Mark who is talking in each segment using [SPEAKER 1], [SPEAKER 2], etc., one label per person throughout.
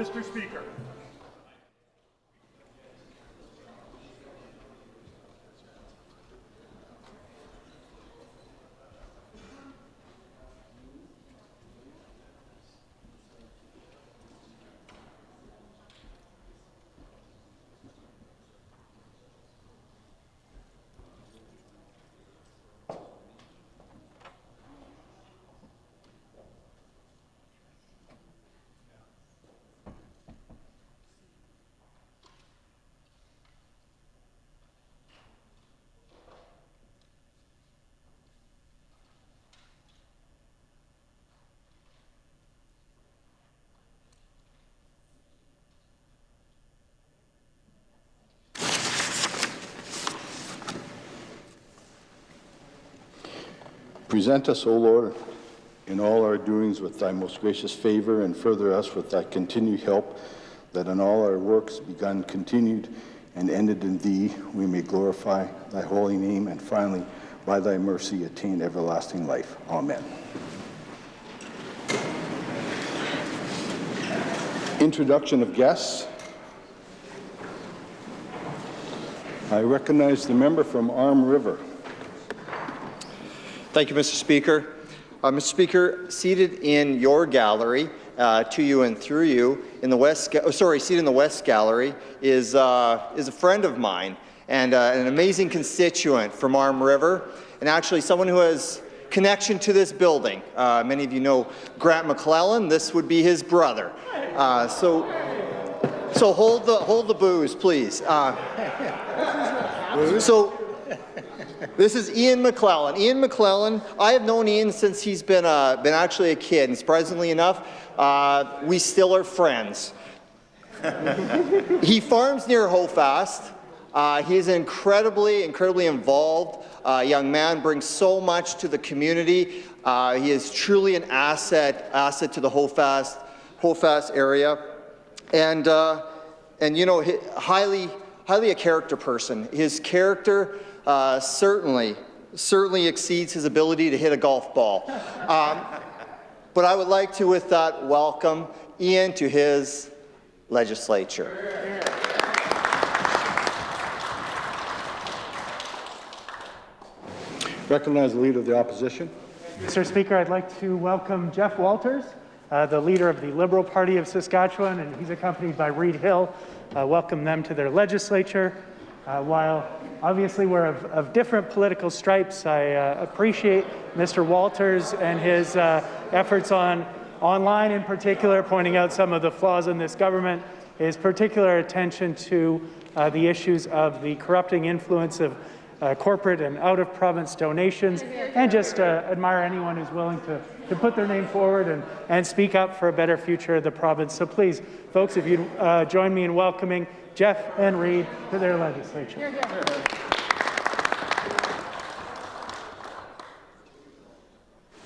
[SPEAKER 1] Mr. Speaker.
[SPEAKER 2] Present us, O Lord, in all our doings with thy most gracious favor, and further us with thy continued help, that in all our works begun, continued, and ended in thee, we may glorify thy holy name, and finally, by thy mercy, attain everlasting life. Amen. Introduction of guests. I recognize the member from Arm River.
[SPEAKER 3] Thank you, Mr. Speaker. Mr. Speaker, seated in your gallery, to you and through you, in the seated in the West Gallery is a friend of mine and an amazing constituent from Arm River, and actually someone who has connection to this building. Many of you know Grant McClellan. This would be his brother. So hold the booze, please. This is Ian McClellan. Ian McClellan, I have known Ian since he's been actually a kid, and surprisingly enough, we still are friends. He farms near Hofast. He's an incredibly involved young man, brings so much to the community. He is truly an asset to the Hofast area, and you know, highly a character person. His character certainly exceeds his ability to hit a golf ball. But I would like to, with that, welcome Ian to his legislature.
[SPEAKER 2] Recognize the Leader of the Opposition.
[SPEAKER 1] Mr. Speaker, I'd like to welcome Jeff Walters, the Leader of the Liberal Party of Saskatchewan, and he's accompanied by Reed Hill. Welcome them to their legislature. While obviously we're of different political stripes, I appreciate Mr. Walters and his efforts online in particular, pointing out some of the flaws in this government, his particular attention to the issues of the corrupting influence of corporate and out-of-province donations, and just admire anyone who's willing to put their name forward and speak up for a better future of the province. So please, folks, if you'd join me in welcoming Jeff and Reed to their legislature.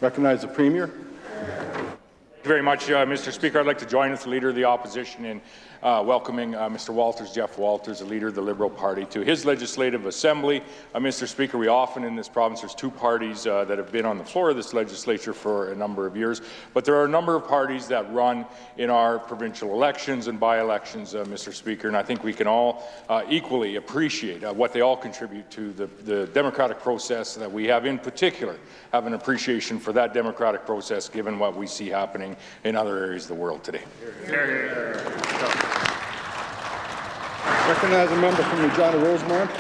[SPEAKER 2] Recognize the Premier.
[SPEAKER 4] Thank you very much, Mr. Speaker. I'd like to join with the Leader of the Opposition in welcoming Mr. Walters, Jeff Walters, the Leader of the Liberal Party, to his Legislative Assembly. Mr. Speaker, we often in this province, there's two parties that have been on the floor of this legislature for a number of years, but there are a number of parties that run in our provincial elections and by-elections, Mr. Speaker, and I think we can all equally appreciate what they all contribute to the democratic process that we have. In particular, have an appreciation for that democratic process given what we see happening in other areas of the world today.
[SPEAKER 2] Recognize a member from Regina Rosemont.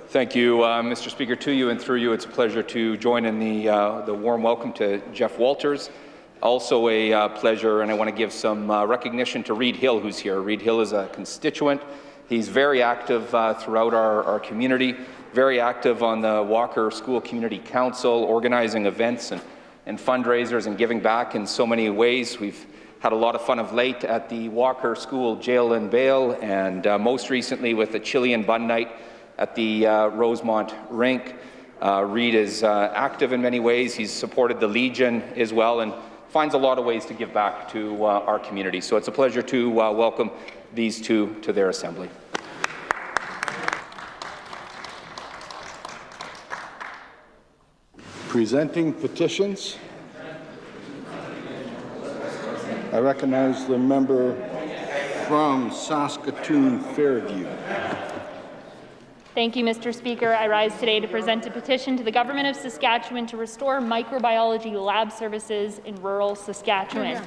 [SPEAKER 5] Thank you, Mr. Speaker. To you and through you, it's a pleasure to join in the warm welcome to Jeff Walters. Also a pleasure, and I want to give some recognition to Reed Hill, who's here. Reed Hill is a constituent. He's very active throughout our community, very active on the Walker School Community Council, organizing events and fundraisers and giving back in so many ways. We've had a lot of fun of late at the Walker School Jail and Bail, and most recently with the Chilean Bun Night at the Rosemont Rink. Reed is active in many ways. He's supported the Legion as well and finds a lot of ways to give back to our community. So it's a pleasure to welcome these two to their assembly.
[SPEAKER 2] Presenting petitions. I recognize the member from Saskatoon Fairview.
[SPEAKER 6] Thank you, Mr. Speaker. I rise today to present a petition to the Government of Saskatchewan to restore microbiology lab services in rural Saskatchewan.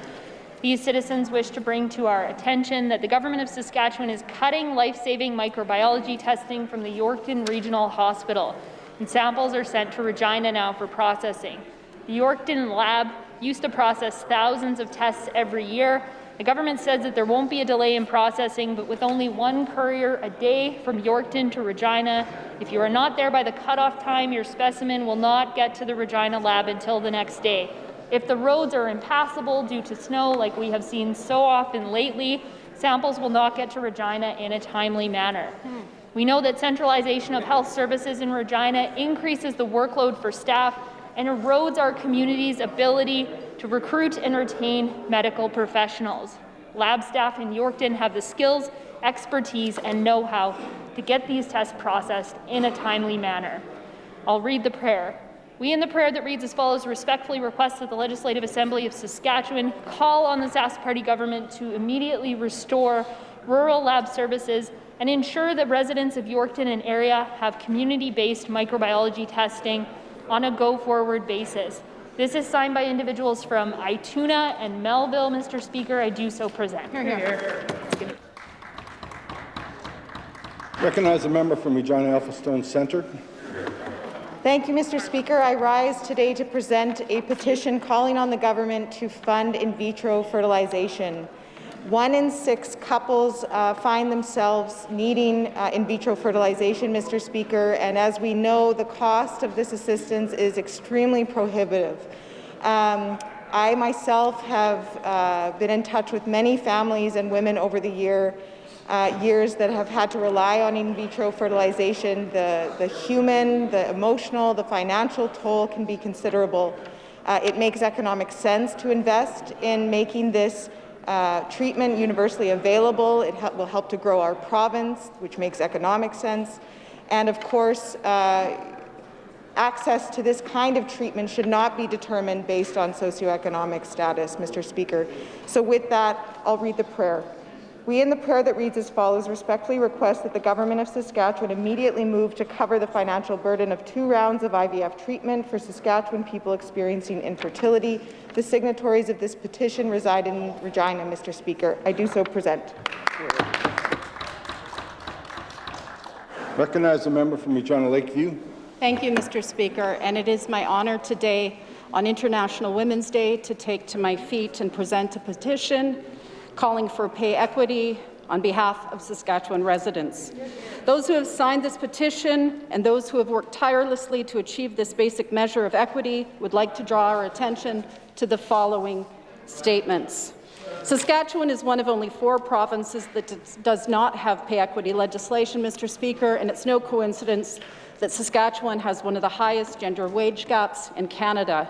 [SPEAKER 6] These citizens wish to bring to our attention that the Government of Saskatchewan is cutting life-saving microbiology testing from the Yorkton Regional Hospital, and samples are sent to Regina now for processing. The Yorkton lab used to process thousands of tests every year. The government says that there won't be a delay in processing, but with only one courier a day from Yorkton to Regina, if you are not there by the cutoff time, your specimen will not get to the Regina lab until the next day. If the roads are impassable due to snow, like we have seen so often lately, samples will not get to Regina in a timely manner. We know that centralization of health services in Regina increases the workload for staff and erodes our community's ability to recruit and retain medical professionals. Lab staff in Yorkton have the skills, expertise, and know-how to get these tests processed in a timely manner. I'll read the prayer. We in the prayer that reads as follows respectfully request that the Legislative Assembly of Saskatchewan call on the Sask Party government to immediately restore rural lab services and ensure that residents of Yorkton and area have community-based microbiology testing on a go-forward basis. This is signed by individuals from Ituna and Melville. Mr. Speaker, I do so present.
[SPEAKER 2] Recognize the member from Regina Elphinstone Centre.
[SPEAKER 7] Thank you, Mr. Speaker. I rise today to present a petition calling on the government to fund in vitro fertilization. 1 in 6 couples find themselves needing in vitro fertilization, Mr. Speaker, and as we know, the cost of this assistance is extremely prohibitive. I myself have been in touch with many families and women over the years that have had to rely on in vitro fertilization. The human, the emotional, the financial toll can be considerable. It makes economic sense to invest in making this treatment universally available. It will help to grow our province, which makes economic sense. And of course, access to this kind of treatment should not be determined based on socioeconomic status, Mr. Speaker. So with that, I'll read the prayer. We in the prayer that reads as follows respectfully request that the Government of Saskatchewan immediately move to cover the financial burden of 2 rounds of IVF treatment for Saskatchewan people experiencing infertility. The signatories of this petition reside in Regina, Mr. Speaker. I do so present.
[SPEAKER 2] Recognize the member from Regina Lakeview.
[SPEAKER 8] Thank you, Mr. Speaker, and it is my honour today on International Women's Day to take to my feet and present a petition calling for pay equity on behalf of Saskatchewan residents. Those who have signed this petition and those who have worked tirelessly to achieve this basic measure of equity would like to draw our attention to the following statements. Saskatchewan is one of only 4 provinces that does not have pay equity legislation, Mr. Speaker, and it's no coincidence that Saskatchewan has one of the highest gender wage gaps in Canada.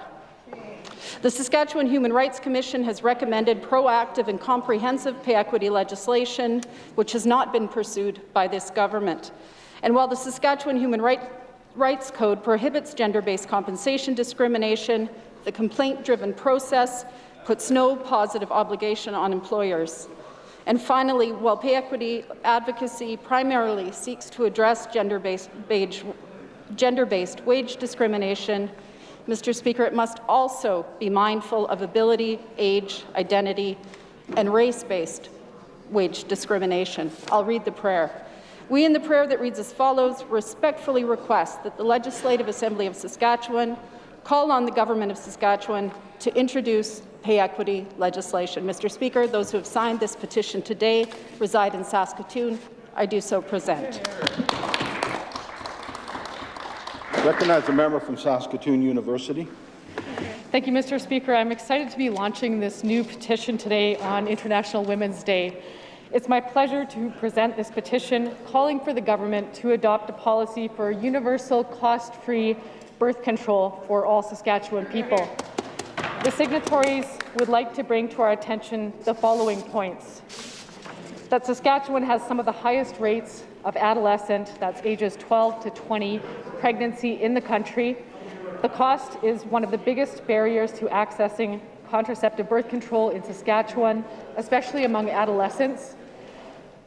[SPEAKER 8] The Saskatchewan Human Rights Commission has recommended proactive and comprehensive pay equity legislation, which has not been pursued by this government. And while the Saskatchewan Human Rights Code prohibits gender-based compensation discrimination, the complaint-driven process puts no positive obligation on employers. And finally, while pay equity advocacy primarily seeks to address gender-based wage discrimination, Mr. Speaker, it must also be mindful of ability, age, identity, and race-based wage discrimination. I'll read the prayer. We in the prayer that reads as follows respectfully request that the Legislative Assembly of Saskatchewan call on the Government of Saskatchewan to introduce pay equity legislation. Mr. Speaker, those who have signed this petition today reside in Saskatoon. I do so present.
[SPEAKER 2] Recognize the member from Saskatoon University.
[SPEAKER 9] Thank you, Mr. Speaker. I'm excited to be launching this new petition today on International Women's Day. It's my pleasure to present this petition calling for the government to adopt a policy for universal cost-free birth control for all Saskatchewan people. The signatories would like to bring to our attention the following points. That Saskatchewan has some of the highest rates of adolescent, that's ages 12 to 20, pregnancy in the country. The cost is one of the biggest barriers to accessing contraceptive birth control in Saskatchewan, especially among adolescents.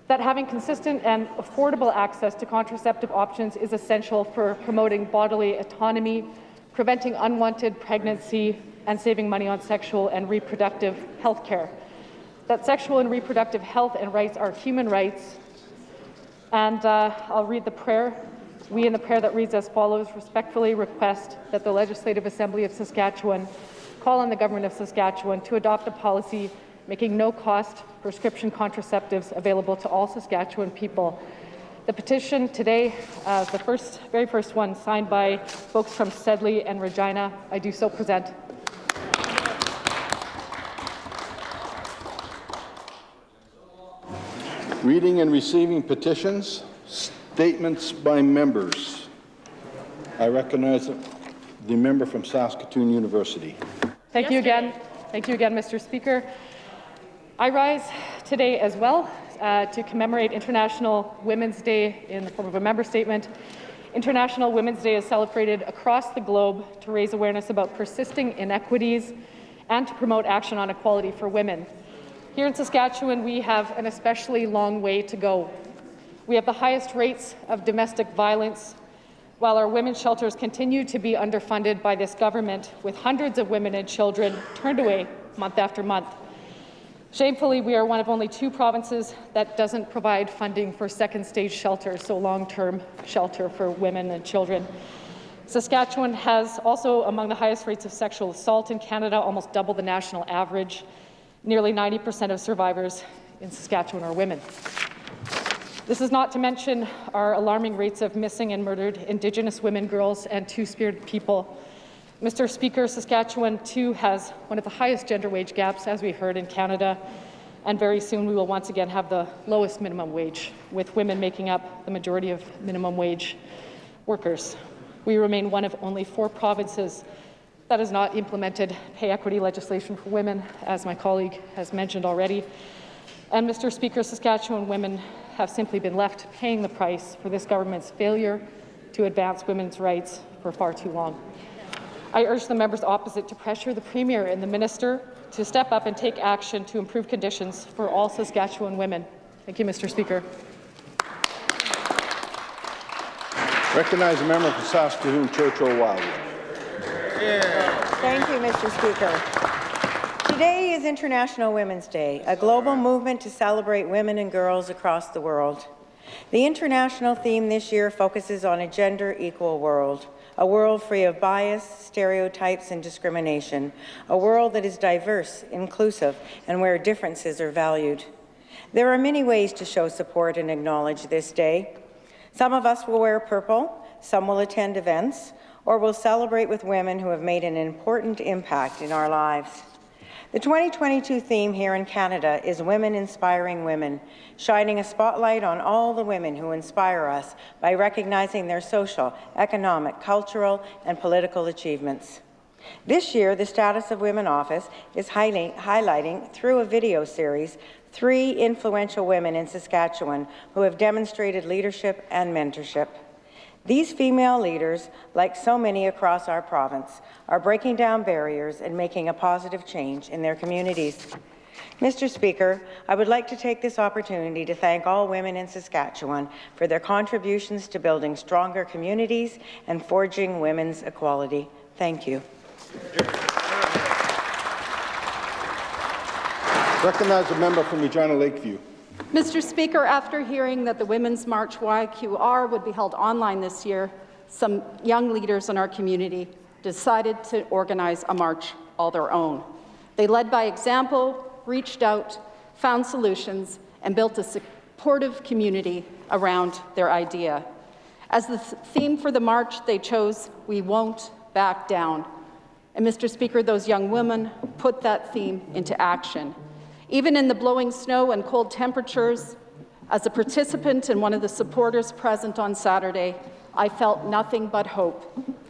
[SPEAKER 9] that having consistent and affordable access to contraceptive options is essential for promoting bodily autonomy, preventing unwanted pregnancy, and saving money on sexual and reproductive health care. That sexual and reproductive health and rights are human rights. And I'll read the prayer. We, in the prayer that reads as follows, respectfully request that the Legislative Assembly of Saskatchewan call on the Government of Saskatchewan to adopt a policy making no-cost prescription contraceptives available to all Saskatchewan people. The petition today, the very first one, signed by folks from Sedley and Regina, I do so present.
[SPEAKER 2] Reading and receiving petitions, statements by members. I recognize the member from Saskatoon University.
[SPEAKER 9] Thank you again. Thank you again, Mr. Speaker. I rise today as well to commemorate International Women's Day in the form of a member statement. International Women's Day is celebrated across the globe to raise awareness about persisting inequities and to promote action on equality for women. Here in Saskatchewan, we have an especially long way to go. We have the highest rates of domestic violence, while our women's shelters continue to be underfunded by this government, with hundreds of women and children turned away month after month. Shamefully, we are one of only 2 provinces that doesn't provide funding for second-stage shelter, so long-term shelter for women and children. Saskatchewan has also among the highest rates of sexual assault in Canada, almost double the national average. Nearly 90% of survivors in Saskatchewan are women. This is not to mention our alarming rates of missing and murdered Indigenous women, girls, and Two-Spirit people. Mr. Speaker, Saskatchewan too has one of the highest gender wage gaps, as we heard, in Canada, and very soon we will once again have the lowest minimum wage, with women making up the majority of minimum wage workers. We remain one of only 4 provinces that has not implemented pay equity legislation for women, as my colleague has mentioned already. And Mr. Speaker, Saskatchewan women have simply been left paying the price for this government's failure to advance women's rights for far too long. I urge the members opposite to pressure the Premier and the Minister to step up and take action to improve conditions for all Saskatchewan women. Thank you, Mr. Speaker.
[SPEAKER 2] Recognize the member for Saskatoon, Churchill Wildwood.
[SPEAKER 10] Thank you, Mr. Speaker. Today is International Women's Day, a global movement to celebrate women and girls across the world. The international theme this year focuses on a gender-equal world, a world free of bias, stereotypes, and discrimination, a world that is diverse, inclusive, and where differences are valued. There are many ways to show support and acknowledge this day. Some of us will wear purple, some will attend events, or will celebrate with women who have made an important impact in our lives. The 2022 theme here in Canada is Women Inspiring Women, shining a spotlight on all the women who inspire us by recognizing their social, economic, cultural, and political achievements. This year, the Status of Women office is highlighting, through a video series, 3 influential women in Saskatchewan who have demonstrated leadership and mentorship. These female leaders, like so many across our province, are breaking down barriers and making a positive change in their communities. Mr. Speaker, I would like to take this opportunity to thank all women in Saskatchewan for their contributions to building stronger communities and forging women's equality. Thank you.
[SPEAKER 2] Recognize the member from Regina Lakeview.
[SPEAKER 8] Mr. Speaker, after hearing that the Women's March YQR would be held online this year, some young leaders in our community decided to organize a march all their own. They led by example, reached out, found solutions, and built a supportive community around their idea. As the theme for the march, they chose, "We Won't Back Down." And Mr. Speaker, those young women put that theme into action. Even in the blowing snow and cold temperatures, as a participant and one of the supporters present on Saturday, I felt nothing but hope,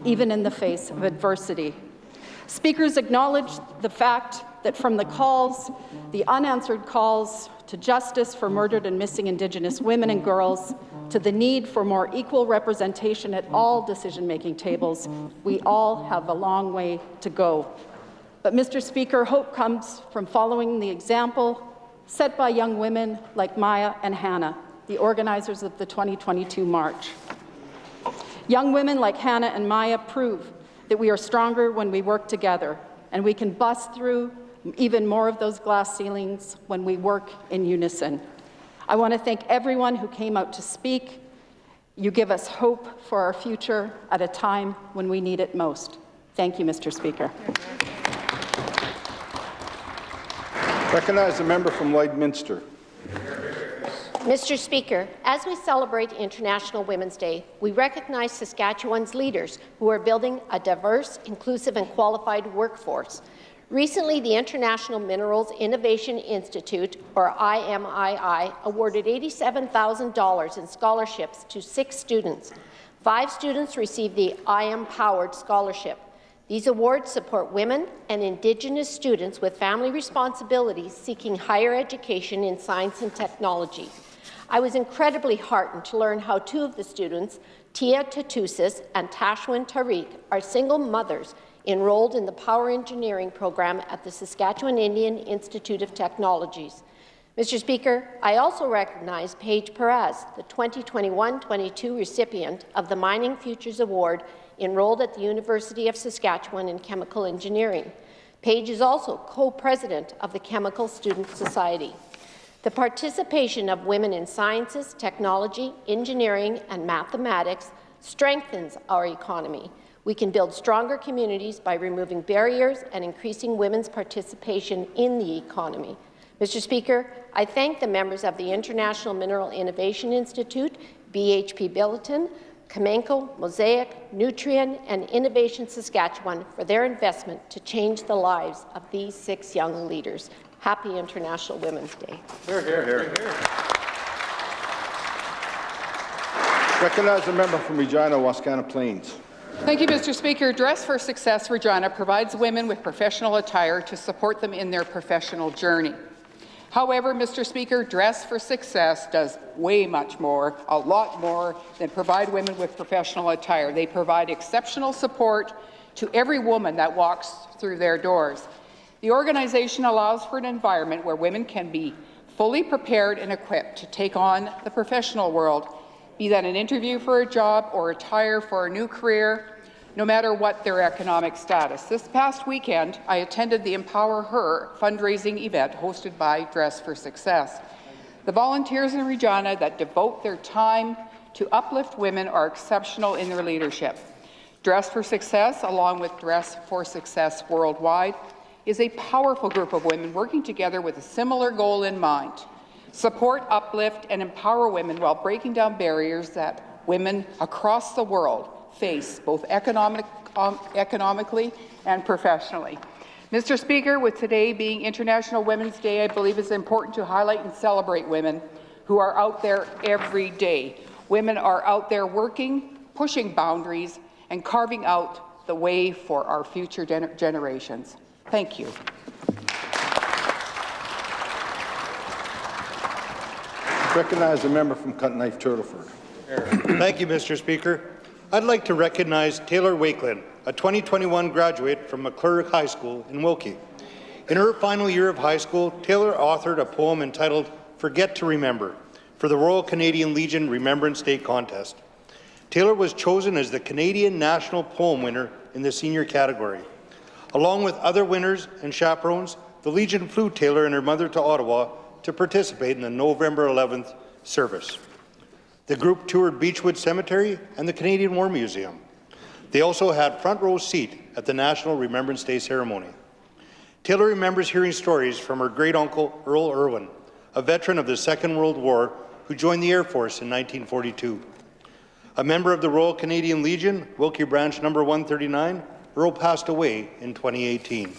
[SPEAKER 8] even in the face of adversity. Speakers acknowledged the fact that from the calls, the unanswered calls to justice for murdered and missing Indigenous women and girls, to the need for more equal representation at all decision-making tables, we all have a long way to go. But, Mr. Speaker, hope comes from following the example set by young women like Maya and Hannah, the organizers of the 2022 March. Young women like Hannah and Maya prove that we are stronger when we work together, and we can bust through even more of those glass ceilings when we work in unison. I want to thank everyone who came out to speak. You give us hope for our future at a time when we need it most. Thank you, Mr. Speaker.
[SPEAKER 2] Recognize the member from Lloydminster.
[SPEAKER 11] Mr. Speaker, as we celebrate International Women's Day, we recognize Saskatchewan's leaders who are building a diverse, inclusive and qualified workforce. Recently, the International Minerals Innovation Institute, or IMII, awarded $87,000 in scholarships to 6 students. 5 students received the IM-powered scholarship. These awards support women and Indigenous students with family responsibilities seeking higher education in science and technology. I was incredibly heartened to learn how 2 of the students, Tia Tatusis and Tashwin Tariq, are single mothers enrolled in the Power Engineering program at the Saskatchewan Indian Institute of Technologies. Mr. Speaker, I also recognize Paige Perez, the 2021-22 recipient of the Mining Futures Award, enrolled at the University of Saskatchewan in Chemical Engineering. Paige is also co-president of the Chemical Student Society. The participation of women in sciences, technology, engineering, and mathematics strengthens our economy. We can build stronger communities by removing barriers and increasing women's participation in the economy. Mr. Speaker, I thank the members of the International Mineral Innovation Institute, BHP Billiton, Kamenko, Mosaic, Nutrien, and Innovation Saskatchewan for their investment to change the lives of these 6 young leaders. Happy International Women's Day.
[SPEAKER 2] Hear, hear, hear. Recognize the member from Regina, Wascana Plains.
[SPEAKER 12] Thank you, Mr. Speaker. Dress for Success Regina provides women with professional attire to support them in their professional journey. However, Mr. Speaker, Dress for Success does way much more, a lot more, than provide women with professional attire. They provide exceptional support to every woman that walks through their doors. The organization allows for an environment where women can be fully prepared and equipped to take on the professional world, be that an interview for a job or attire for a new career, no matter what their economic status. This past weekend, I attended the Empower Her fundraising event hosted by Dress for Success. The volunteers in Regina that devote their time to uplift women are exceptional in their leadership. Dress for Success, along with Dress for Success Worldwide, is a powerful group of women working together with a similar goal in mind: support, uplift, and empower women while breaking down barriers that women across the world face, both economically and professionally. Mr. Speaker, with today being International Women's Day, I believe it's important to highlight and celebrate women who are out there every day. Women are out there working, pushing boundaries, and carving out the way for our future generations. Thank you.
[SPEAKER 2] Recognize the member from Cut-Knife Turtleford.
[SPEAKER 13] Thank you, Mr. Speaker. I'd like to recognize Taylor Wakelin, a 2021 graduate from McClure High School in Wilkie. In her final year of high school, Taylor authored a poem entitled Forget to Remember for the Royal Canadian Legion Remembrance Day contest. Taylor was chosen as the Canadian National Poem winner in the senior category. Along with other winners and chaperones, the Legion flew Taylor and her mother to Ottawa to participate in the November 11th service. The group toured Beechwood Cemetery and the Canadian War Museum. They also had front row seat at the National Remembrance Day ceremony. Taylor remembers hearing stories from her great-uncle, Earl Irwin, a veteran of the Second World War who joined the Air Force in 1942. A member of the Royal Canadian Legion, Wilkie Branch No. 139, Earl passed away in 2018.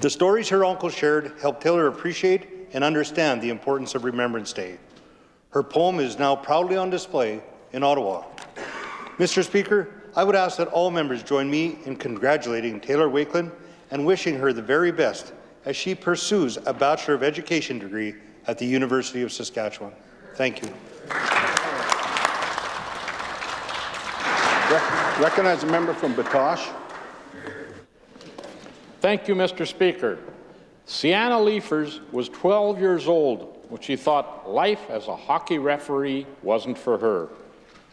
[SPEAKER 13] The stories her uncle shared helped Taylor appreciate and understand the importance of Remembrance Day. Her poem is now proudly on display in Ottawa. Mr. Speaker, I would ask that all members join me in congratulating Taylor Wakelin and wishing her the very best as she pursues a Bachelor of Education degree at the University of Saskatchewan. Thank you.
[SPEAKER 2] Recognize a member from Batoche.
[SPEAKER 14] Thank you, Mr. Speaker. Sienna Leifers was 12 years old when she thought life as a hockey referee wasn't for her.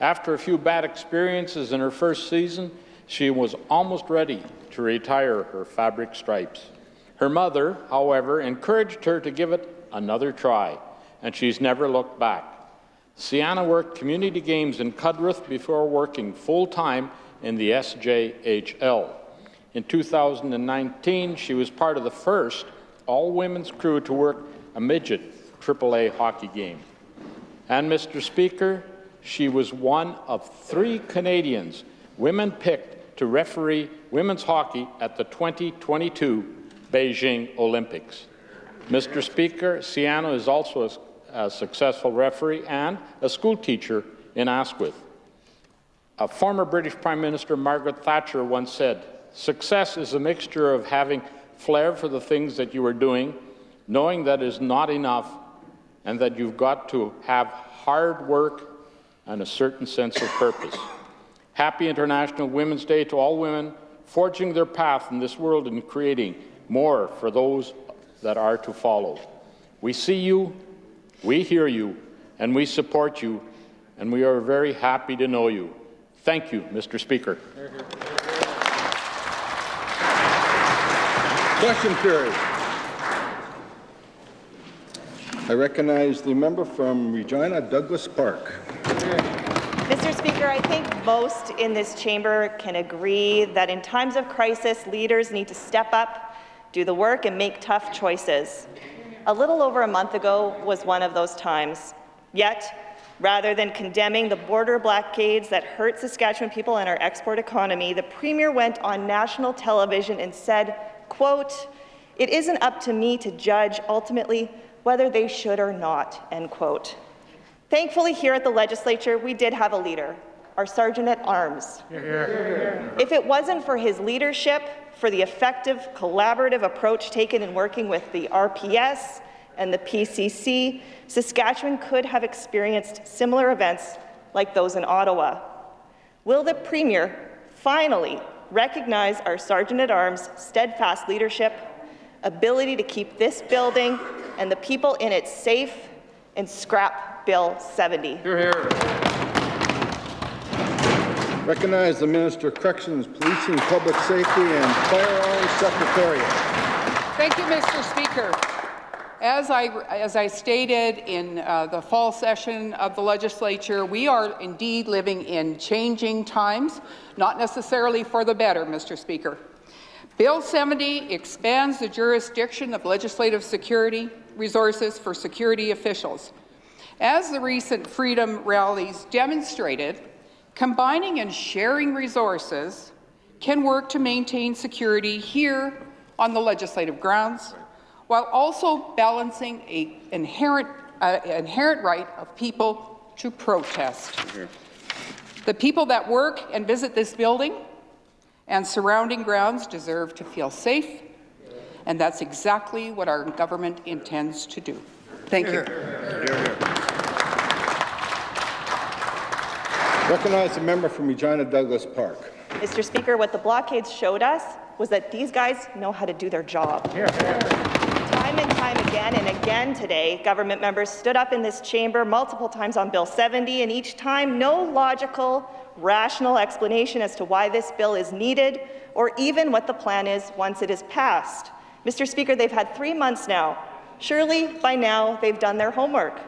[SPEAKER 14] After a few bad experiences in her first season, she was almost ready to retire her fabric stripes. Her mother, however, encouraged her to give it another try, and she's never looked back. Sienna worked community games in Cudworth before working full-time in the SJHL. In 2019, she was part of the first all-women's crew to work a midget AAA hockey game. And, Mr. Speaker, she was one of 3 Canadians women picked to referee women's hockey at the 2022 Beijing Olympics. Mr. Speaker, Sienna is also a successful referee and a school teacher in Asquith. A former British Prime Minister Margaret Thatcher once said, "Success is a mixture of having flair for the things that you are doing, knowing that is not enough, and that you've got to have hard work and a certain sense of purpose." Happy International Women's Day to all women forging their path in this world and creating more for those that are to follow. We see you, we hear you, and we support you, and we are very happy to know you. Thank you, Mr. Speaker.
[SPEAKER 2] Question period. I recognize the member from Regina Douglas Park.
[SPEAKER 15] Mr. Speaker, I think most in this chamber can agree that in times of crisis, leaders need to step up, do the work, and make tough choices. A little over a month ago was one of those times. Yet, rather than condemning the border blockades that hurt Saskatchewan people and our export economy, the Premier went on national television and said, quote, "It isn't up to me to judge ultimately whether they should or not," end quote. Thankfully, here at the legislature, we did have a leader, our Sergeant-at-Arms. If it wasn't for his leadership, for the effective collaborative approach taken in working with the RPS and the PCC, Saskatchewan could have experienced similar events like those in Ottawa. Will the Premier finally recognize our Sergeant-at-Arms' steadfast leadership, ability to keep this building and the people in it safe, and scrap Bill 70?
[SPEAKER 2] Hear, hear. Recognize the Minister of Corrections, Policing, Public Safety and Firearms Secretariat.
[SPEAKER 12] Thank you, Mr. Speaker. As I stated in the fall session of the legislature, we are indeed living in changing times, not necessarily for the better, Mr. Speaker. Bill 70 expands the jurisdiction of legislative security resources for security officials. As the recent Freedom rallies demonstrated, combining and sharing resources can work to maintain security here on the legislative grounds, while also balancing an inherent right of people to protest. The people that work and visit this building and surrounding grounds deserve to feel safe, and that's exactly what our government intends to do. Thank you.
[SPEAKER 2] Recognize the member from Regina Douglas Park.
[SPEAKER 15] Mr. Speaker, what the blockades showed us was that these guys know how to do their job. Time and time again and again today, government members stood up in this chamber multiple times on Bill 70, and each time no logical, rational explanation as to why this bill is needed or even what the plan is once it is passed. Mr. Speaker, they've had 3 months now. Surely by now they've done their homework.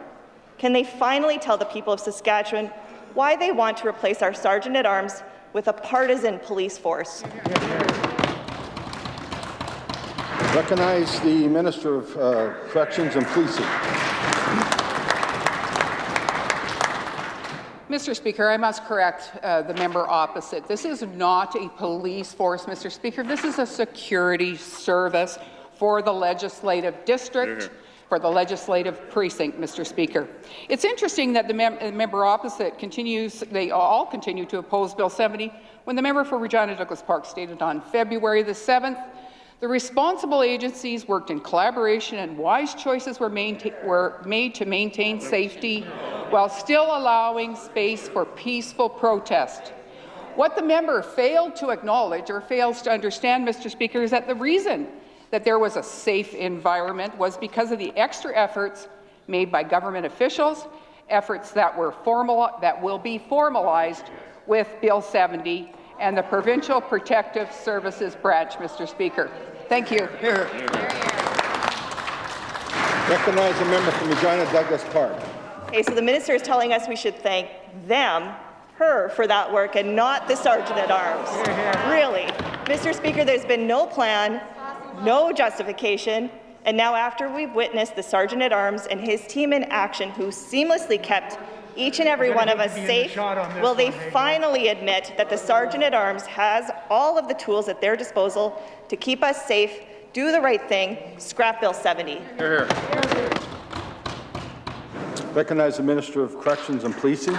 [SPEAKER 15] Can they finally tell the people of Saskatchewan why they want to replace our Sergeant-at-Arms with a partisan police force?
[SPEAKER 2] Recognize the Minister of Corrections and Policing.
[SPEAKER 12] Mr. Speaker, I must correct the member opposite. This is not a police force, Mr. Speaker. This is a security service for the legislative district, for the legislative precinct, Mr. Speaker. It's interesting that the member opposite they all continue to oppose Bill 70 when the member for Regina Douglas Park stated on February the 7th, the responsible agencies worked in collaboration and wise choices were made to maintain safety while still allowing space for peaceful protest. What the member failed to acknowledge or fails to understand, Mr. Speaker, is that the reason that there was a safe environment was because of the extra efforts made by government officials, efforts that will be formalized with Bill 70 and the Provincial Protective Services Branch, Mr. Speaker. Thank you.
[SPEAKER 2] Here. Recognize a member from Regina Douglas Park.
[SPEAKER 15] Okay, so the minister is telling us we should thank her for that work and not the Sergeant-at-Arms. Really. Mr. Speaker, there's been no plan, no justification, and now after we've witnessed the Sergeant-at-Arms and his team in action who seamlessly kept each and every one of us safe, will they finally admit that the Sergeant-at-Arms has all of the tools at their disposal to keep us safe, do the right thing, scrap Bill 70?
[SPEAKER 2] Here. Recognize the Minister of Corrections and Policing.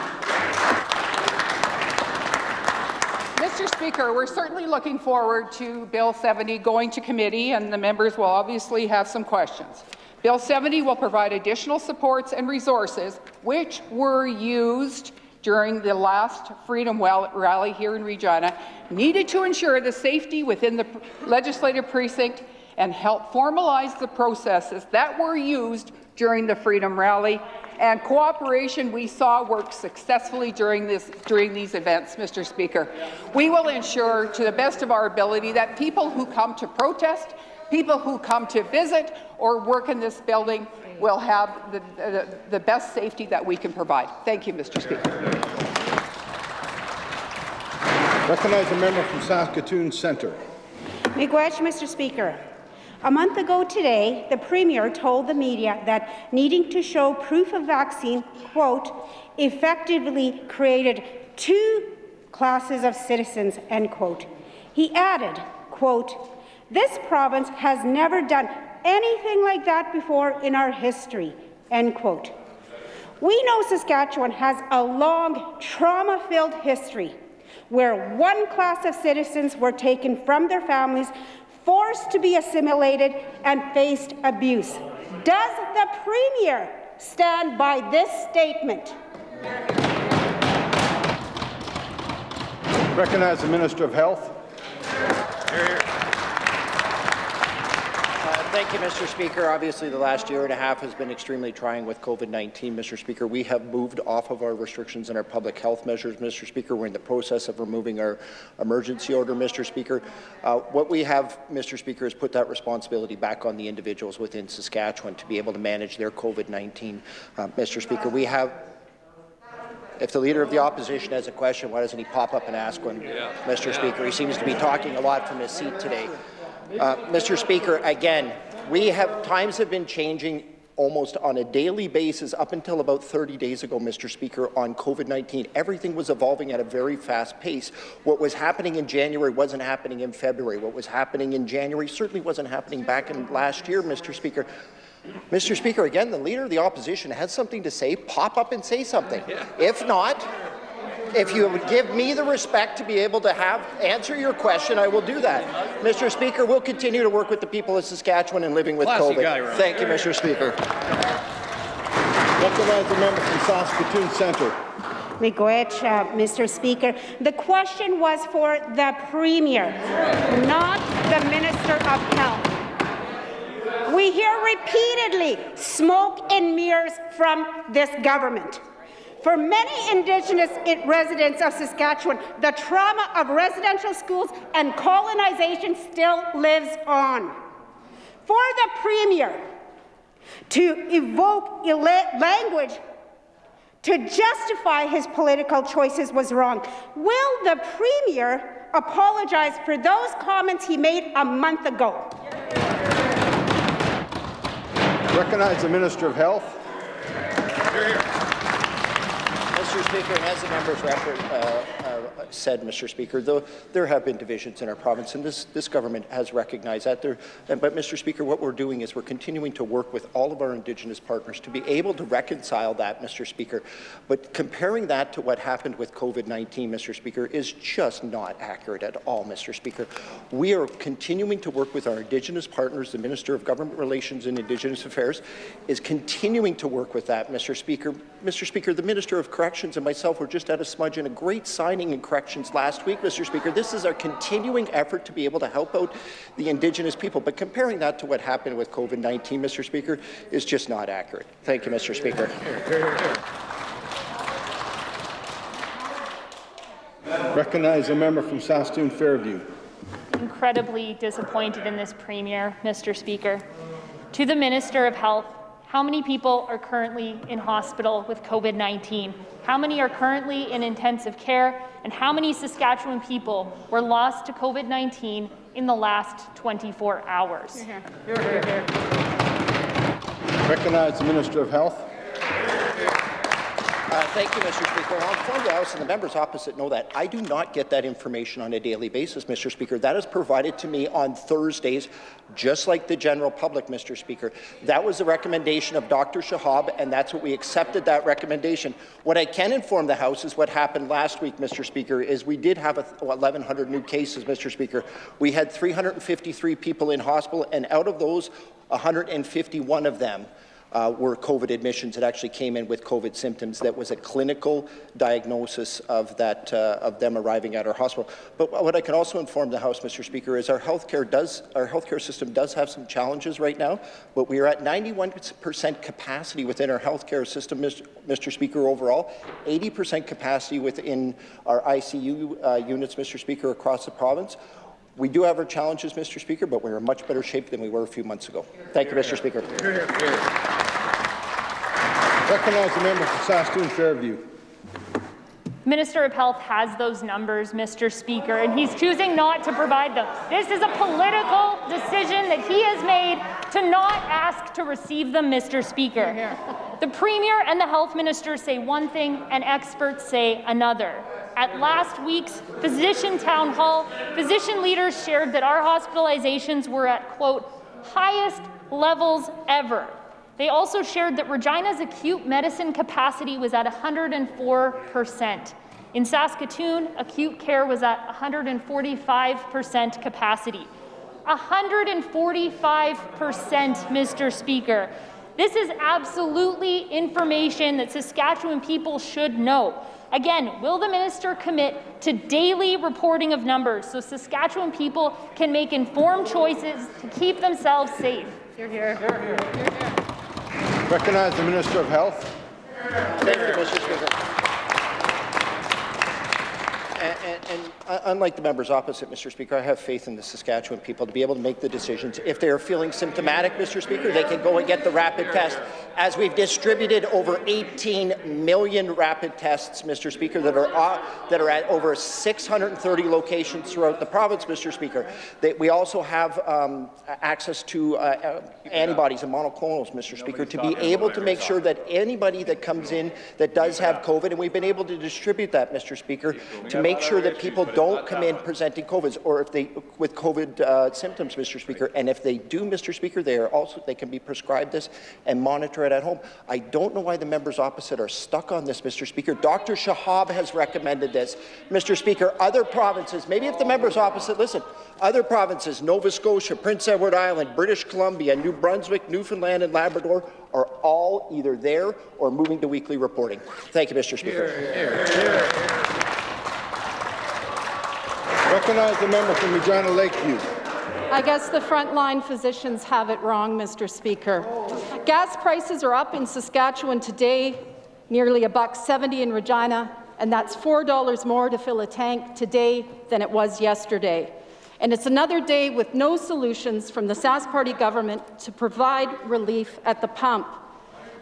[SPEAKER 12] Mr. Speaker, we're certainly looking forward to Bill 70 going to committee, and the members will obviously have some questions. Bill 70 will provide additional supports and resources which were used during the last Freedom Rally here in Regina, needed to ensure the safety within the legislative precinct and help formalize the processes that were used during the Freedom Rally, and cooperation we saw work successfully during these events, Mr. Speaker. We will ensure to the best of our ability that people who come to protest, people who come to visit or work in this building will have the best safety that we can provide. Thank you, Mr. Speaker.
[SPEAKER 2] Recognize a member from Saskatoon Centre.
[SPEAKER 16] Miigwech, Mr. Speaker. A month ago today, the Premier told the media that needing to show proof of vaccine, quote, effectively created 2 classes of citizens, end quote. He added, quote, this province has never done anything like that before in our history, end quote. We know Saskatchewan has a long, trauma-filled history where one class of citizens were taken from their families, forced to be assimilated, and faced abuse. Does the Premier stand by this statement?
[SPEAKER 2] Recognize the Minister of Health.
[SPEAKER 17] Thank you, Mr. Speaker. Obviously, the last year and a half has been extremely trying with COVID-19, Mr. Speaker. We have moved off of our restrictions and our public health measures, Mr. Speaker. We're in the process of removing our emergency order, Mr. Speaker. What we have, Mr. Speaker, is put that responsibility back on the individuals within Saskatchewan to be able to manage their COVID-19, Mr. Speaker. We have. If the Leader of the Opposition has a question, why doesn't he pop up and ask one, Mr. Speaker? He seems to be talking a lot from his seat today. Mr. Speaker, again, times have been changing almost on a daily basis up until about 30 days ago, Mr. Speaker, on COVID-19. Everything was evolving at a very fast pace. What was happening in January wasn't happening in February. What was happening in January certainly wasn't happening back in last year, Mr. Speaker. Mr. Speaker, again, the Leader of the Opposition has something to say. Pop up and say something. If not, if you would give me the respect to be able to answer your question, I will do that. Mr. Speaker, we'll continue to work with the people of Saskatchewan and living with COVID. Thank you, Mr. Speaker.
[SPEAKER 2] Recognize the member from Saskatoon Centre.
[SPEAKER 16] Miigwech, Mr. Speaker. The question was for the Premier, not the Minister of Health. We hear repeatedly smoke and mirrors from this government. For many Indigenous residents of Saskatchewan, the trauma of residential schools and colonization still lives on. For the Premier to evoke language to justify his political choices was wrong. Will the Premier apologize for those comments he made a month ago?
[SPEAKER 2] Recognize the Minister of Health.
[SPEAKER 17] Mr. Speaker, and as the members said, Mr. Speaker, though there have been divisions in our province, and this government has recognized that. But, Mr. Speaker, what we're doing is we're continuing to work with all of our Indigenous partners to be able to reconcile that, Mr. Speaker. But comparing that to what happened with COVID-19, Mr. Speaker, is just not accurate at all, Mr. Speaker. We are continuing to work with our Indigenous partners. The Minister of Government Relations and Indigenous Affairs is continuing to work with that, Mr. Speaker. Mr. Speaker, the Minister of Corrections and myself were just at a smudge and a great signing and Corrections last week, Mr. Speaker. This is our continuing effort to be able to help out the Indigenous people. But comparing that to what happened with COVID-19, Mr. Speaker, is just not accurate. Thank you, Mr. Speaker.
[SPEAKER 2] Recognize a member from Saskatoon Fairview.
[SPEAKER 6] Incredibly disappointed in this Premier, Mr. Speaker. To the Minister of Health, how many people are currently in hospital with COVID-19? How many are currently in intensive care? And how many Saskatchewan people were lost to COVID-19 in the last 24 hours?
[SPEAKER 2] Recognize the Minister of Health.
[SPEAKER 17] Thank you, Mr. Speaker. I'll inform the House and the members opposite know that I do not get that information on a daily basis, Mr. Speaker. That is provided to me on Thursdays, just like the general public, Mr. Speaker. That was the recommendation of Dr. Shahab, and that's what we accepted, that recommendation. What I can inform the House is what happened last week, Mr. Speaker, is we did have 1,100 new cases, Mr. Speaker. We had 353 people in hospital, and out of those, 151 of them were COVID admissions that actually came in with COVID symptoms. That was a clinical diagnosis of that of them arriving at our hospital. But what I can also inform the House, Mr. Speaker, is our healthcare system does have some challenges right now. But we are at 91% capacity within our healthcare system, Mr. Speaker. Overall, 80% capacity within our ICU units, Mr. Speaker, across the province. We do have our challenges, Mr. Speaker, but we're in much better shape than we were a few months ago. Thank you, Mr. Speaker.
[SPEAKER 2] Recognize the member from Saskatoon Fairview.
[SPEAKER 6] Minister of Health has those numbers, Mr. Speaker, and he's choosing not to provide them. This is a political decision that he has made to not ask to receive them, Mr. Speaker. The Premier and the Health Minister say one thing and experts say another. At last week's physician town hall, physician leaders shared that our hospitalizations were at, quote, highest levels ever. They also shared that Regina's acute medicine capacity was at 104%. In Saskatoon, acute care was at 145% capacity. 145%, Mr. Speaker. This is absolutely information that Saskatchewan people should know. Again, will the minister commit to daily reporting of numbers so Saskatchewan people can make informed choices to keep themselves safe? Hear, hear. Hear, hear. Hear, hear.
[SPEAKER 2] Recognize the Minister of Health.
[SPEAKER 17] Thank you, Mr. Speaker. And unlike the members opposite, Mr. Speaker, I have faith in the Saskatchewan people to be able to make the decisions. If they are feeling symptomatic, Mr. Speaker, they can go and get the rapid test. As we've distributed over 18 million rapid tests, Mr. Speaker, that are at over 630 locations throughout the province, Mr. Speaker. We also have access to antibodies and monoclonals, Mr. Speaker, to be able to make sure that anybody that comes in that does have COVID, and we've been able to distribute that, Mr. Speaker, to make sure that people don't come in presenting COVID or if they with COVID symptoms, Mr. Speaker. And if they do, Mr. Speaker, they can be prescribed this and monitor it at home. I don't know why the members opposite are stuck on this, Mr. Speaker. Dr. Shahab has recommended this, Mr. Speaker. Other provinces, maybe if the members opposite listen, other provinces, Nova Scotia, Prince Edward Island, British Columbia, New Brunswick, Newfoundland, and Labrador are all either there or moving to weekly reporting. Thank you, Mr. Speaker.
[SPEAKER 2] Recognize the member from Regina Lakeview.
[SPEAKER 8] I guess the frontline physicians have it wrong, Mr. Speaker. Gas prices are up in Saskatchewan today, nearly $1.70 in Regina, and that's $4 more to fill a tank today than it was yesterday. And it's another day with no solutions from the Sask Party government to provide relief at the pump.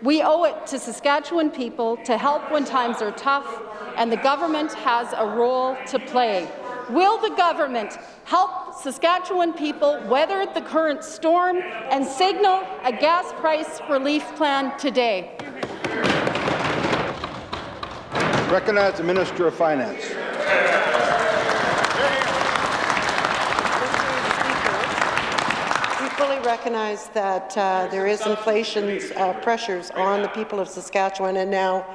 [SPEAKER 8] We owe it to Saskatchewan people to help when times are tough, and the government has a role to play. Will the government help Saskatchewan people weather the current storm and signal a gas price relief plan today?
[SPEAKER 2] Recognize the Minister of Finance.
[SPEAKER 18] We fully recognize that there is inflation pressures on the people of Saskatchewan, and now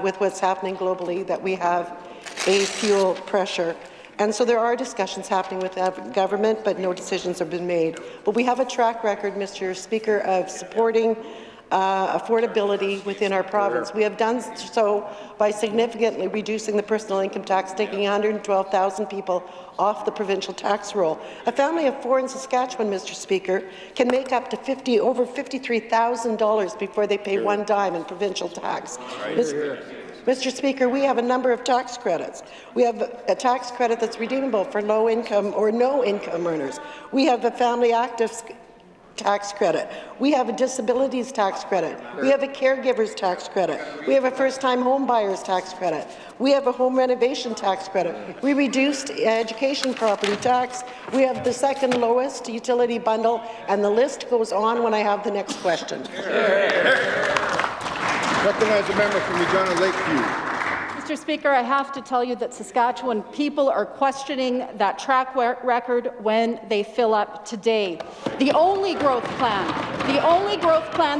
[SPEAKER 18] with what's happening globally, that we have a fuel pressure. And so there are discussions happening with the government, but no decisions have been made. But we have a track record, Mr. Speaker, of supporting affordability within our province. We have done so by significantly reducing the personal income tax, taking 112,000 people off the provincial tax roll. A family of 4 in Saskatchewan, Mr. Speaker, can make up to over $53,000 before they pay one dime in provincial tax. Mr. Speaker, we have a number of tax credits. We have a tax credit that's redeemable for low-income or no-income earners. We have a family active tax credit. We have a disabilities tax credit. We have a caregivers tax credit. We have a first-time home buyers tax credit. We have a home renovation tax credit. We reduced education property tax. We have the second lowest utility bundle, and the list goes on when I have the next question.
[SPEAKER 2] Recognize the member from Regina Lakeview.
[SPEAKER 8] Mr. Speaker, I have to tell you that Saskatchewan people are questioning that track record when they fill up today. The only growth plan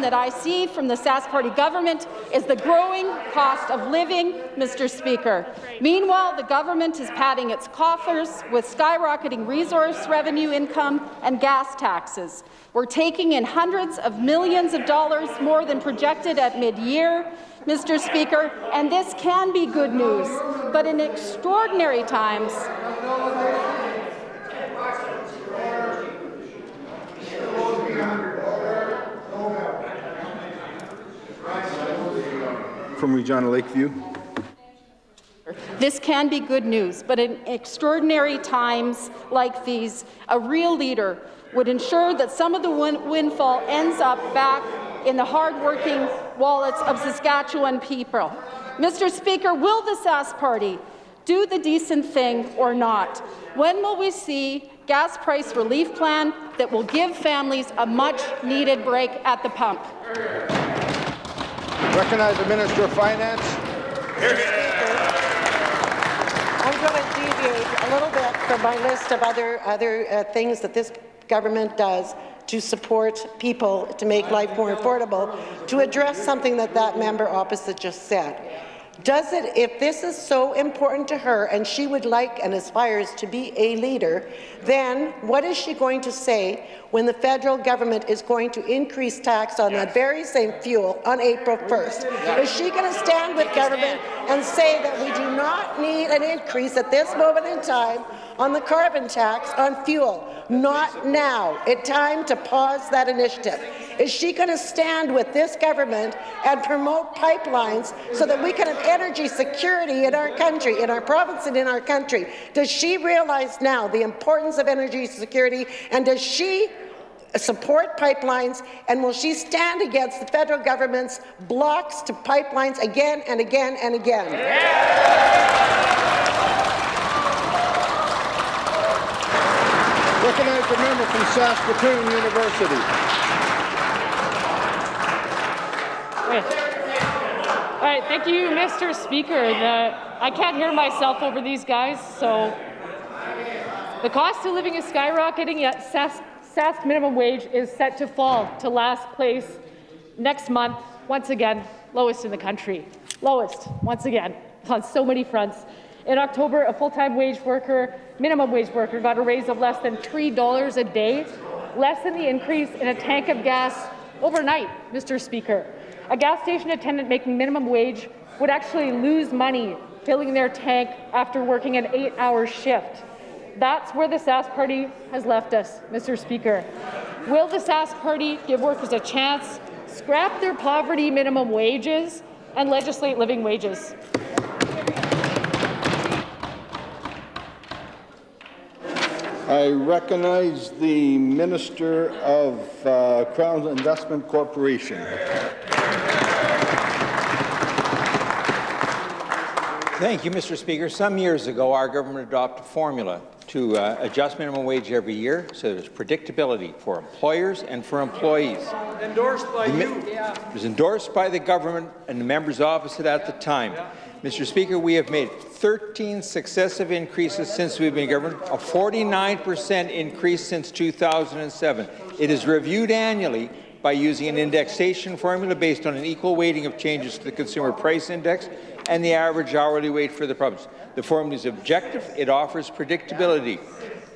[SPEAKER 8] that I see from the Sask Party government is the growing cost of living, Mr. Speaker. Meanwhile, the government is padding its coffers with skyrocketing resource revenue income and gas taxes. We're taking in hundreds of millions of dollars more than projected at mid-year, Mr. Speaker, and this can be good news, but in extraordinary times,
[SPEAKER 2] From Regina Lakeview.
[SPEAKER 8] this can be good news, but in extraordinary times like these, a real leader would ensure that some of the windfall ends up back in the hard-working wallets of Saskatchewan people. Mr. Speaker, will the Sask Party do the decent thing or not? When will we see gas price relief plan that will give families a much-needed break at the pump?
[SPEAKER 2] Recognize the Minister of Finance.
[SPEAKER 18] I'm going to deviate a little bit from my list of other things that this government does to support people to make life more affordable, to address something that member opposite just said. If this is so important to her and she would like and aspires to be a leader, then what is she going to say when the federal government is going to increase tax on that very same fuel on April 1st? Is she going to stand with government and say that we do not need an increase at this moment in time on the carbon tax on fuel? Not now. It's time to pause that initiative. Is she going to stand with this government and promote pipelines so that we can have energy security in our country, in our province and in our country? Does she realize now the importance of energy security, and does she support pipelines, and will she stand against the federal government's blocks to pipelines again and again and again?
[SPEAKER 2] Recognize the member from Saskatoon University.
[SPEAKER 9] All right, thank you, Mr. Speaker. I can't hear myself over these guys, so the cost of living is skyrocketing, yet Sask minimum wage is set to fall to last place next month, once again, lowest in the country. Lowest, once again, on so many fronts. In October, a full-time minimum wage worker got a raise of less than $3 a day, less than the increase in a tank of gas overnight, Mr. Speaker. A gas station attendant making minimum wage would actually lose money filling their tank after working an 8-hour shift. That's where the Sask Party has left us, Mr. Speaker. Will the Sask Party give workers a chance, scrap their poverty minimum wages, and legislate living wages?
[SPEAKER 2] I recognize the Minister of Crown Investment Corporation.
[SPEAKER 19] Thank you, Mr. Speaker. Some years ago, our government adopted a formula to adjust minimum wage every year, so there's predictability for employers and for employees.
[SPEAKER 20] Endorsed by you.
[SPEAKER 19] It was endorsed by the government and the member's opposite at the time. Mr. Speaker, we have made 13 successive increases since we've been government, a 49% increase since 2007. It is reviewed annually by using an indexation formula based on an equal weighting of changes to the Consumer Price Index and the average hourly wage for the province. The formula is objective. It offers predictability.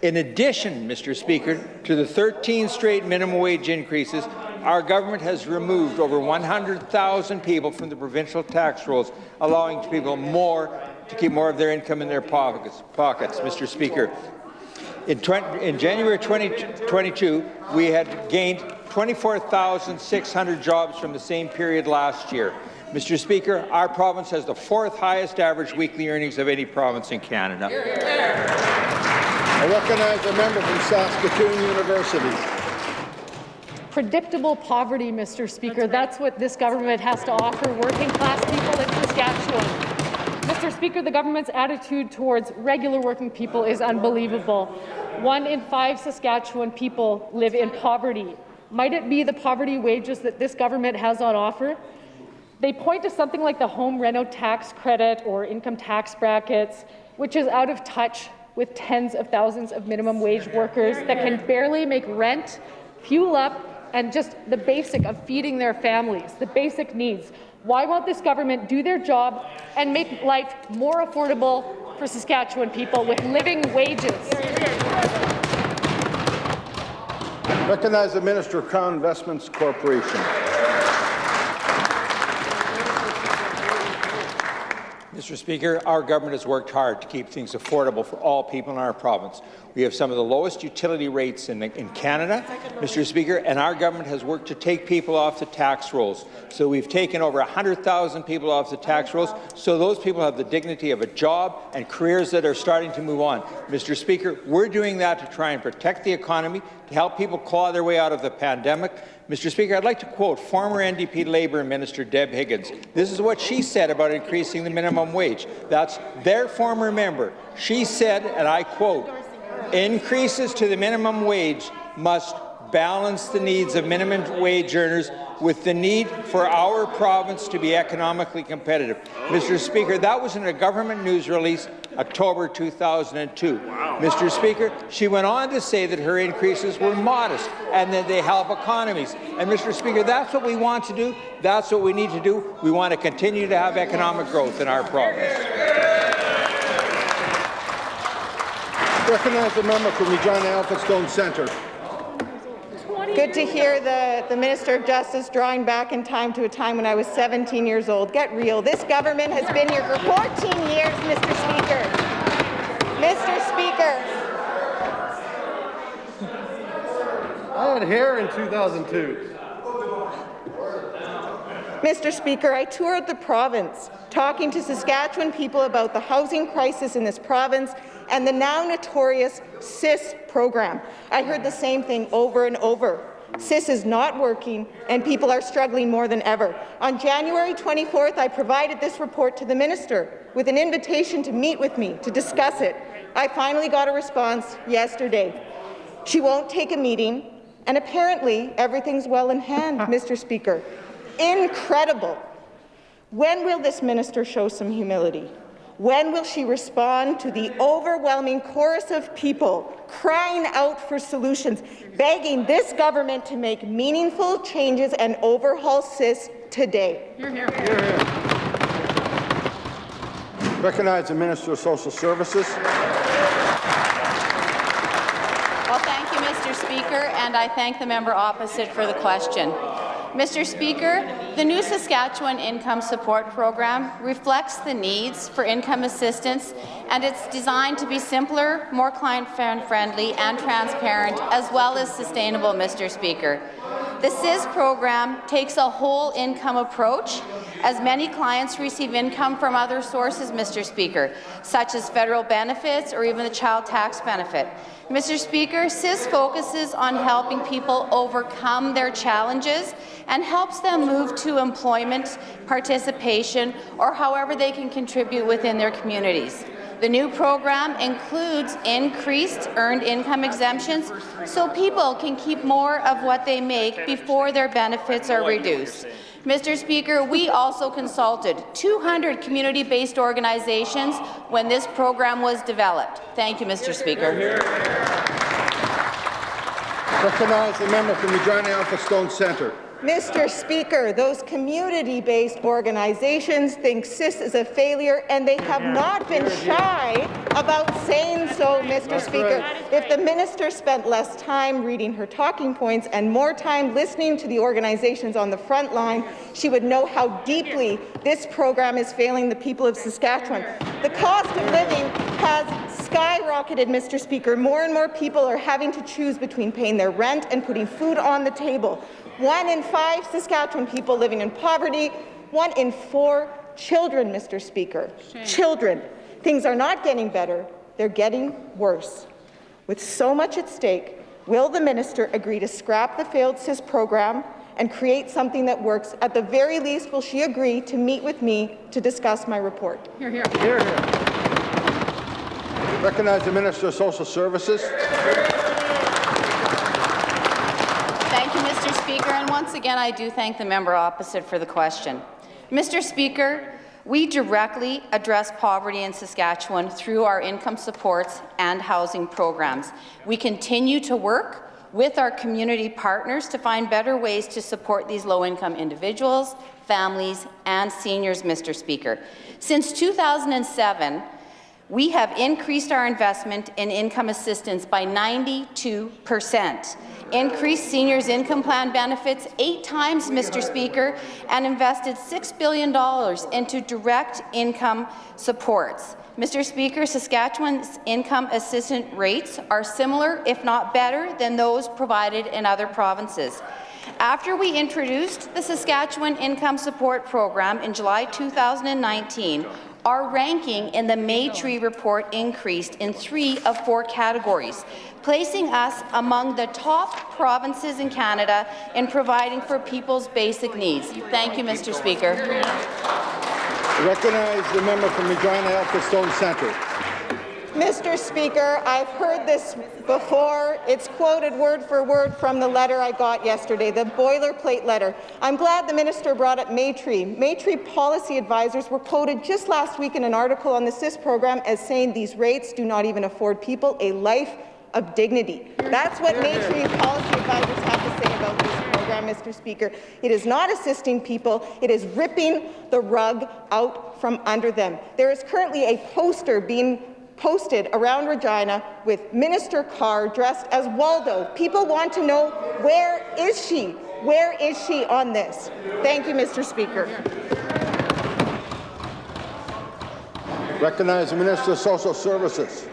[SPEAKER 19] In addition, Mr. Speaker, to the 13 straight minimum wage increases, our government has removed over 100,000 people from the provincial tax rolls, allowing people to keep more of their income in their pockets. Mr. Speaker, in January 2022, we had gained 24,600 jobs from the same period last year. Mr. Speaker, our province has the 4th highest average weekly earnings of any province in Canada.
[SPEAKER 2] I recognize a member from Saskatoon University.
[SPEAKER 9] Predictable poverty, Mr. Speaker. That's what this government has to offer working-class people in Saskatchewan. Mr. Speaker, the government's attitude towards regular working people is unbelievable. 1 in 5 Saskatchewan people live in poverty. Might it be the poverty wages that this government has on offer? They point to something like the home reno tax credit or income tax brackets, which is out of touch with tens of thousands of minimum wage workers that can barely make rent, fuel up, and just the basic of feeding their families, the basic needs. Why won't this government do their job and make life more affordable for Saskatchewan people with living wages?
[SPEAKER 2] Recognize the Minister of Crown Investments Corporation.
[SPEAKER 19] Mr. Speaker, our government has worked hard to keep things affordable for all people in our province. We have some of the lowest utility rates in Canada, Mr. Speaker, and our government has worked to take people off the tax rolls. So we've taken over 100,000 people off the tax rolls, so those people have the dignity of a job and careers that are starting to move on. Mr. Speaker, we're doing that to try and protect the economy, to help people claw their way out of the pandemic. Mr. Speaker, I'd like to quote former NDP Labour Minister Deb Higgins. This is what she said about increasing the minimum wage. That's their former member. She said, and I quote, "Increases to the minimum wage must balance the needs of minimum wage earners with the need for our province to be economically competitive." Mr. Speaker, that was in a government news release October 2002. Wow. Mr. Speaker, she went on to say that her increases were modest and that they help economies. And Mr. Speaker, that's what we want to do. That's what we need to do. We want to continue to have economic growth in our province.
[SPEAKER 2] Recognize the member from Regina Elphinstone Centre.
[SPEAKER 7] Good to hear the Minister of Justice drawing back in time to a time when I was 17 years old. Get real. This government has been here for 14 years, Mr. Speaker. Mr. Speaker.
[SPEAKER 20] I had hair in 2002.
[SPEAKER 7] Mr. Speaker, I toured the province, talking to Saskatchewan people about the housing crisis in this province and the now notorious CIS program. I heard the same thing over and over. CIS is not working, and people are struggling more than ever. On January 24th, I provided this report to the minister with an invitation to meet with me to discuss it. I finally got a response yesterday. She won't take a meeting, and apparently everything's well in hand, Mr. Speaker. Incredible. When will this minister show some humility? When will she respond to the overwhelming chorus of people crying out for solutions, begging this government to make meaningful changes and overhaul CIS today?
[SPEAKER 20] Hear, hear. Hear, hear.
[SPEAKER 2] Recognize the Minister of Social Services.
[SPEAKER 21] Well, thank you, Mr. Speaker, and I thank the member opposite for the question. Mr. Speaker, the new Saskatchewan Income Support Program reflects the needs for income assistance, and it's designed to be simpler, more client-friendly and transparent, as well as sustainable, Mr. Speaker. The CIS program takes a whole income approach, as many clients receive income from other sources, Mr. Speaker, such as federal benefits or even the child tax benefit. Mr. Speaker, CIS focuses on helping people overcome their challenges and helps them move to employment, participation, or however they can contribute within their communities. The new program includes increased earned income exemptions so people can keep more of what they make before their benefits are reduced. Mr. Speaker, we also consulted 200 community-based organizations when this program was developed. Thank you, Mr. Speaker.
[SPEAKER 2] Recognize the member from Regina Elphinstone Centre.
[SPEAKER 7] Mr. Speaker, those community-based organizations think CIS is a failure, and they have not been shy about saying so, Mr. Speaker. If the minister spent less time reading her talking points and more time listening to the organizations on the front line, she would know how deeply this program is failing the people of Saskatchewan. The cost of living has skyrocketed, Mr. Speaker. More and more people are having to choose between paying their rent and putting food on the table. 1 in 5 Saskatchewan people living in poverty, 1 in 4 children, Mr. Speaker. Children. Things are not getting better, they're getting worse. With so much at stake, will the minister agree to scrap the failed CIS program and create something that works? At the very least, will she agree to meet with me to discuss my report?
[SPEAKER 9] Hear, hear.
[SPEAKER 2] Hear, hear. Recognize the Minister of Social Services.
[SPEAKER 21] Thank you, Mr. Speaker, and once again, I do thank the member opposite for the question. Mr. Speaker, we directly address poverty in Saskatchewan through our income supports and housing programs. We continue to work with our community partners to find better ways to support these low-income individuals, families, and seniors, Mr. Speaker. Since 2007, we have increased our investment in income assistance by 92%, increased seniors' income plan benefits 8 times, Mr. Speaker, and invested $6 billion into direct income supports. Mr. Speaker, Saskatchewan's income assistance rates are similar, if not better, than those provided in other provinces. After we introduced the Saskatchewan Income Support Program in July 2019, our ranking in the Maytree report increased in 3 of 4 categories, placing us among the top provinces in Canada in providing for people's basic needs. Thank you, Mr. Speaker.
[SPEAKER 2] I recognize the member from Regina Elphinstone Centre.
[SPEAKER 7] Mr. Speaker, I've heard this before. It's quoted word for word from the letter I got yesterday, the boilerplate letter. I'm glad the minister brought up Maytree. Maytree policy advisors were quoted just last week in an article on the CIS program as saying these rates do not even afford people a life of dignity. That's what Maytree policy advisors have to say about this program, Mr. Speaker. It is not assisting people. It is ripping the rug out from under them. There is currently a poster being posted around Regina with Minister Carr dressed as Waldo. People want to know, where is she? Where is she on this? Thank you, Mr. Speaker.
[SPEAKER 2] Recognize the Minister of Social Services.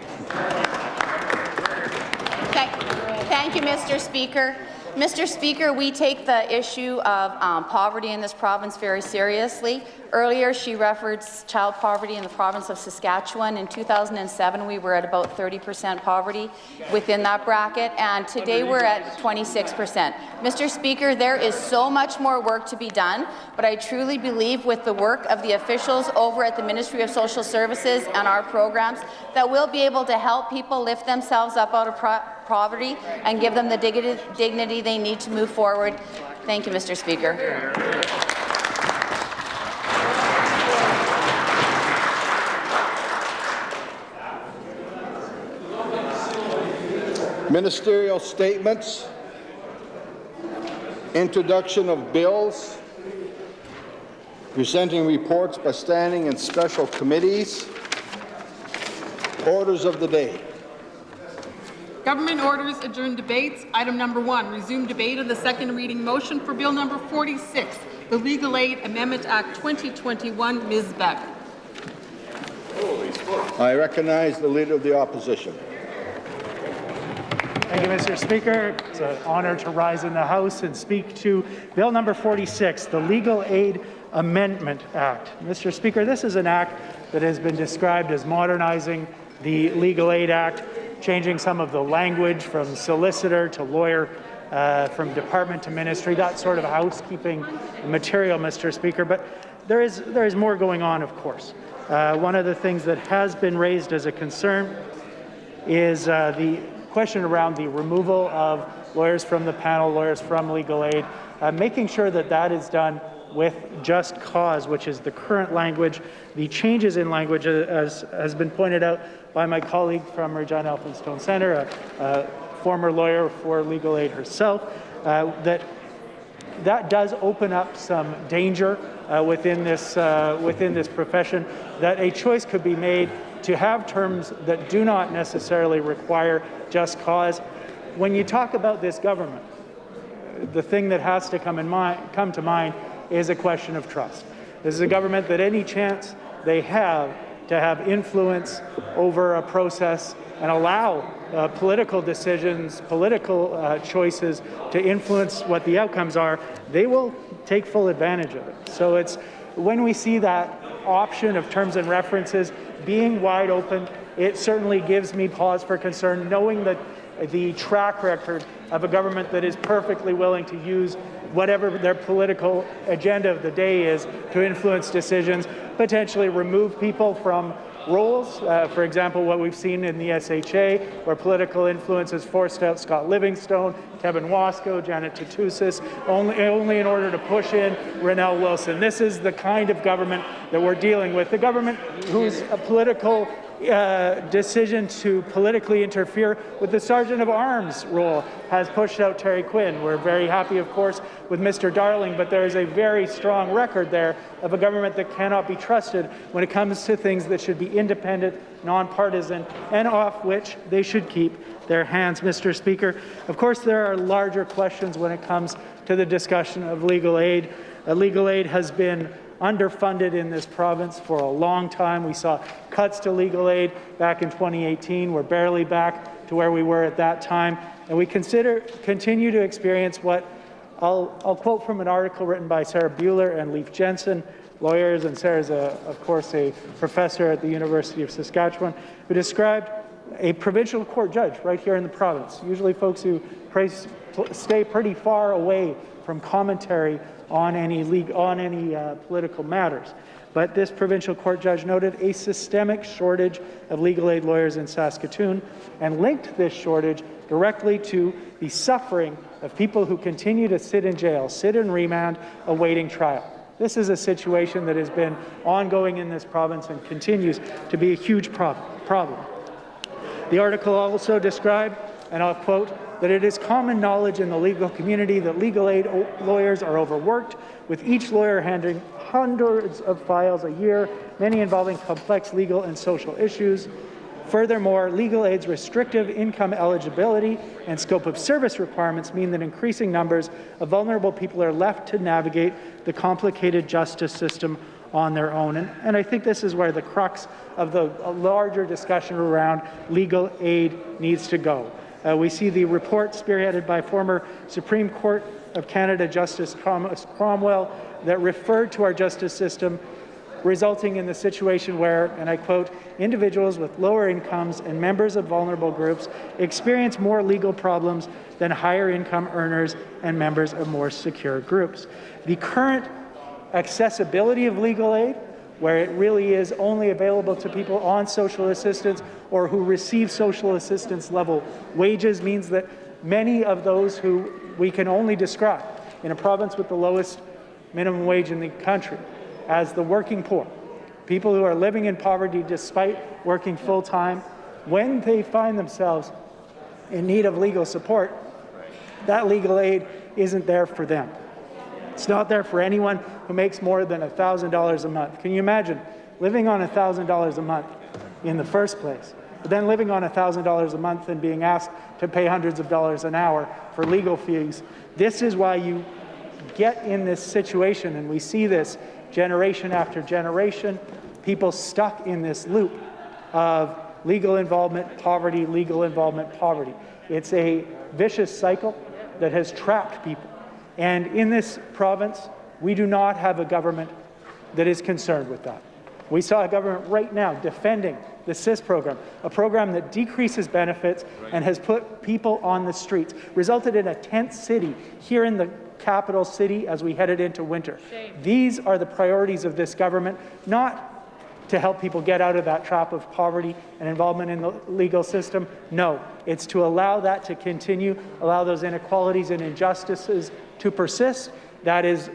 [SPEAKER 21] Thank you, Mr. Speaker. Mr. Speaker, we take the issue of poverty in this province very seriously. Earlier, she referenced child poverty in the province of Saskatchewan. In 2007, we were at about 30% poverty within that bracket, and today we're at 26%. Mr. Speaker, there is so much more work to be done, but I truly believe with the work of the officials over at the Ministry of Social Services and our programs that we'll be able to help people lift themselves up out of poverty and give them the dignity they need to move forward. Thank you, Mr. Speaker.
[SPEAKER 2] Ministerial statements, introduction of bills, presenting reports by standing and special committees, orders of the day.
[SPEAKER 12] Government orders adjourn debates. Item number 1, resume debate of the second reading motion for Bill number 46, the Legal Aid Amendment Act 2021. Ms. Beck.
[SPEAKER 2] I recognize the Leader of the Opposition.
[SPEAKER 1] Thank you, Mr. Speaker. It's an honor to rise in the House and speak to Bill number 46, the Legal Aid Amendment Act. Mr. Speaker, this is an act that has been described as modernizing the Legal Aid Act, changing some of the language from solicitor to lawyer, from department to ministry, that sort of housekeeping material, Mr. Speaker. But there is more going on, of course. One of the things that has been raised as a concern is the question around the removal of lawyers from the panel, lawyers from legal aid, making sure that that is done with just cause, which is the current language. The changes in language, as has been pointed out by my colleague from Regina Elphinstone Centre, a former lawyer for legal aid herself, that that does open up some danger within this profession, that a choice could be made to have terms that do not necessarily require just cause. When you talk about this government, the thing that has to come to mind is a question of trust. This is a government that any chance they have to have influence over a process and allow political decisions, political choices to influence what the outcomes are, they will take full advantage of it. So it's when we see that option of terms and references being wide open, it certainly gives me pause for concern, knowing that the track record of a government that is perfectly willing to use whatever their political agenda of the day is to influence decisions, potentially remove people from roles. For example, what we've seen in the SHA, where political influence has forced out Scott Livingstone, Kevin Wasco, Janet Tutusis, only in order to push in Rennell Wilson. This is the kind of government that we're dealing with. The government whose political decision to politically interfere with the Sergeant of Arms role has pushed out Terry Quinn. We're very happy, of course, with Mr. Darling, but there is a very strong record there of a government that cannot be trusted when it comes to things that should be independent, nonpartisan, and off which they should keep their hands. Mr. Speaker, of course, there are larger questions when it comes to the discussion of legal aid. Legal aid has been underfunded in this province for a long time. We saw cuts to legal aid back in 2018. We're barely back to where we were at that time. And we continue to experience what I'll quote from an article written by Sarah Buehler and Leif Jensen, lawyers, and Sarah's, of course, a professor at the University of Saskatchewan, who described a provincial court judge right here in the province, usually folks who stay pretty far away from commentary on any political matters. But this provincial court judge noted a systemic shortage of legal aid lawyers in Saskatoon and linked this shortage directly to the suffering of people who continue to sit in jail, sit in remand, awaiting trial. This is a situation that has been ongoing in this province and continues to be a huge problem. The article also described, and I'll quote, that it is common knowledge in the legal community that legal aid lawyers are overworked, with each lawyer handling hundreds of files a year, many involving complex legal and social issues. Furthermore, legal aid's restrictive income eligibility and scope of service requirements mean that increasing numbers of vulnerable people are left to navigate the complicated justice system on their own. And I think this is where the crux of the larger discussion around legal aid needs to go. We see the report spearheaded by former Supreme Court of Canada Justice Thomas Cromwell that referred to our justice system resulting in the situation where, and I quote, individuals with lower incomes and members of vulnerable groups experience more legal problems than higher income earners and members of more secure groups. The current accessibility of legal aid, where it really is only available to people on social assistance or who receive social assistance level wages, means that many of those who we can only describe in a province with the lowest minimum wage in the country as the working poor, people who are living in poverty despite working full-time, when they find themselves in need of legal support, that legal aid isn't there for them. It's not there for anyone who makes more than $1,000 a month. Can you imagine living on $1,000 a month in the first place, but then living on $1,000 a month and being asked to pay hundreds of dollars an hour for legal fees? This is why you get in this situation, and we see this generation after generation, people stuck in this loop of legal involvement, poverty, legal involvement, poverty. It's a vicious cycle that has trapped people. And in this province, we do not have a government that is concerned with that. We saw a government right now defending the CIS program, a program that decreases benefits and has put people on the streets, resulted in a tent city here in the capital city as we headed into winter. These are the priorities of this government, not to help people get out of that trap of poverty and involvement in the legal system. No, it's to allow that to continue, allow those inequalities and injustices to persist. That is,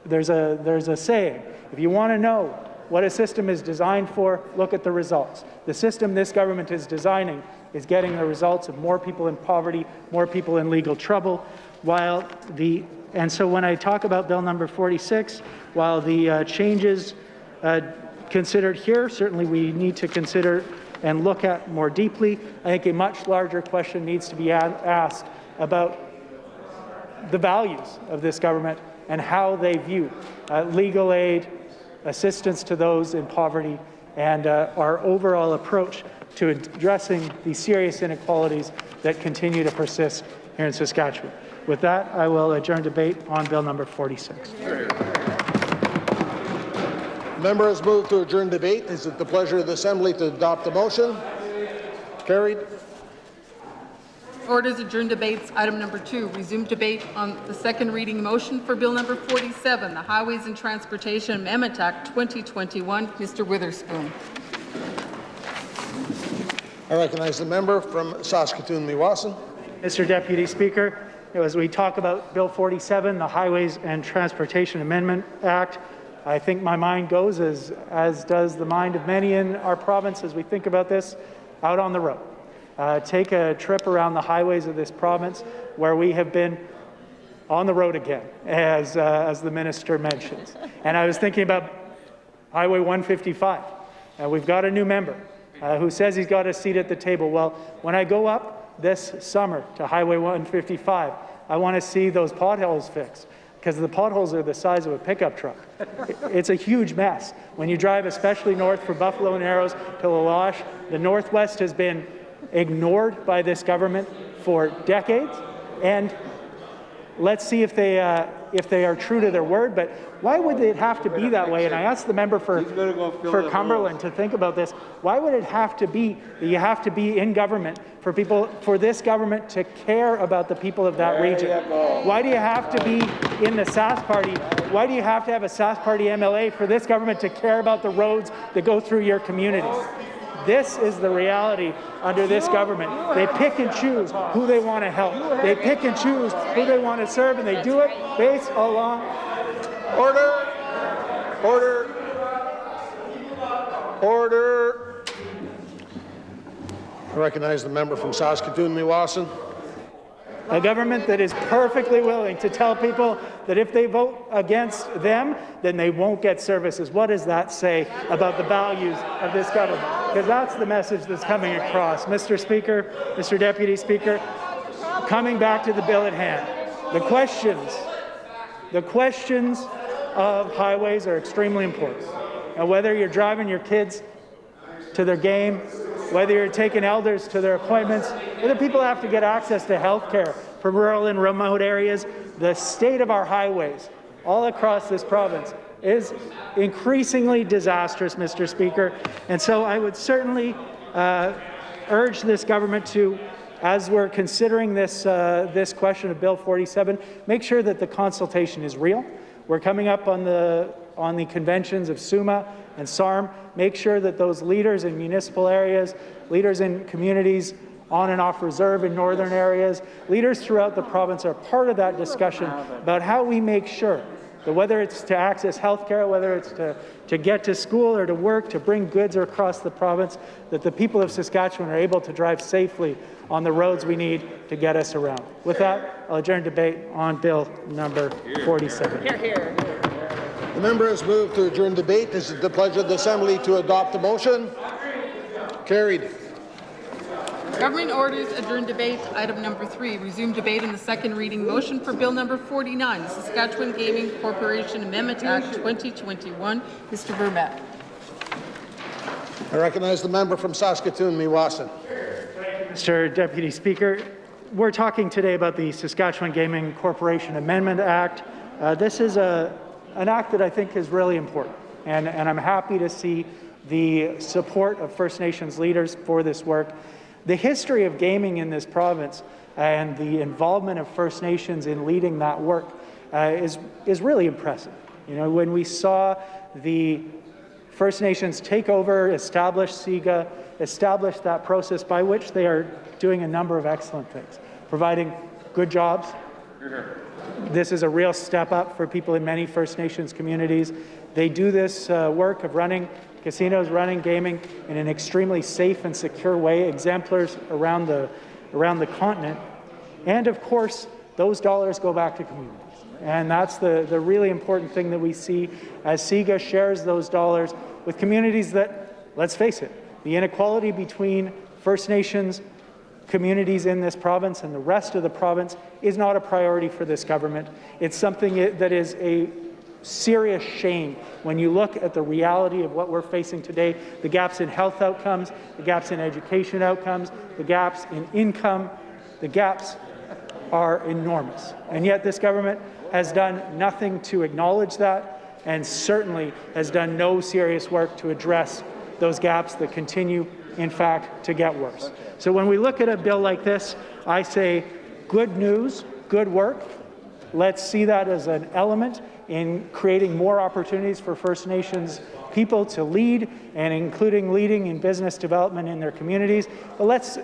[SPEAKER 1] there's a saying, if you want to know what a system is designed for, look at the results. The system this government is designing is getting the results of more people in poverty, more people in legal trouble, and so when I talk about Bill number 46, while the changes considered here, certainly we need to consider and look at more deeply, I think a much larger question needs to be asked about the values of this government and how they view legal aid, assistance to those in poverty, and our overall approach to addressing the serious inequalities that continue to persist here in Saskatchewan. With that, I will adjourn debate on Bill number 46.
[SPEAKER 20] The member has moved to adjourn debate. Is it the pleasure of the Assembly to adopt the motion? Carried.
[SPEAKER 12] Orders adjourn debates. Item number 2, resume debate on the second reading motion for Bill number 47, the Highways and Transportation Amendment Act 2021. Mr. Witherspoon.
[SPEAKER 20] I recognize the member from Saskatoon-Meewasin.
[SPEAKER 1] Mr. Deputy Speaker, as we talk about Bill 47, the Highways and Transportation Amendment Act, I think my mind goes, as does the mind of many in our province as we think about this, out on the road. Take a trip around the highways of this province where we have been on the road again, as the minister mentions. And I was thinking about Highway 155. We've got a new member who says he's got a seat at the table. Well, when I go up this summer to Highway 155, I want to see those potholes fixed, because the potholes are the size of a pickup truck. It's a huge mess. When you drive, especially north from Buffalo Narrows to La Loche, the Northwest has been ignored by this government for decades, and let's see if they are true to their word. But why would it have to be that way? And I asked the member for Cumberland to think about this. Why would it have to be that you have to be in government for this government to care about the people of that region? Why do you have to be in the Sask Party? Why do you have to have a Sask Party MLA for this government to care about the roads that go through your communities? This is the reality under this government. They pick and choose who they want to help. They pick and choose who they want to serve, and they do it based along...
[SPEAKER 20] Order! Order! Order! I recognize the member from Saskatoon-Meewasin.
[SPEAKER 1] A government that is perfectly willing to tell people that if they vote against them, then they won't get services. What does that say about the values of this government? Because that's the message that's coming across. Mr. Speaker, Mr. Deputy Speaker, coming back to the bill at hand, the questions of highways are extremely important. Now, whether you're driving your kids to their game, whether you're taking elders to their appointments, whether people have to get access to health care from rural and remote areas, the state of our highways all across this province is increasingly disastrous, Mr. Speaker. And so I would certainly urge this government to, as we're considering this question of Bill 47, make sure that the consultation is real. We're coming up on the conventions of SUMA and SARM. Make sure that those leaders in municipal areas, leaders in communities on and off reserve in northern areas, leaders throughout the province are part of that discussion about how we make sure that whether it's to access health care, whether it's to get to school or to work, to bring goods across the province, that the people of Saskatchewan are able to drive safely on the roads we need to get us around. With that, I'll adjourn debate on Bill number 47.
[SPEAKER 20] Hear, hear. The member has moved to adjourn debate. Is it the pleasure of the Assembly to adopt the motion? Carried.
[SPEAKER 12] Government orders adjourn debate. Item number 3, resume debate on the second reading motion for Bill number 49, the Saskatchewan Gaming Corporation Amendment Act 2021. Mr. Vermette.
[SPEAKER 20] I recognize the member from Saskatoon-Meewasin.
[SPEAKER 1] Mr. Deputy Speaker, we're talking today about the Saskatchewan Gaming Corporation Amendment Act. This is an act that I think is really important, and I'm happy to see the support of First Nations leaders for this work. The history of gaming in this province and the involvement of First Nations in leading that work is really impressive. You know, when we saw the First Nations take over, establish SIGA, establish that process by which they are doing a number of excellent things, providing good jobs. This is a real step up for people in many First Nations communities, They do this work of running casinos, running gaming in an extremely safe and secure way, exemplars around the continent. And of course, those dollars go back to communities. And that's the really important thing that we see as SIGA shares those dollars with communities that, let's face it, the inequality between First Nations communities in this province and the rest of the province is not a priority for this government. It's something that is a serious shame when you look at the reality of what we're facing today, the gaps in health outcomes, the gaps in education outcomes, the gaps in income. The gaps are enormous. And yet this government has done nothing to acknowledge that, and certainly has done no serious work to address those gaps that continue, in fact, to get worse. So when we look at a bill like this, I say good news, good work. Let's see that as an element in creating more opportunities for First Nations people to lead, and including leading in business development in their communities. But let's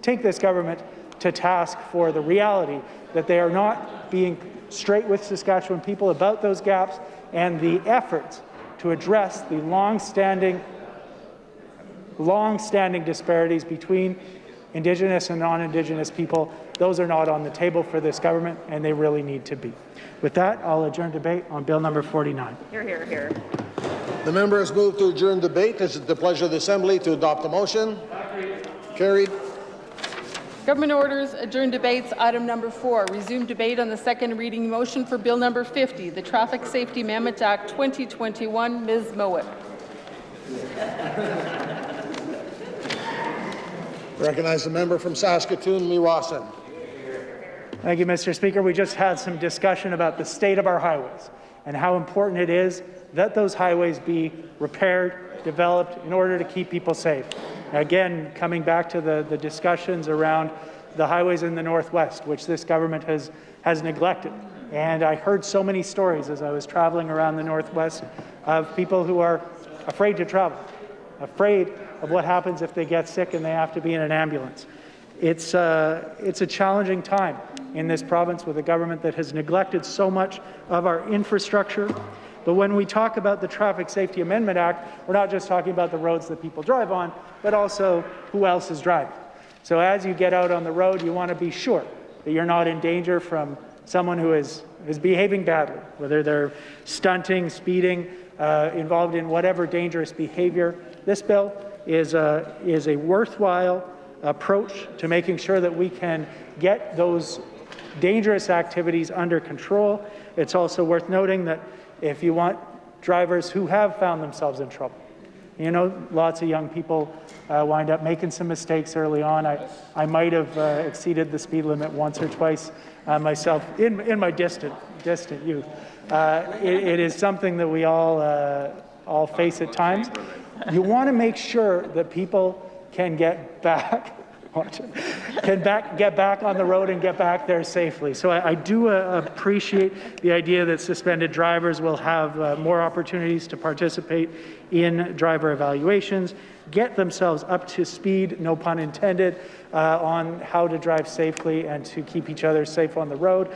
[SPEAKER 1] take this government to task for the reality that they are not being straight with Saskatchewan people about those gaps, and the efforts to address the long-standing disparities between Indigenous and non-Indigenous people. Those are not on the table for this government, and they really need to be. With that, I'll adjourn debate on Bill number 49.
[SPEAKER 15] Hear, hear, hear.
[SPEAKER 20] The member has moved to adjourn debate. Is it the pleasure of the Assembly to adopt the motion? Carried.
[SPEAKER 12] Government orders, adjourn debates. Item number 4, resume debate on the second reading motion for Bill number 50, the Traffic Safety Amendment Act 2021. Ms. Mowat.
[SPEAKER 20] Recognize the member from Saskatoon, Lee Rawson.
[SPEAKER 1] Thank you, Mr. Speaker. We just had some discussion about the state of our highways and how important it is that those highways be repaired, developed in order to keep people safe. Again, coming back to the discussions around the highways in the Northwest, which this government has neglected. And I heard so many stories as I was traveling around the Northwest of people who are afraid to travel, afraid of what happens if they get sick and they have to be in an ambulance. It's a challenging time in this province with a government that has neglected so much of our infrastructure. But when we talk about the Traffic Safety Amendment Act, we're not just talking about the roads that people drive on, but also who else is driving. So as you get out on the road, you want to be sure that you're not in danger from someone who is behaving badly, whether they're stunting, speeding, involved in whatever dangerous behavior. This bill is a worthwhile approach to making sure that we can get those dangerous activities under control. It's also worth noting that if you want drivers who have found themselves in trouble, you know, lots of young people wind up making some mistakes early on. I might have exceeded the speed limit once or twice myself in my distant youth. It is something that we all face at times. You want to make sure that people can get back get back on the road and get back there safely. So I do appreciate the idea that suspended drivers will have more opportunities to participate in driver evaluations, get themselves up to speed, no pun intended, on how to drive safely and to keep each other safe on the road.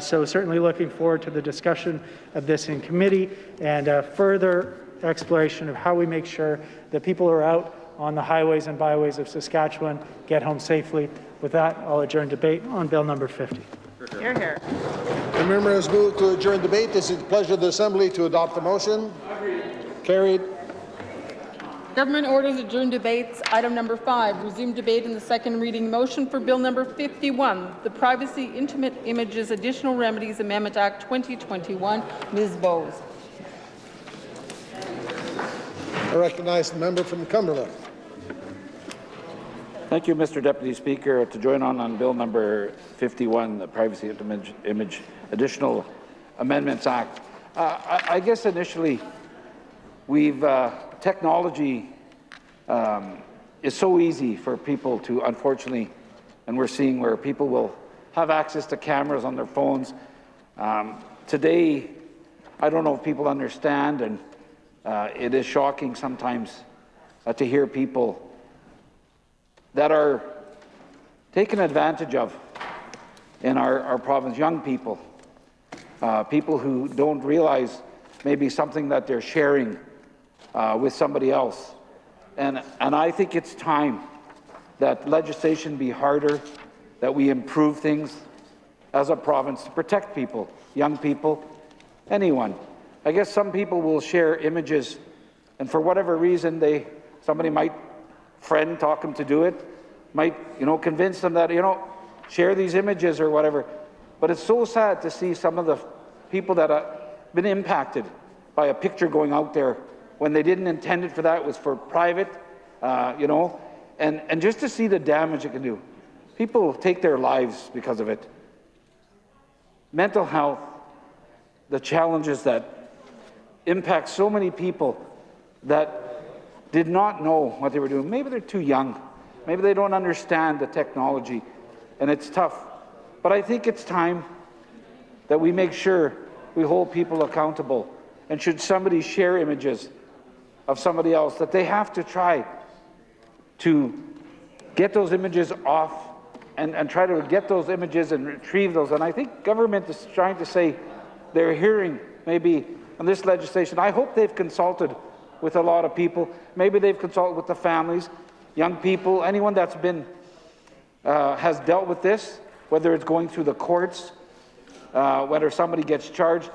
[SPEAKER 1] So certainly looking forward to the discussion of this in committee and further exploration of how we make sure that people who are out on the highways and byways of Saskatchewan get home safely. With that, I'll adjourn debate on Bill number 50.
[SPEAKER 15] Hear, hear.
[SPEAKER 20] The member has moved to adjourn debate. This is the pleasure of the Assembly to adopt the motion. Carried.
[SPEAKER 12] Government orders, adjourn debates. Item number 5, resume debate in the second reading motion for Bill number 51, the Privacy Intimate Images Additional Remedies Amendment Act 2021. Ms. Bowes.
[SPEAKER 20] I recognize the member from Cumberland.
[SPEAKER 3] Thank you, Mr. Deputy Speaker. To join on Bill number 51, the Privacy Image Additional Amendments Act. I guess initially, technology is so easy for people to, unfortunately, and we're seeing where people will have access to cameras on their phones. Today, I don't know if people understand, and it is shocking sometimes to hear people that are taken advantage of in our province, young people, people who don't realize maybe something that they're sharing with somebody else. And I think it's time that legislation be harder, that we improve things as a province to protect people, young people, anyone. I guess some people will share images, and for whatever reason, somebody might talk them to do it, might convince them that share these images or whatever. But it's so sad to see some of the people that have been impacted by a picture going out there when they didn't intend it for that. It was for private, and just to see the damage it can do. People take their lives because of it. Mental health, the challenges that impact so many people that did not know what they were doing. Maybe they're too young. Maybe they don't understand the technology, and it's tough. But I think it's time that we make sure we hold people accountable. And should somebody share images of somebody else, that they have to try to get those images off and try to get those images and retrieve those. And I think government is trying to say they're hearing maybe on this legislation. I hope they've consulted with a lot of people. Maybe they've consulted with the families, young people, anyone that's been has dealt with this, whether it's going through the courts, whether somebody gets charged,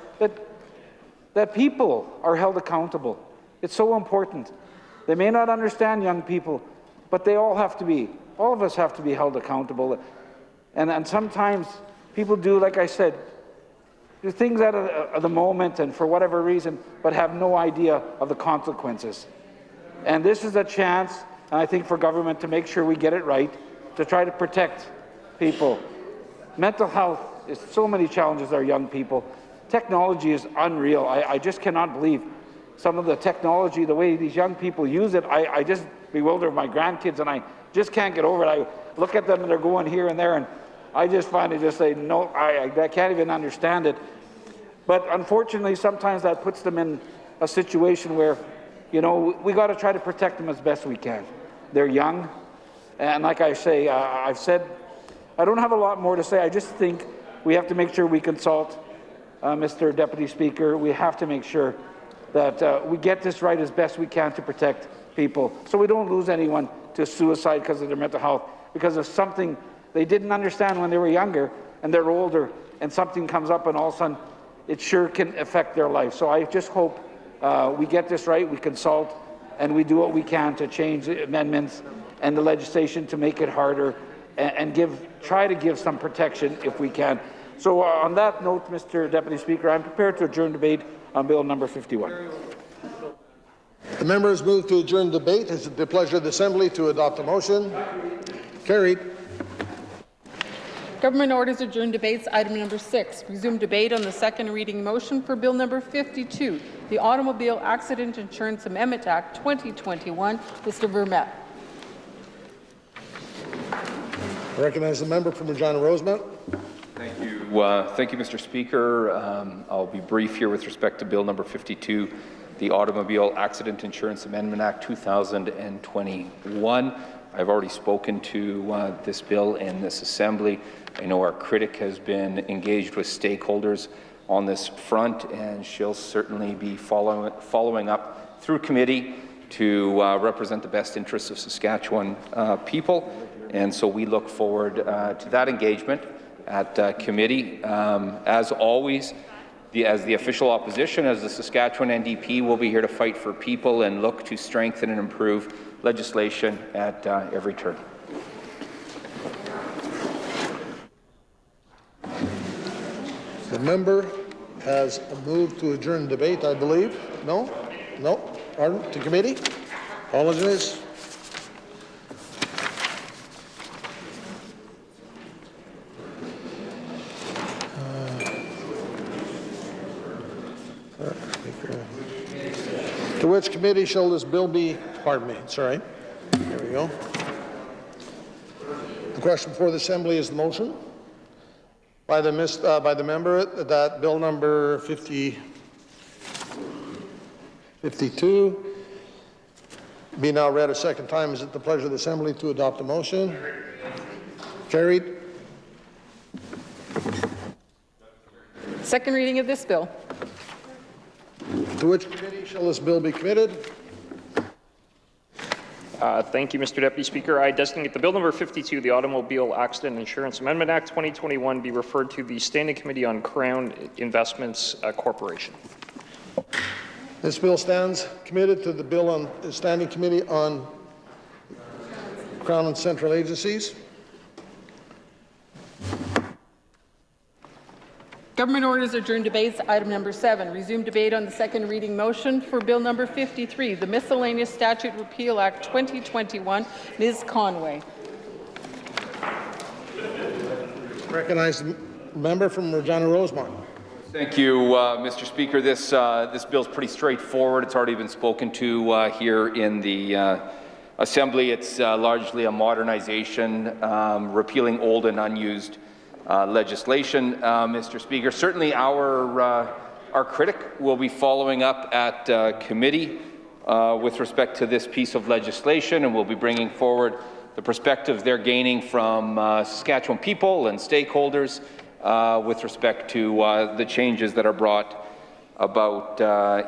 [SPEAKER 3] that people are held accountable. It's so important. They may not understand, young people, but they all of us have to be held accountable. And sometimes people do, like I said, do things out of the moment and for whatever reason, but have no idea of the consequences. And this is a chance, I think, for government to make sure we get it right, to try to protect people. Mental health is so many challenges our young people. Technology is unreal. I just cannot believe some of the technology, the way these young people use it. I just bewilder my grandkids, and I just can't get over it. I look at them and they're going here and there, and I just finally just say, no, I can't even understand it. But unfortunately, sometimes that puts them in a situation where, we got to try to protect them as best we can. They're young, and like I say, I've said, I don't have a lot more to say. I just think we have to make sure we consult, Mr. Deputy Speaker. We have to make sure that we get this right as best we can to protect people, so we don't lose anyone to suicide because of their mental health, because of something they didn't understand when they were younger, and they're older, and something comes up, and all of a sudden, it sure can affect their life. So I just hope we get this right, we consult, and we do what we can to change the amendments and the legislation to make it harder and try to give some protection if we can. So on that note, Mr. Deputy Speaker, I'm prepared to adjourn debate on Bill number 51.
[SPEAKER 20] The member has moved to adjourn debate. Is it the pleasure of the Assembly to adopt the motion? Carried.
[SPEAKER 12] Government orders adjourn debates. Item number 6. Resume debate on the second reading motion for Bill number 52, the Automobile Accident Insurance Amendment Act 2021. Mr. Vermette.
[SPEAKER 20] I recognize the member from Regina Rosemount.
[SPEAKER 5] Thank you. Thank you, Mr. Speaker. I'll be brief here with respect to Bill number 52, the Automobile Accident Insurance Amendment Act 2021. I've already spoken to this bill in this Assembly. I know our critic has been engaged with stakeholders on this front, and she'll certainly be following up through committee to represent the best interests of Saskatchewan people. And so we look forward to that engagement at committee. As always, as the official opposition, as the Saskatchewan NDP, we'll be here to fight for people and look to strengthen and improve legislation at every turn.
[SPEAKER 20] The member has moved to adjourn debate, I believe. No? No? Pardon? To committee? Apologies. To which committee shall this bill be? Pardon me. Sorry. There we go. The question before the Assembly is the motion by the member that Bill number 52 be now read a second time. Is it the pleasure of the Assembly to adopt the motion? Carried.
[SPEAKER 12] Second reading of this bill.
[SPEAKER 20] To which committee shall this bill be committed?
[SPEAKER 4] Thank you, Mr. Deputy Speaker. I designate the Bill number 52, the Automobile Accident Insurance Amendment Act 2021, be referred to the Standing Committee on Crown Investments Corporation.
[SPEAKER 20] This bill stands committed to the bill on the Standing Committee on Crown and Central Agencies.
[SPEAKER 12] Government orders adjourn debates. Item number 7. Resume debate on the second reading motion for Bill number 53, the Miscellaneous Statute Repeal Act 2021. Ms. Conway.
[SPEAKER 20] Recognize the member from Regina Rosemont.
[SPEAKER 5] Thank you, Mr. Speaker. This bill is pretty straightforward. It's already been spoken to here in the Assembly. It's largely a modernization, repealing old and unused legislation, Mr. Speaker. Certainly our critic will be following up at committee with respect to this piece of legislation, and we'll be bringing forward the perspectives they're gaining from Saskatchewan people and stakeholders with respect to the changes that are brought about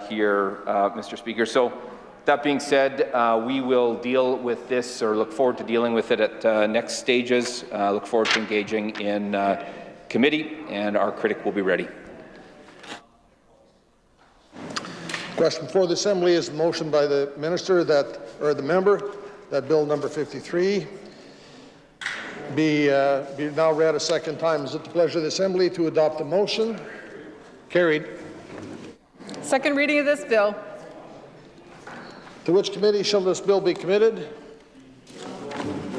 [SPEAKER 5] here, Mr. Speaker. So that being said, we will deal with this, or look forward to dealing with it at next stages. Look forward to engaging in committee, and our critic will be ready.
[SPEAKER 20] Question before the Assembly is the motion by the minister that, or the member, that Bill number 53 be now read a second time. Is it the pleasure of the Assembly to adopt the motion? Carried.
[SPEAKER 12] Second reading of this bill.
[SPEAKER 20] To which committee shall this bill be committed?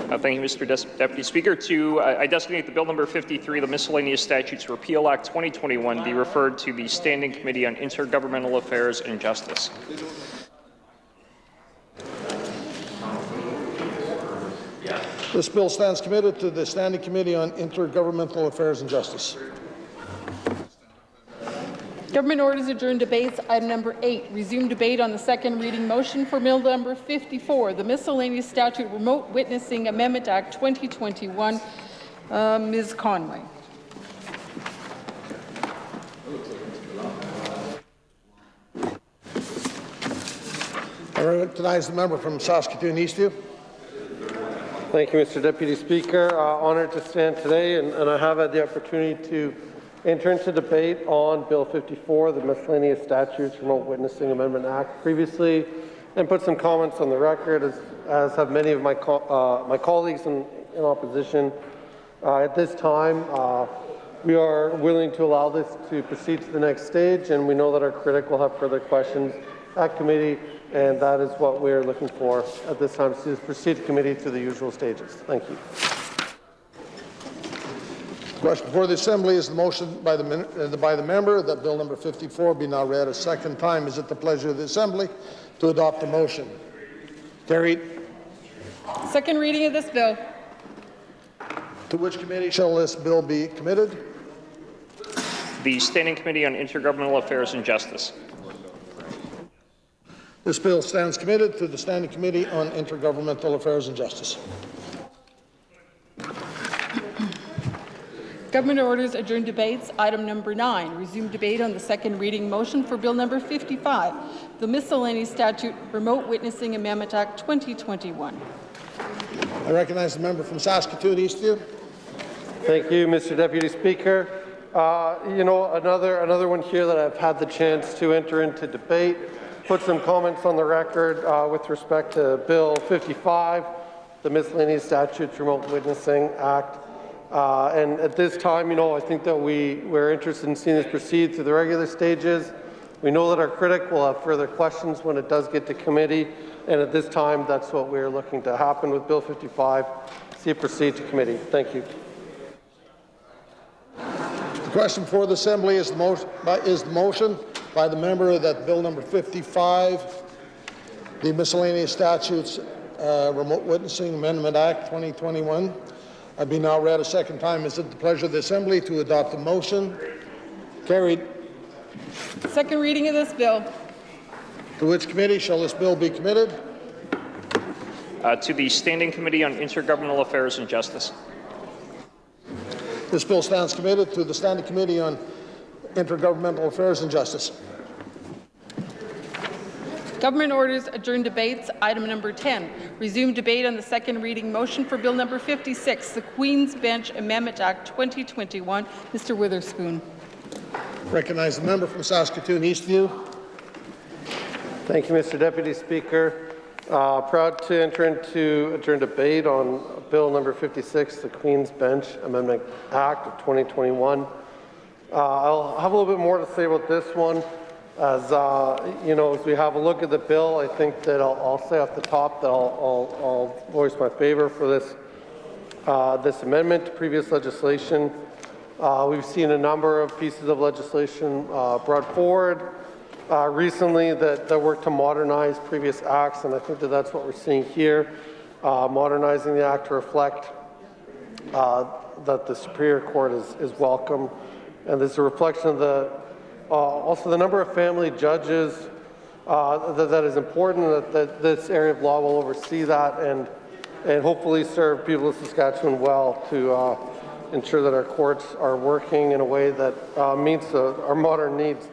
[SPEAKER 4] Thank you, Mr. Deputy Speaker. I designate the Bill number 53, the Miscellaneous Statutes Repeal Act 2021, be referred to the Standing Committee on Intergovernmental Affairs and Justice.
[SPEAKER 20] This bill stands committed to the Standing Committee on Intergovernmental Affairs and Justice.
[SPEAKER 12] Government orders adjourn debates. Item number 8. Resume debate on the second reading motion for Bill number 54, the Miscellaneous Statute Remote Witnessing Amendment Act 2021. Ms. Conway.
[SPEAKER 20] I recognize the member from Saskatoon Eastview.
[SPEAKER 22] Thank you, Mr. Deputy Speaker. Honoured to stand today, and I have had the opportunity to enter into debate on Bill 54, the Miscellaneous Statutes Remote Witnessing Amendment Act previously, and put some comments on the record, as have many of my colleagues in opposition. At this time, we are willing to allow this to proceed to the next stage, and we know that our critic will have further questions at committee, and that is what we're looking for at this time, to proceed to committee through the usual stages. Thank you.
[SPEAKER 20] Question before the Assembly is the motion by the member that Bill number 54 be now read a second time. Is it the pleasure of the Assembly to adopt the motion? Carried.
[SPEAKER 12] Second reading of this bill.
[SPEAKER 20] To which committee shall this bill be committed?
[SPEAKER 4] The Standing Committee on Intergovernmental Affairs and Justice.
[SPEAKER 20] This bill stands committed to the Standing Committee on Intergovernmental Affairs and Justice.
[SPEAKER 12] Government orders adjourn debates. Item number 9. Resume debate on the second reading motion for Bill number 55, the Miscellaneous Statute Remote Witnessing Amendment Act 2021.
[SPEAKER 20] I recognize the member from Saskatoon Eastview.
[SPEAKER 22] Thank you, Mr. Deputy Speaker. You know, another one here that I've had the chance to enter into debate, put some comments on the record with respect to Bill 55, the Miscellaneous Statutes Remote Witnessing Act. And at this time, you know, I think that we're interested in seeing this proceed through the regular stages. We know that our critic will have further questions when it does get to committee, and at this time, that's what we're looking to happen with Bill 55. See it proceed to committee. Thank you.
[SPEAKER 20] The question before the Assembly is the motion by the member that Bill number 55, the Miscellaneous Statutes Remote Witnessing Amendment Act 2021, be now read a second time. Is it the pleasure of the Assembly to adopt the motion? Carried.
[SPEAKER 12] Second reading of this bill.
[SPEAKER 20] To which committee shall this bill be committed?
[SPEAKER 4] To the Standing Committee on Intergovernmental Affairs and Justice.
[SPEAKER 20] This bill stands committed to the Standing Committee on Intergovernmental Affairs and Justice.
[SPEAKER 12] Government orders adjourn debates. Item number 10. Resume debate on the second reading motion for Bill number 56, the Queen's Bench Amendment Act 2021. Mr. Witherspoon.
[SPEAKER 20] Recognize the member from Saskatoon Eastview.
[SPEAKER 22] Thank you, Mr. Deputy Speaker. Proud to enter into adjourn debate on Bill number 56, the Queen's Bench Amendment Act of 2021. I'll have a little bit more to say about this one. As as we have a look at the bill, I think that I'll say off the top that I'll voice my favor for this amendment to previous legislation. We've seen a number of pieces of legislation brought forward recently that work to modernize previous acts, and I think that that's what we're seeing here, modernizing the act to reflect that the Superior Court is welcome, and there's a reflection of also the number of family judges that is important, that this area of law will oversee that and hopefully serve people of Saskatchewan well to ensure that our courts are working in a way that meets our modern needs.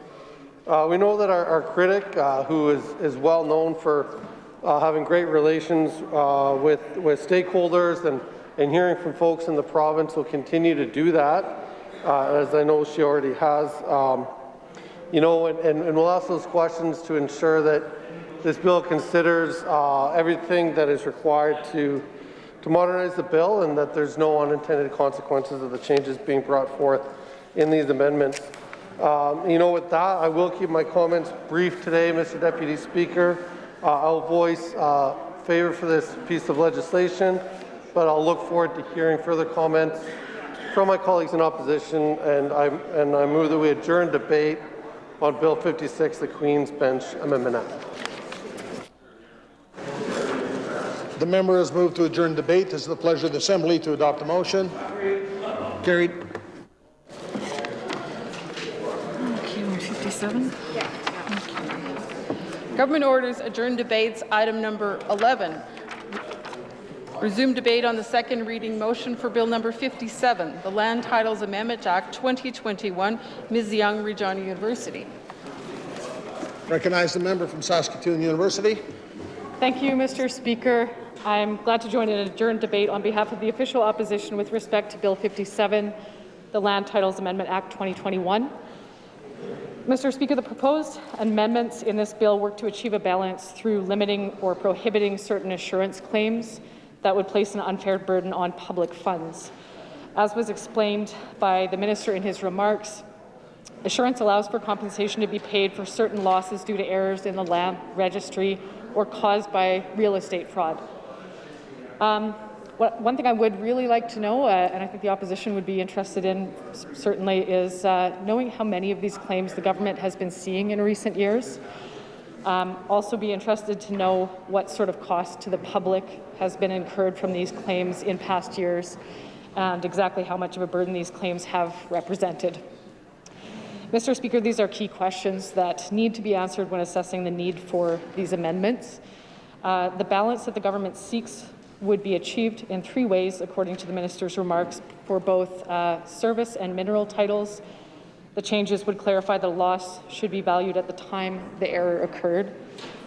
[SPEAKER 22] We know that our critic, who is well known for having great relations with stakeholders and hearing from folks in the province, will continue to do that, as I know she already has. And we'll ask those questions to ensure that this bill considers everything that is required to modernize the bill and that there's no unintended consequences of the changes being brought forth in these amendments. With that, I will keep my comments brief today, Mr. Deputy Speaker. I'll voice favor for this piece of legislation, but I'll look forward to hearing further comments from my colleagues in opposition, and I move that we adjourn debate on Bill 56, the Queen's Bench Amendment Act.
[SPEAKER 20] The member has moved to adjourn debate. It is the pleasure of the Assembly to adopt the motion. Carried.
[SPEAKER 12] Okay, 157. Government orders adjourn debates. Item number 11. Resume debate on the second reading motion for Bill number 57, the Land Titles Amendment Act 2021. Ms. Young, Regina University.
[SPEAKER 20] Recognize the member from Saskatoon University.
[SPEAKER 9] Thank you, Mr. Speaker. I'm glad to join in an adjourned debate on behalf of the official opposition with respect to Bill 57, the Land Titles Amendment Act 2021. Mr. Speaker, the proposed amendments in this bill work to achieve a balance through limiting or prohibiting certain assurance claims that would place an unfair burden on public funds. As was explained by the Minister in his remarks, assurance allows for compensation to be paid for certain losses due to errors in the land registry or caused by real estate fraud. One thing I would really like to know, and I think the opposition would be interested in certainly, is knowing how many of these claims the government has been seeing in recent years. Also be interested to know what sort of cost to the public has been incurred from these claims in past years and exactly how much of a burden these claims have represented. Mr. Speaker, these are key questions that need to be answered when assessing the need for these amendments. The balance that the government seeks would be achieved in three ways, according to the Minister's remarks, for both service and mineral titles. The changes would clarify the loss should be valued at the time the error occurred.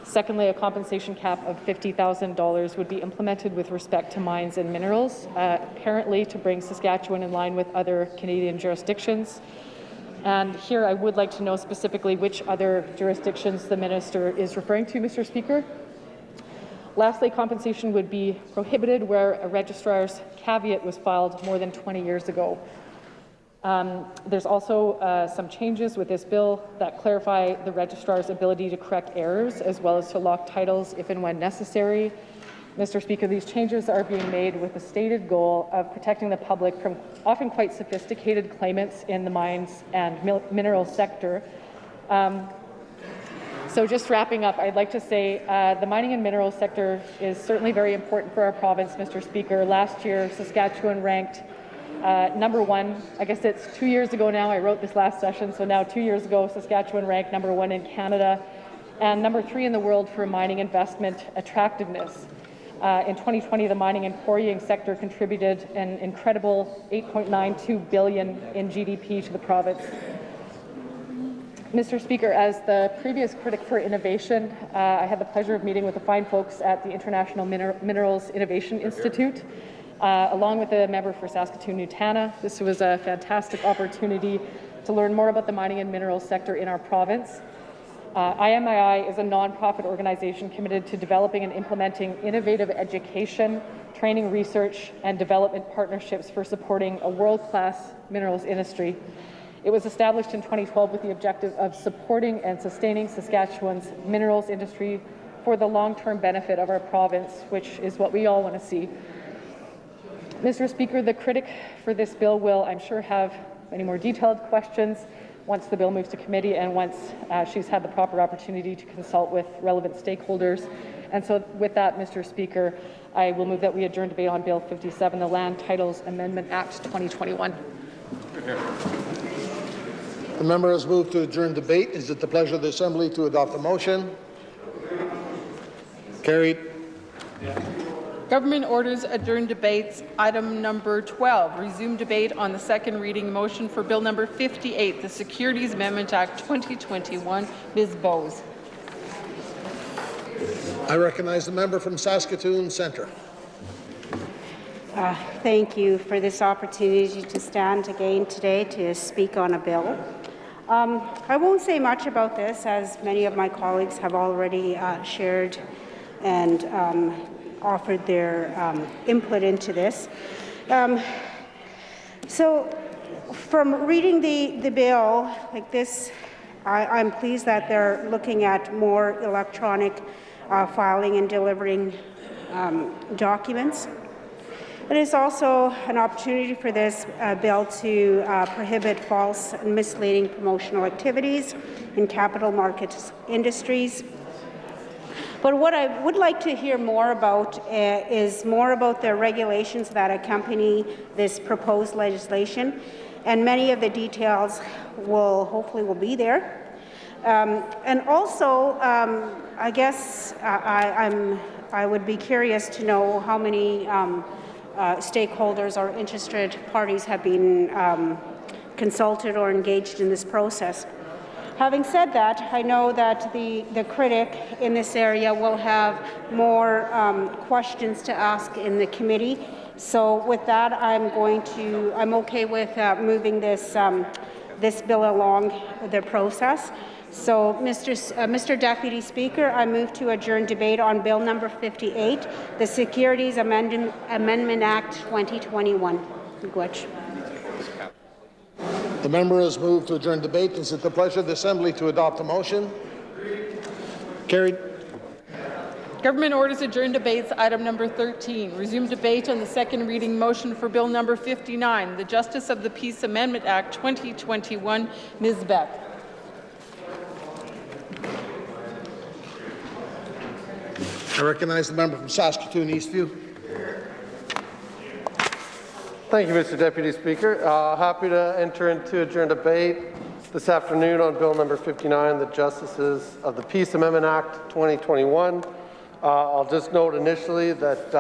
[SPEAKER 9] Secondly, a compensation cap of $50,000 would be implemented with respect to mines and minerals, apparently to bring Saskatchewan in line with other Canadian jurisdictions. And here I would like to know specifically which other jurisdictions the Minister is referring to, Mr. Speaker. Lastly, compensation would be prohibited where a registrar's caveat was filed more than 20 years ago. There's also some changes with this bill that clarify the registrar's ability to correct errors as well as to lock titles if and when necessary. Mr. Speaker, these changes are being made with the stated goal of protecting the public from often quite sophisticated claimants in the mines and mineral sector. So just wrapping up, I'd like to say the mining and mineral sector is certainly very important for our province, Mr. Speaker. Last year, Saskatchewan ranked number one. I guess it's 2 years ago now. I wrote this last session, so now 2 years ago, Saskatchewan ranked number one in Canada and number 3 in the world for mining investment attractiveness. In 2020, the mining and quarrying sector contributed an incredible $8.92 billion in GDP to the province. Mr. Speaker, as the previous critic for innovation, I had the pleasure of meeting with the fine folks at the International Minerals Innovation Institute, along with a member for Saskatoon-Nutana. This was a fantastic opportunity to learn more about the mining and minerals sector in our province. IMII is a nonprofit organization committed to developing and implementing innovative education, training, research, and development partnerships for supporting a world-class minerals industry. It was established in 2012 with the objective of supporting and sustaining Saskatchewan's minerals industry for the long-term benefit of our province, which is what we all want to see. Mr. Speaker, the critic for this bill will, I'm sure, have many more detailed questions once the bill moves to committee and once she's had the proper opportunity to consult with relevant stakeholders. And so with that, Mr. Speaker, I will move that we adjourn debate on Bill 57, the Land Titles Amendment Act 2021.
[SPEAKER 20] The member has moved to adjourn debate. Is it the pleasure of the Assembly to adopt the motion? Carried.
[SPEAKER 12] Government orders adjourn debates. Item number 12, resume debate on the second reading motion for Bill number 58, the Securities Amendment Act 2021. Ms. Bowes.
[SPEAKER 20] I recognize the member from Saskatoon Centre.
[SPEAKER 16] Thank you for this opportunity to stand again today to speak on a bill. I won't say much about this, as many of my colleagues have already shared and offered their input into this. So from reading the bill like this, I'm pleased that they're looking at more electronic filing and delivering documents. It is also an opportunity for this bill to prohibit false and misleading promotional activities in capital markets industries. But what I would like to hear more about is more about the regulations that accompany this proposed legislation, and many of the details hopefully will be there. And also, I guess I would be curious to know how many stakeholders or interested parties have been consulted or engaged in this process. Having said that, I know that the critic in this area will have more questions to ask in the committee. So with that, I'm okay with moving this bill along the process. So, Mr. Deputy Speaker, I move to adjourn debate on Bill number 58, the Securities Amendment Act 2021. Gwitch.
[SPEAKER 20] The member has moved to adjourn debate. Is it the pleasure of the Assembly to adopt the motion? Carried.
[SPEAKER 12] Government orders adjourn debates. Item number 13, resume debate on the second reading motion for Bill number 59, the Justice of the Peace Amendment Act 2021. Ms. Beck.
[SPEAKER 20] I recognize the member from Saskatoon Eastview.
[SPEAKER 22] Thank you, Mr. Deputy Speaker. Happy to enter into adjourn debate this afternoon on Bill number 59, the Justices of the Peace Amendment Act 2021. I'll just note initially that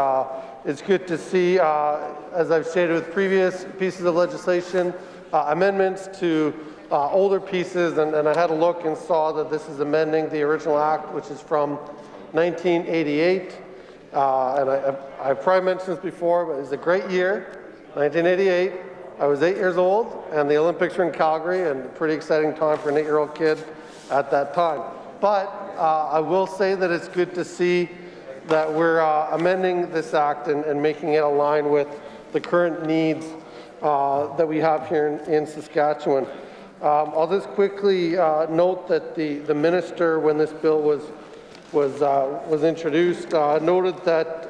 [SPEAKER 22] it's good to see, as I've stated with previous pieces of legislation, amendments to older pieces, and I had a look and saw that this is amending the original act, which is from 1988, and I've probably mentioned this before, but it was a great year, 1988. I was 8 years old, and the Olympics were in Calgary, and a pretty exciting time for an 8-year-old kid at that time. But I will say that it's good to see that we're amending this act and making it align with the current needs that we have here in Saskatchewan. I'll just quickly note that the minister, when this bill was introduced, noted that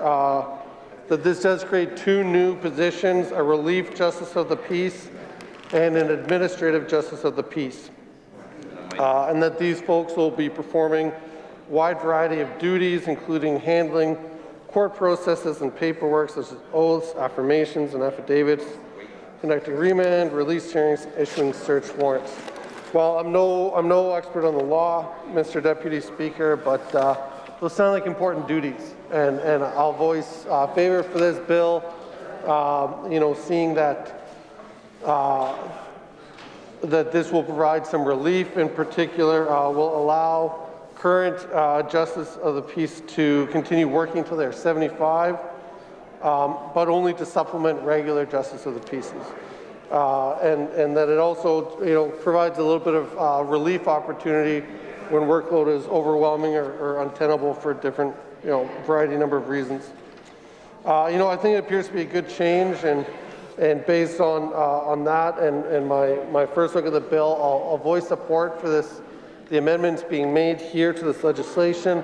[SPEAKER 22] this does create 2 new positions, a relief justice of the peace and an administrative justice of the peace, and that these folks will be performing a wide variety of duties, including handling court processes and paperwork such as oaths, affirmations, and affidavits, conducting remand, release hearings, issuing search warrants. Well, I'm no expert on the law, Mr. Deputy Speaker, but those sound like important duties, and I'll voice favor for this bill. Seeing that that this will provide some relief. In particular, will allow current justice of the peace to continue working until they're 75, but only to supplement regular justice of the peaces. And that it also, provides a little bit of relief opportunity when workload is overwhelming or untenable for different, variety number of reasons. I think it appears to be a good change, and based on that and my first look at the bill, I'll voice support for the amendments being made here to this legislation.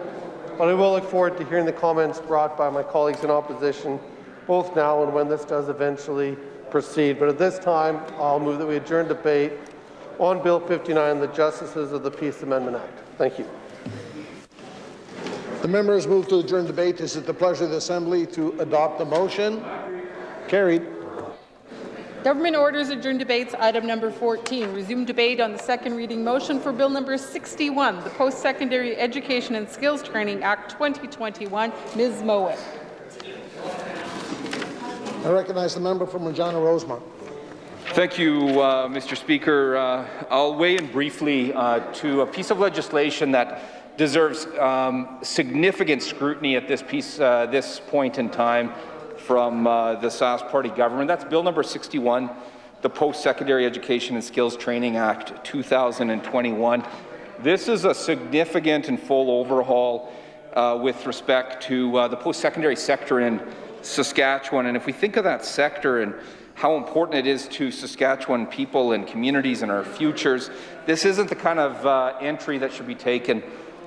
[SPEAKER 22] But I will look forward to hearing the comments brought by my colleagues in opposition, both now and when this does eventually proceed. But at this time, I'll move that we adjourn debate on Bill 59, the Justices of the Peace Amendment Act. Thank you.
[SPEAKER 20] The member has moved to adjourn debate. Is it the pleasure of the Assembly to adopt the motion? Carried.
[SPEAKER 12] Government orders adjourn debates. Item number 14. Resume debate on the second reading motion for Bill number 61, the Post-Secondary Education and Skills Training Act 2021. Ms. Mowat.
[SPEAKER 20] I recognize the member from Regina Rosemont.
[SPEAKER 5] Thank you, Mr. Speaker. I'll weigh in briefly to a piece of legislation that deserves significant scrutiny at this point in time from the Sask Party government. That's Bill number 61, the Post-Secondary Education and Skills Training Act 2021. This is a significant and full overhaul with respect to the post-secondary sector in Saskatchewan. And if we think of that sector and how important it is to Saskatchewan people and communities and our futures, this isn't the kind of entry that should be taken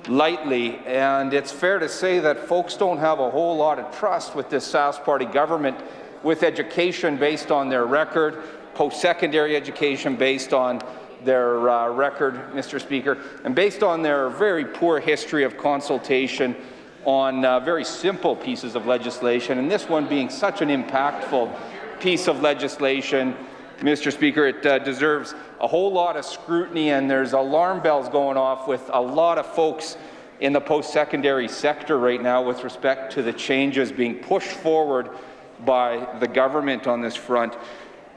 [SPEAKER 5] lightly, and it's fair to say that folks don't have a whole lot of trust with this Sask Party government with education based on their record, post-secondary education based on their record, Mr. Speaker, and based on their very poor history of consultation on very simple pieces of legislation, and this one being such an impactful piece of legislation, Mr. Speaker, it deserves a whole lot of scrutiny, and there's alarm bells going off with a lot of folks in the post-secondary sector right now with respect to the changes being pushed forward by the government on this front.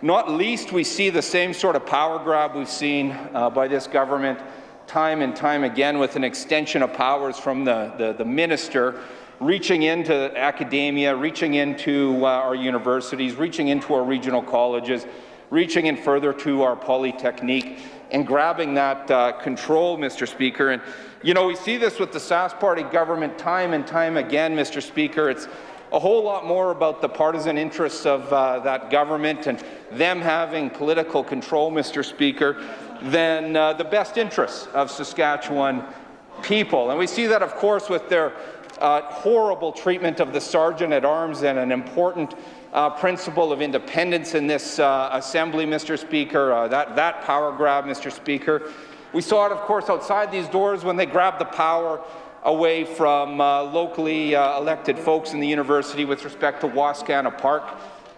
[SPEAKER 5] Not least, we see the same sort of power grab we've seen by this government time and time again with an extension of powers from the minister, reaching into academia, reaching into our universities, reaching into our regional colleges, reaching in further to our polytechnique and grabbing that control, Mr. Speaker. And, we see this with the Sask Party government time and time again, Mr. Speaker. It's a whole lot more about the partisan interests of that government and them having political control, Mr. Speaker, than the best interests of Saskatchewan people. And we see that, of course, with their horrible treatment of the Sergeant at Arms and an important principle of independence in this Assembly, Mr. Speaker, that power grab, Mr. Speaker. We saw it, of course, outside these doors when they grabbed the power away from locally elected folks in the university with respect to Wascana Park,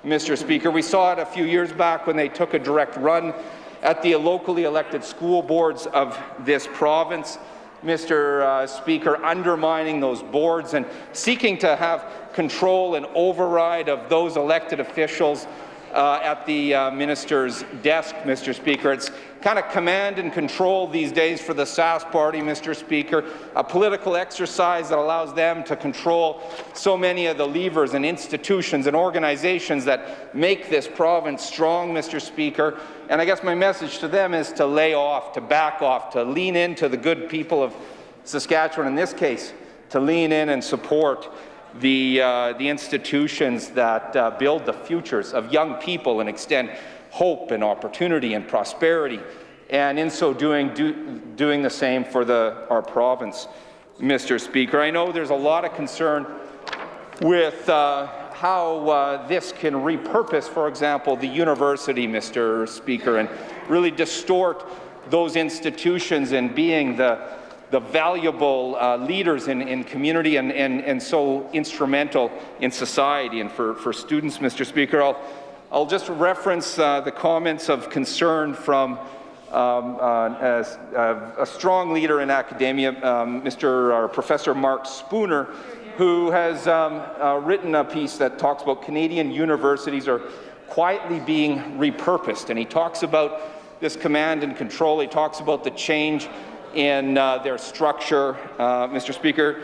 [SPEAKER 5] Mr. Speaker. We saw it a few years back when they took a direct run at the locally elected school boards of this province, Mr. Speaker, undermining those boards and seeking to have control and override of those elected officials at the minister's desk, Mr. Speaker. It's kind of command and control these days for the Sask Party, Mr. Speaker, a political exercise that allows them to control so many of the levers and institutions and organizations that make this province strong, Mr. Speaker. And I guess my message to them is to lay off, to back off, to lean into the good people of Saskatchewan, in this case, to lean in and support the institutions that build the futures of young people and extend hope and opportunity and prosperity, and in so doing, doing the same for our province, Mr. Speaker. I know there's a lot of concern with how this can repurpose, for example, the university, Mr. Speaker, and really distort those institutions in being the valuable leaders in community and so instrumental in society and for students, Mr. Speaker. I'll just reference the comments of concern from a strong leader in academia, Professor Mark Spooner, who has written a piece that talks about Canadian universities are quietly being repurposed, and he talks about this command and control. He talks about the change in their structure, Mr. Speaker.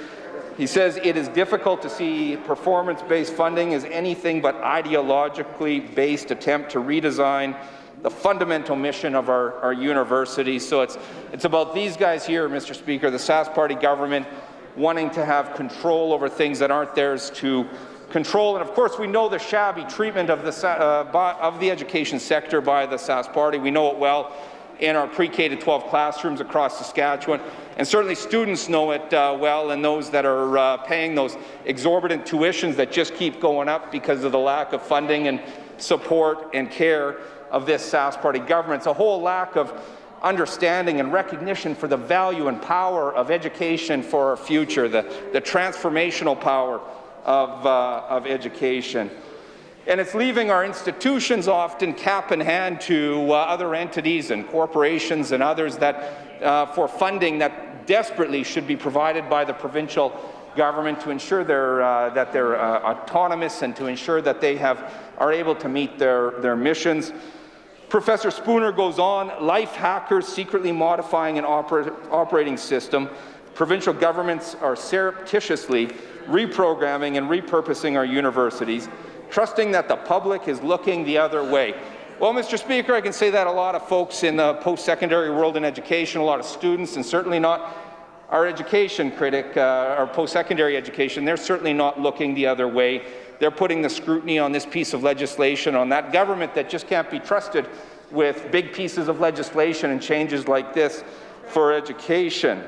[SPEAKER 5] He says it is difficult to see performance-based funding as anything but ideologically based attempt to redesign the fundamental mission of our universities. So it's about these guys here, Mr. Speaker, the Sask Party government, wanting to have control over things that aren't theirs to control. And of course, we know the shabby treatment of the education sector by the Sask Party. We know it well in our pre-K to 12 classrooms across Saskatchewan. And certainly students know it well, and those that are paying those exorbitant tuitions that just keep going up because of the lack of funding and support and care of this Sask Party government. It's a whole lack of understanding and recognition for the value and power of education for our future, the transformational power of education. And it's leaving our institutions often cap in hand to other entities and corporations and others that for funding that desperately should be provided by the provincial government to ensure that they're autonomous and to ensure that they are able to meet their missions. Professor Spooner goes on, life hackers secretly modifying an operating system. Provincial governments are surreptitiously reprogramming and repurposing our universities, trusting that the public is looking the other way. Well, Mr. Speaker, I can say that a lot of folks in the post-secondary world in education, a lot of students, and certainly not our education critic, our post-secondary education, they're certainly not looking the other way. They're putting the scrutiny on this piece of legislation, on that government that just can't be trusted with big pieces of legislation and changes like this for education,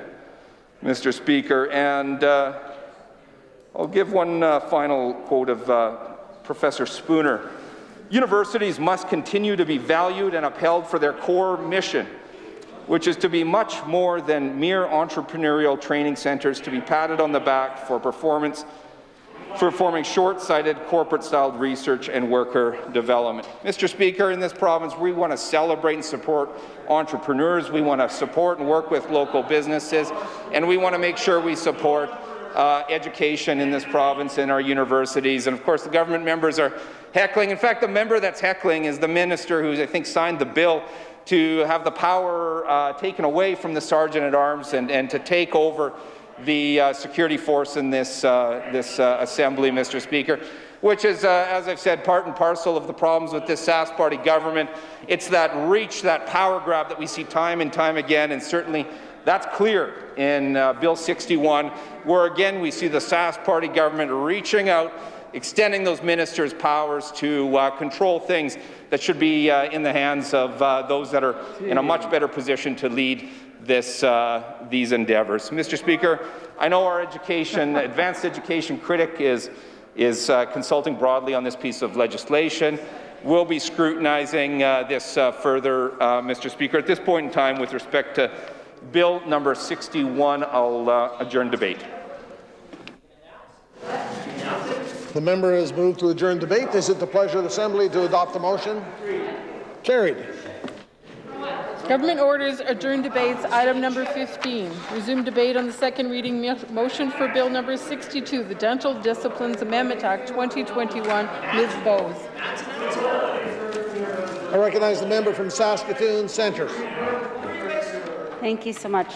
[SPEAKER 5] Mr. Speaker. And I'll give one final quote of Professor Spooner. Universities must continue to be valued and upheld for their core mission, which is to be much more than mere entrepreneurial training centres to be patted on the back for performing short-sighted corporate-styled research and worker development. Mr. Speaker, in this province, we want to celebrate and support entrepreneurs. We want to support and work with local businesses, and we want to make sure we support education in this province and our universities. And of course, the government members are heckling. In fact, the member that's heckling is the minister who I think signed the bill to have the power taken away from the Sergeant-at-Arms and to take over the security force in this assembly, Mr. Speaker, which is, as I've said, part and parcel of the problems with this Sask Party government. It's that reach, that power grab that we see time and time again, and certainly that's clear in Bill 61, where again we see the Sask Party government reaching out, extending those ministers' powers to control things that should be in the hands of those that are in a much better position to lead these endeavours. Mr. Speaker, I know our advanced education critic is consulting broadly on this piece of legislation. We'll be scrutinizing this further, Mr. Speaker. At this point in time, with respect to Bill number 61, I'll adjourn debate.
[SPEAKER 20] The member has moved to adjourn debate. Is it the pleasure of the Assembly to adopt the motion? Carried.
[SPEAKER 9] Government orders adjourn debates. Item number 15. Resume debate on the second reading motion for Bill number 62, the Dental Disciplines Amendment Act 2021. Ms. Bowes.
[SPEAKER 20] I recognize the member from Saskatoon Centre.
[SPEAKER 16] Thank you so much.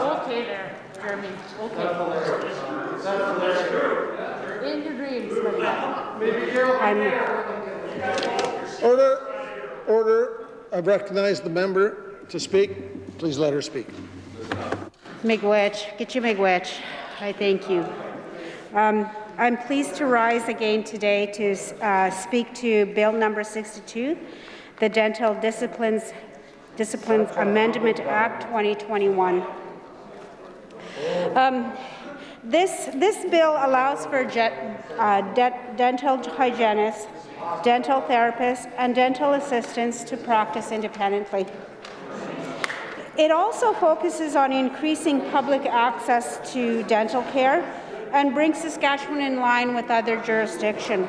[SPEAKER 9] Okay there, Jeremy. Okay. In your dreams, my friend.
[SPEAKER 20] Order. I recognize the member to speak. Please let her speak.
[SPEAKER 16] Miigwech. Get you miigwech. I thank you. I'm pleased to rise again today to speak to Bill number 62, the Dental Disciplines Amendment Act 2021. This bill allows for dental hygienists, dental therapists, and dental assistants to practice independently. It also focuses on increasing public access to dental care and brings Saskatchewan in line with other jurisdictions.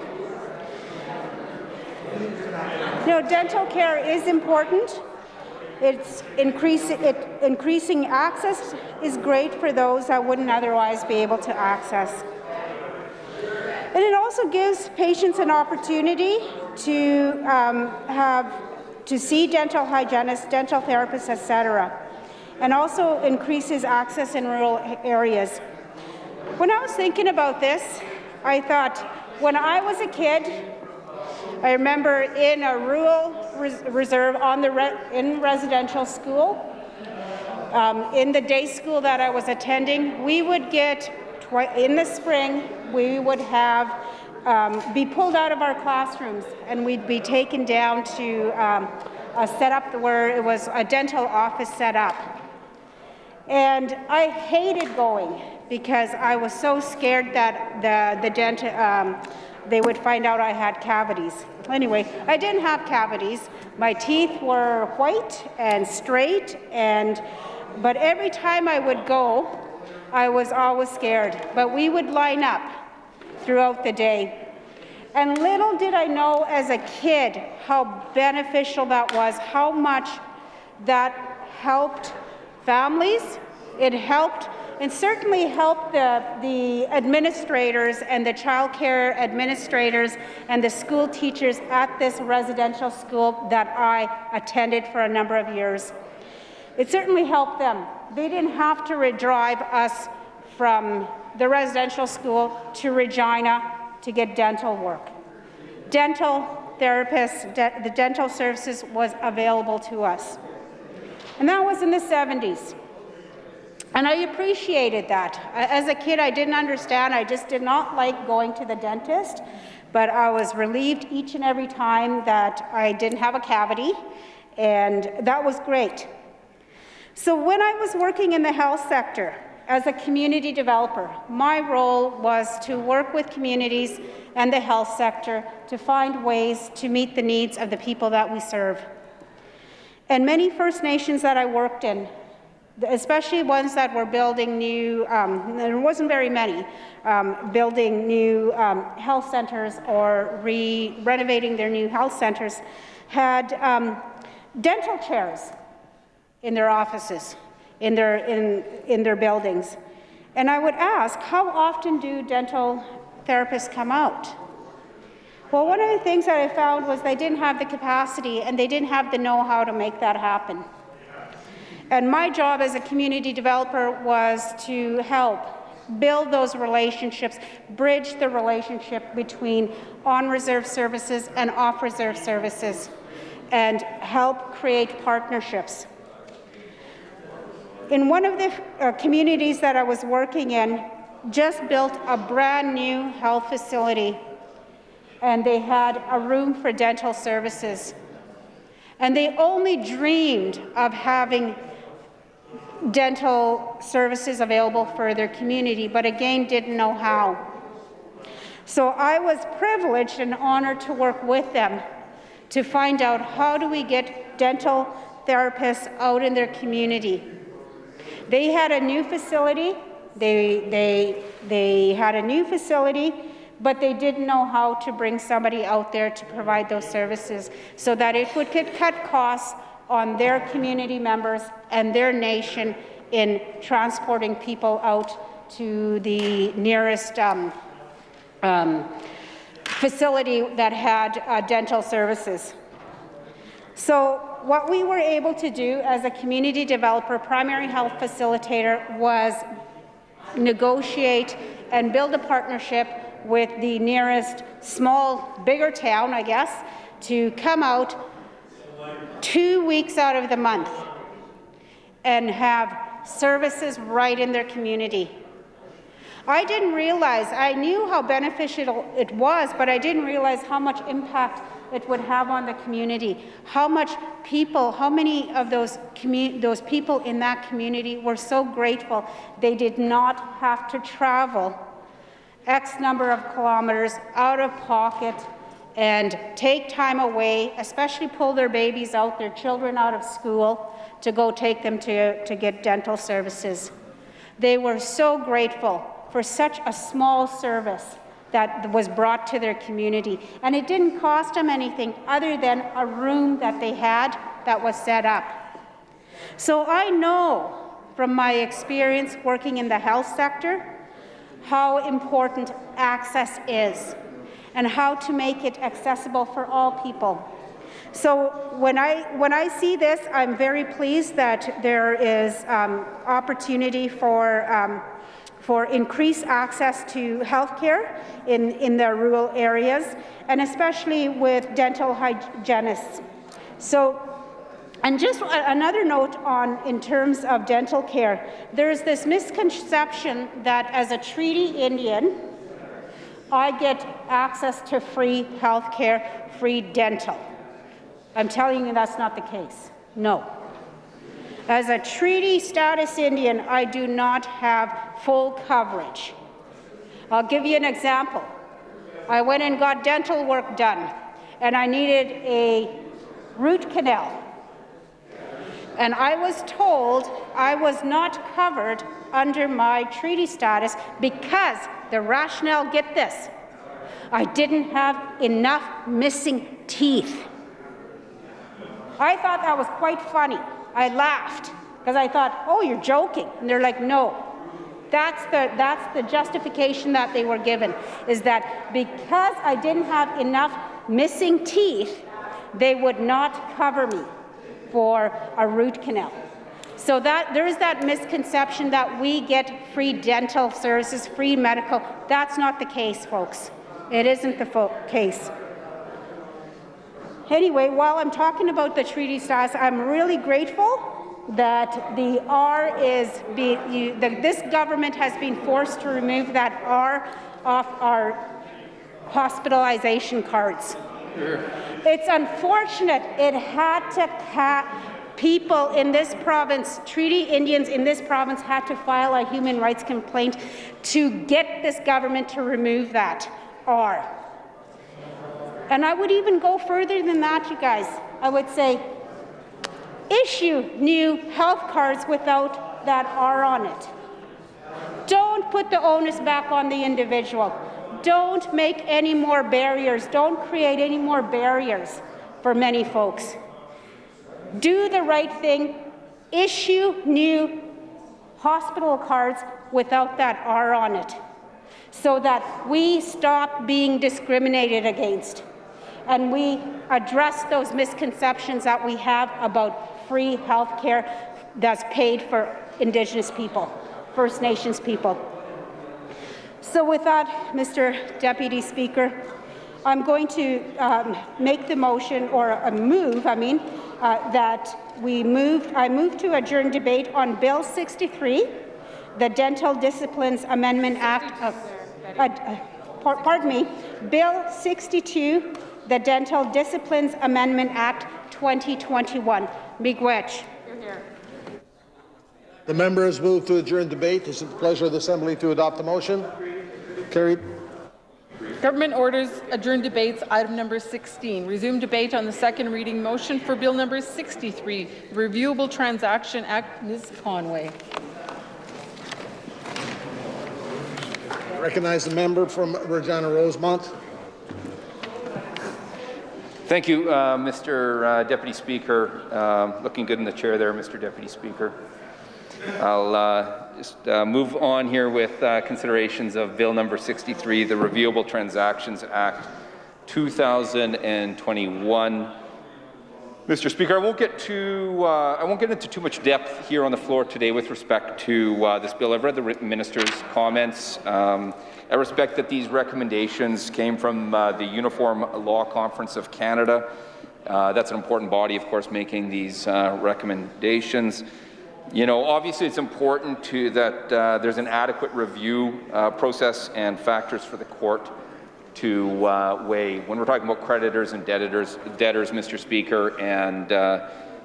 [SPEAKER 16] Dental care is important. Increasing access is great for those that wouldn't otherwise be able to access. And it also gives patients an opportunity to see dental hygienists, dental therapists, etc., and also increases access in rural areas. When I was thinking about this, I thought, when I was a kid, I remember in a rural reserve in residential school, in the day school that I was attending, we would get, in the spring, we would have be pulled out of our classrooms and we'd be taken down to a setup where it was a dental office set up. And I hated going because I was so scared that the dentist, they would find out I had cavities. Anyway, I didn't have cavities. My teeth were white and straight, but every time I would go, I was always scared. But we would line up throughout the day. And little did I know as a kid how beneficial that was, how much that helped families. It helped, and certainly helped the administrators and the child care administrators and the school teachers at this residential school that I attended for a number of years. It certainly helped them. They didn't have to drive us from the residential school to Regina to get dental work. Dental therapists, the dental services was available to us. And that was in the 70s. And I appreciated that. As a kid, I didn't understand. I just did not like going to the dentist, but I was relieved each and every time that I didn't have a cavity, and that was great. So when I was working in the health sector as a community developer, my role was to work with communities and the health sector to find ways to meet the needs of the people that we serve. And many First Nations that I worked in, especially ones that were building new, there wasn't very many, building new health centers or renovating their new health centers, had dental chairs in their offices, in their buildings. And I would ask, how often do dental therapists come out? Well, one of the things that I found was they didn't have the capacity and they didn't have the know-how to make that happen. And my job as a community developer was to help build those relationships, bridge the relationship between on-reserve services and off-reserve services, and help create partnerships. In one of the communities that I was working in, just built a brand new health facility, and they had a room for dental services. And they only dreamed of having dental services available for their community, but again, didn't know how. So I was privileged and honored to work with them to find out how do we get dental therapists out in their community. They had a new facility, they had a new facility, but they didn't know how to bring somebody out there to provide those services so that it would cut costs on their community members and their nation in transporting people out to the nearest facility that had dental services. So what we were able to do as a community developer, primary health facilitator, was negotiate and build a partnership with the nearest bigger town, I guess, to come out 2 weeks out of the month and have services right in their community. I didn't realize, I knew how beneficial it was, but I didn't realize how much impact it would have on the community, how many of those people in that community were so grateful they did not have to travel X number of kilometers out of pocket and take time away, especially pull their babies out, their children out of school, to go take them to get dental services. They were so grateful for such a small service that was brought to their community. And it didn't cost them anything other than a room that they had that was set up. So I know from my experience working in the health sector how important access is and how to make it accessible for all people. So when I see this, I'm very pleased that there is opportunity for increased access to health care in the rural areas, and especially with dental hygienists. So, and just another note in terms of dental care, there's this misconception that as a treaty Indian, I get access to free health care, free dental. I'm telling you that's not the case. No. As a treaty status Indian, I do not have full coverage. I'll give you an example. I went and got dental work done, and I needed a root canal. And I was told I was not covered under my treaty status because the rationale, get this, I didn't have enough missing teeth. I thought that was quite funny. I laughed because I thought, oh, you're joking. And they're like, no. That's the justification that they were given, is that because I didn't have enough missing teeth, they would not cover me for a root canal. So that there is that misconception that we get free dental services, free medical. That's not the case, folks. It isn't the case. Anyway, while I'm talking about the treaty status, I'm really grateful that the R is this government has been forced to remove that R off our hospitalization cards. Sure. It's unfortunate it had to people in this province, treaty Indians in this province, had to file a human rights complaint to get this government to remove that R. And I would even go further than that, you guys. I would say, issue new health cards without that R on it. Don't put the onus back on the individual. Don't make any more barriers. Don't create any more barriers for many folks. Do the right thing. Issue new hospital cards without that R on it, so that we stop being discriminated against and we address those misconceptions that we have about free health care that's paid for Indigenous people, First Nations people. So with that, Mr. Deputy Speaker, I'm going to make the motion, or I move to adjourn debate on Bill 63, the Dental Disciplines Amendment Act Bill 62, the Dental Disciplines Amendment Act 2021. Miigwech.
[SPEAKER 20] The member has moved to adjourn debate. Is it the pleasure of the Assembly to adopt the motion? Carried.
[SPEAKER 12] Government orders adjourn debates. Item number 16. Resume debate on the second reading motion for Bill number 63, the Reviewable Transaction Act. Ms. Conway.
[SPEAKER 20] I recognize the member from Regina Rosemont.
[SPEAKER 5] Thank you, Mr. Deputy Speaker. Looking good in the chair there, Mr. Deputy Speaker. I'll just move on here with considerations of Bill number 63, the Reviewable Transactions Act 2021. Mr. Speaker, I won't get into too much depth here on the floor today with respect to this bill. I've read the minister's comments. I respect that these recommendations came from the Uniform Law Conference of Canada. That's an important body, of course, making these recommendations. You know, obviously it's important that there's an adequate review process and factors for the court to weigh when we're talking about creditors and debtors, Mr. Speaker, and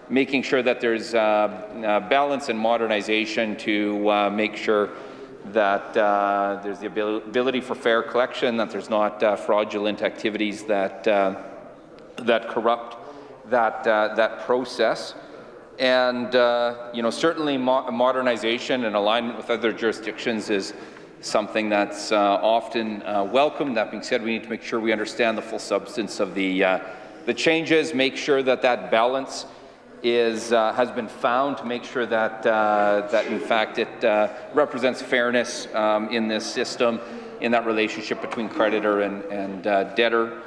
[SPEAKER 5] making sure that there's balance and modernization to make sure that there's the ability for fair collection, that there's not fraudulent activities that corrupt that process. And you know, certainly modernization and alignment with other jurisdictions is something that's often welcomed. That being said, we need to make sure we understand the full substance of the changes, make sure that that balance has been found to make sure that, that in fact it represents fairness in this system, in that relationship between creditor and debtor.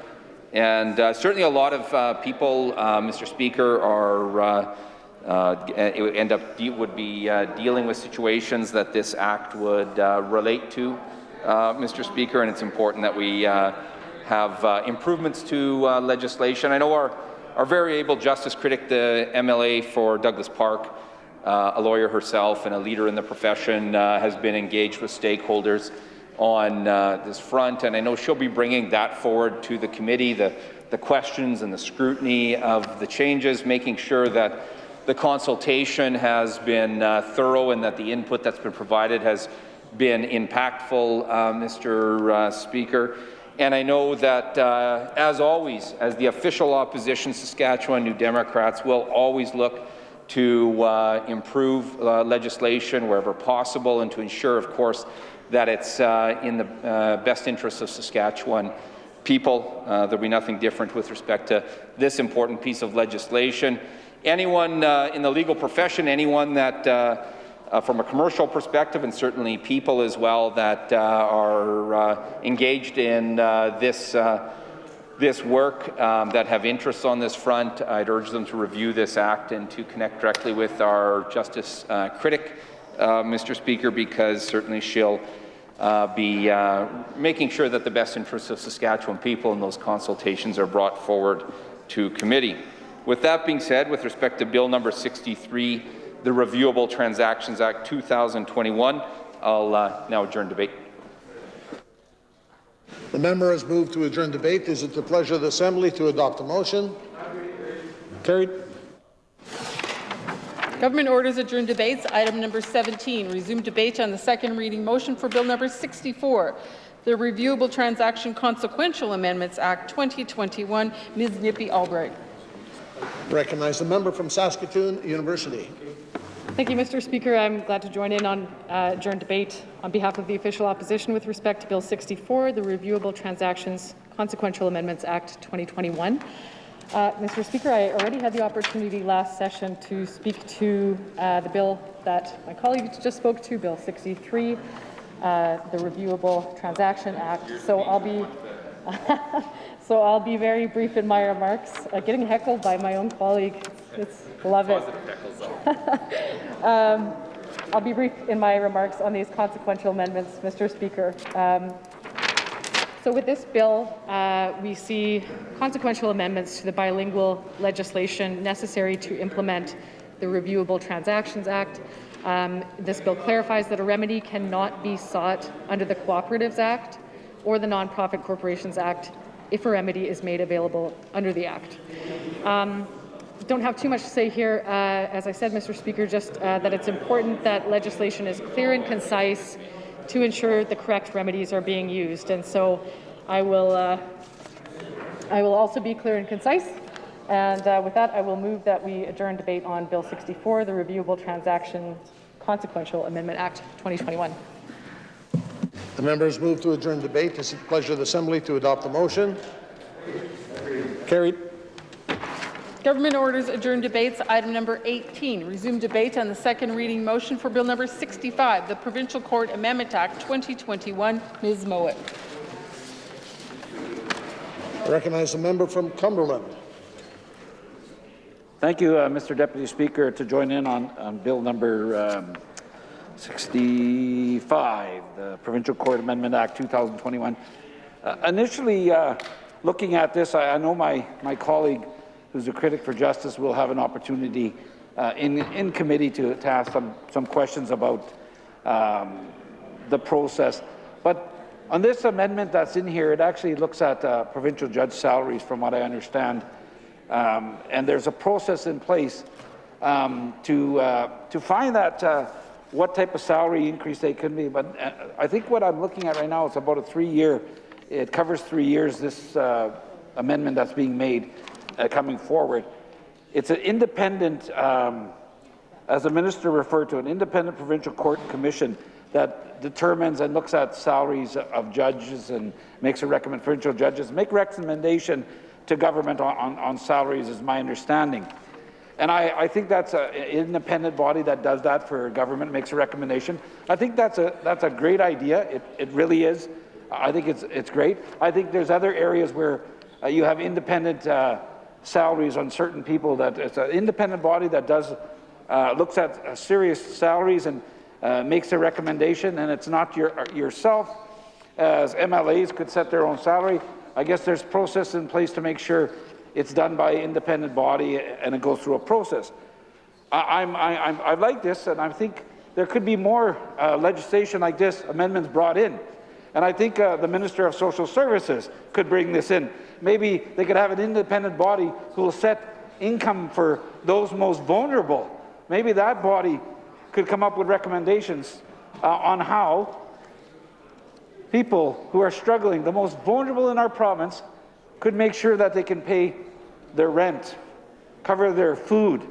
[SPEAKER 5] And certainly a lot of people, Mr. Speaker, are would be dealing with situations that this Act would relate to, Mr. Speaker, and it's important that we have improvements to legislation. I know our very able justice critic, the MLA for Douglas Park, a lawyer herself and a leader in the profession, has been engaged with stakeholders on this front, and I know she'll be bringing that forward to the committee, the questions and the scrutiny of the changes, making sure that the consultation has been thorough and that the input that's been provided has been impactful, Mr. Speaker. And I know that, as always, as the official opposition, Saskatchewan New Democrats will always look to improve legislation wherever possible and to ensure, of course, that it's in the best interests of Saskatchewan people. There'll be nothing different with respect to this important piece of legislation. Anyone in the legal profession, anyone that from a commercial perspective, and certainly people as well that are engaged in this work, that have interests on this front, I'd urge them to review this Act and to connect directly with our Justice critic, Mr. Speaker, because certainly she'll be making sure that the best interests of Saskatchewan people in those consultations are brought forward to committee. With that being said, with respect to Bill number 63, the Reviewable Transactions Act 2021, I'll now adjourn debate.
[SPEAKER 20] The member has moved to adjourn debate. Is it the pleasure of the Assembly to adopt the motion? Carried.
[SPEAKER 12] Government orders adjourn debates. Item number 17, resume debate on the second reading motion for Bill number 64, the Reviewable Transaction Consequential Amendments Act 2021. Ms. Nippy Albright.
[SPEAKER 20] Recognize the member from Saskatoon University.
[SPEAKER 9] Thank you, Mr. Speaker. I'm glad to join in on adjourned debate on behalf of the official opposition with respect to Bill 64, the Reviewable Transactions Consequential Amendments Act 2021. Mr. Speaker, I already had the opportunity last session to speak to the bill that my colleague just spoke to, Bill 63, the Reviewable Transaction Act. So I'll be very brief in my remarks. Getting heckled by my own colleague, love it. I'll be brief in my remarks on these consequential amendments, Mr. Speaker. So with this bill, we see consequential amendments to the bilingual legislation necessary to implement the Reviewable Transactions Act. This bill clarifies that a remedy cannot be sought under the Cooperatives Act or the Nonprofit Corporations Act if a remedy is made available under the Act. Don't have too much to say here. As I said, Mr. Speaker, just that it's important that legislation is clear and concise to ensure the correct remedies are being used. And so I will also be clear and concise. And with that, I will move that we adjourn debate on Bill 64, the Reviewable Transaction Consequential Amendment Act 2021.
[SPEAKER 20] The member has moved to adjourn debate. It's the pleasure of the Assembly to adopt the motion. Carried.
[SPEAKER 12] Government orders adjourn debates. Item number 18, resume debate on the second reading motion for Bill number 65, the Provincial Court Amendment Act 2021. Ms. Mowat.
[SPEAKER 20] I recognize the member from Cumberland.
[SPEAKER 3] Thank you, Mr. Deputy Speaker, to join in on Bill number 65, the Provincial Court Amendment Act 2021. Initially, looking at this, I know my colleague, who's a critic for justice, will have an opportunity in committee to ask some questions about the process. But on this amendment that's in here, it actually looks at provincial judge salaries, from what I understand. And there's a process in place to find that what type of salary increase they can be. But I think what I'm looking at right now is about a 3-year. It covers 3 years, this amendment that's being made coming forward. It's an independent, as the minister referred to, an independent provincial court commission that determines and looks at salaries of judges and makes a recommendation, provincial judges make recommendation to government on salaries, is my understanding. And I think that's an independent body that does that for government, makes a recommendation. I think that's a great idea. It really is. I think it's great. I think there's other areas where you have independent salaries on certain people. That it's an independent body that does looks at serious salaries and makes a recommendation, and it's not yourself as MLAs could set their own salary. I guess there's process in place to make sure it's done by an independent body and it goes through a process. I like this, and I think there could be more legislation like this, amendments brought in. And I think the Minister of Social Services could bring this in. Maybe they could have an independent body who will set income for those most vulnerable. Maybe that body could come up with recommendations on how people who are struggling, the most vulnerable in our province, could make sure that they can pay their rent, cover their food,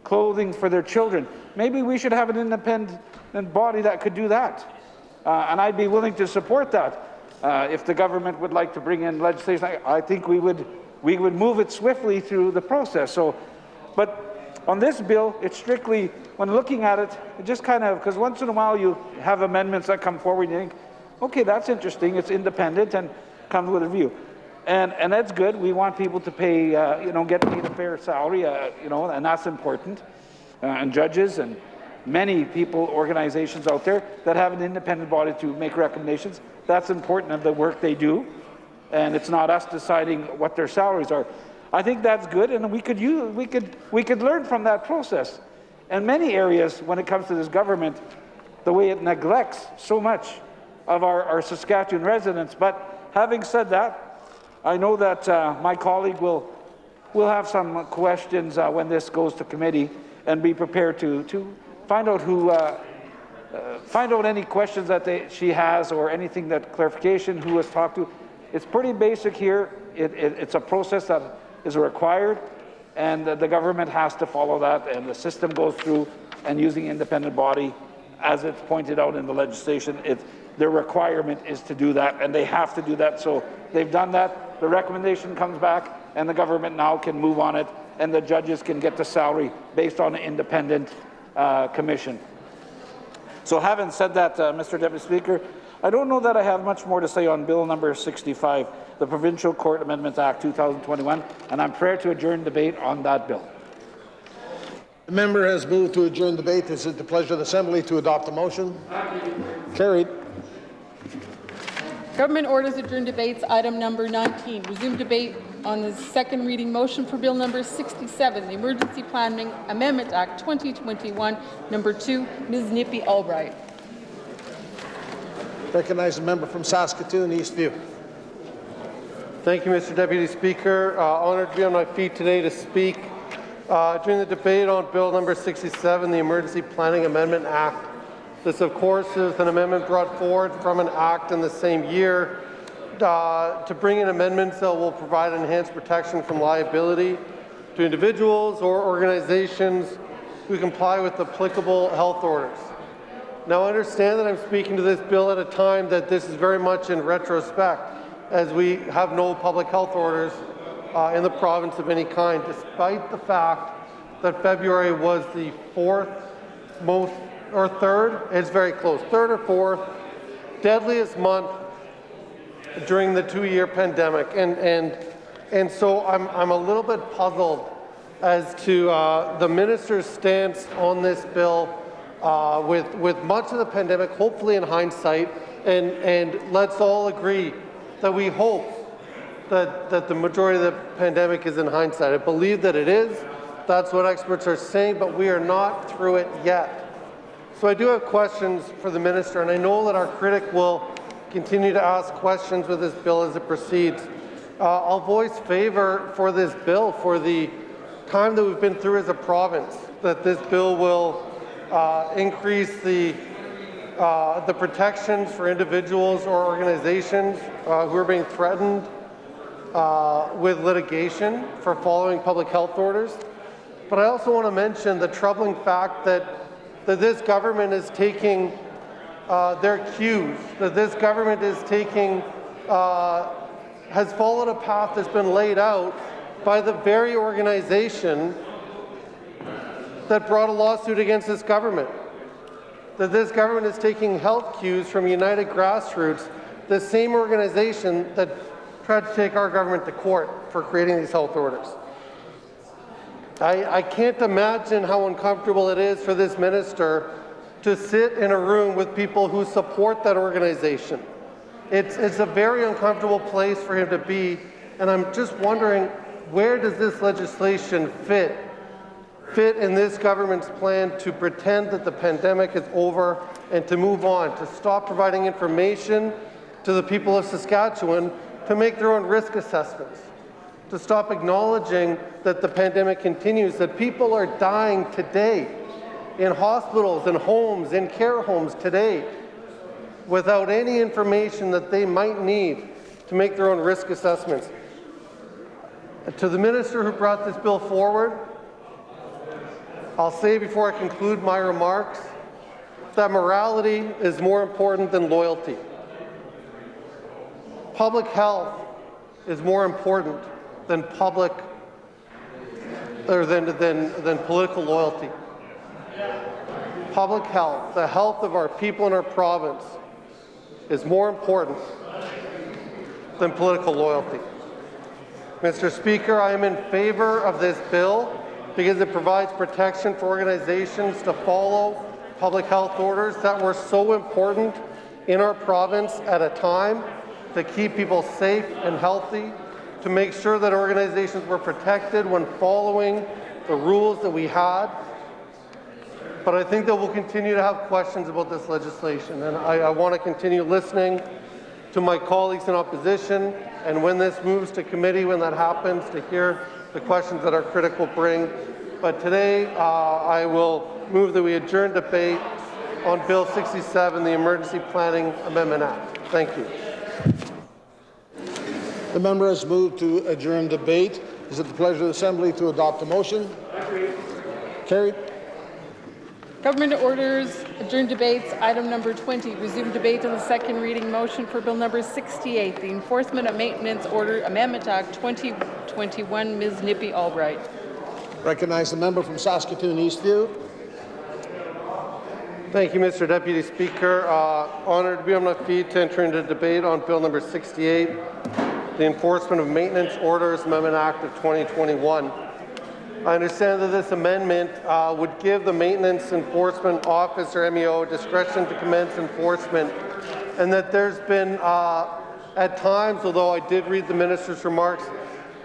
[SPEAKER 3] clothing for their children. Maybe we should have an independent body that could do that. And I'd be willing to support that. If the government would like to bring in legislation, I think we would move it swiftly through the process. But on this bill, it's strictly, when looking at it, it just kind of, because once in a while you have amendments that come forward and you think, okay, that's interesting, it's independent and comes with a view. And that's good. We want people to pay, get paid a fair salary, and that's important. And judges and many people, organizations out there that have an independent body to make recommendations. That's important of the work they do, and it's not us deciding what their salaries are. I think that's good, and we could learn from that process. And many areas, when it comes to this government, the way it neglects so much of our Saskatchewan residents. But having said that, I know that my colleague will have some questions when this goes to committee, and be prepared to find out any questions that she has, or anything that clarification, who has talked to. It's pretty basic here. It's a process that is required, and the government has to follow that, and the system goes through, and using independent body, as it's pointed out in the legislation, their requirement is to do that, and they have to do that. So they've done that. The recommendation comes back, and the government now can move on it, and the judges can get the salary based on an independent commission. So having said that, Mr. Deputy Speaker, I don't know that I have much more to say on Bill number 65, the Provincial Court Amendments Act 2021, and I'm prepared to adjourn debate on that bill.
[SPEAKER 20] The member has moved to adjourn debate. Is it the pleasure of the Assembly to adopt the motion? Carried.
[SPEAKER 10] Government orders adjourn debates. Item number 19. Resume debate on the second reading motion for Bill number 67, the Emergency Planning Amendment Act 2021, number 2. Ms. Nippy Albright.
[SPEAKER 20] Recognize the member from Saskatoon, Eastview.
[SPEAKER 22] Thank you, Mr. Deputy Speaker. Honoured to be on my feet today to speak during the debate on Bill number 67, the Emergency Planning Amendment Act. This, of course, is an amendment brought forward from an act in the same year to bring in amendments that will provide enhanced protection from liability to individuals or organizations who comply with applicable health orders. Now, I understand that I'm speaking to this bill at a time that this is very much in retrospect, as we have no public health orders in the province of any kind, despite the fact that February was the it's very close, third or fourth deadliest month during the 2-year pandemic. And so I'm a little bit puzzled as to the minister's stance on this bill with much of the pandemic, hopefully in hindsight, and let's all agree that we hope that the majority of the pandemic is in hindsight. I believe that it is. That's what experts are saying, but we are not through it yet. So I do have questions for the minister, and I know that our critic will continue to ask questions with this bill as it proceeds. I'll voice favour for this bill for the time that we've been through as a province, that this bill will increase the protections for individuals or organizations who are being threatened with litigation for following public health orders. But I also want to mention the troubling fact that this government is taking their cues, that this government is taking, has followed a path that's been laid out by the very organization that brought a lawsuit against this government. That this government is taking health cues from United Grassroots, the same organization that tried to take our government to court for creating these health orders. I can't imagine how uncomfortable it is for this minister to sit in a room with people who support that organization. It's a very uncomfortable place for him to be, and I'm just wondering, where does this legislation fit in this government's plan to pretend that the pandemic is over and to move on, to stop providing information to the people of Saskatchewan to make their own risk assessments, to stop acknowledging that the pandemic continues, that people are dying today in hospitals, in homes, in care homes today, without any information that they might need to make their own risk assessments. To the minister who brought this bill forward, I'll say before I conclude my remarks that morality is more important than loyalty. Public health is more important than political loyalty. Public health, the health of our people in our province, is more important than political loyalty. Mr. Speaker, I am in favor of this bill because it provides protection for organizations to follow public health orders that were so important in our province at a time to keep people safe and healthy, to make sure that organizations were protected when following the rules that we had. But I think that we'll continue to have questions about this legislation, and I want to continue listening to my colleagues in opposition, and when this moves to committee, when that happens, to hear the questions that our critic will bring. But today, I will move that we adjourn debate on Bill 67, the Emergency Planning Amendment Act. Thank you.
[SPEAKER 20] The member has moved to adjourn debate. Is it the pleasure of the Assembly to adopt a motion? Carried.
[SPEAKER 10] Government orders, adjourn debates, item number 20, resume debate on the second reading motion for Bill number 68, the Enforcement of Maintenance Order Amendment Act 2021, Ms. Nippy Albright.
[SPEAKER 20] Recognize the member from Saskatoon Eastview.
[SPEAKER 22] Thank you, Mr. Deputy Speaker. Honoured to be on my feet to enter into debate on Bill number 68, the Enforcement of Maintenance Orders Amendment Act of 2021. I understand that this amendment would give the Maintenance Enforcement Office, or MEO, discretion to commence enforcement, and that there's been, at times, although I did read the minister's remarks,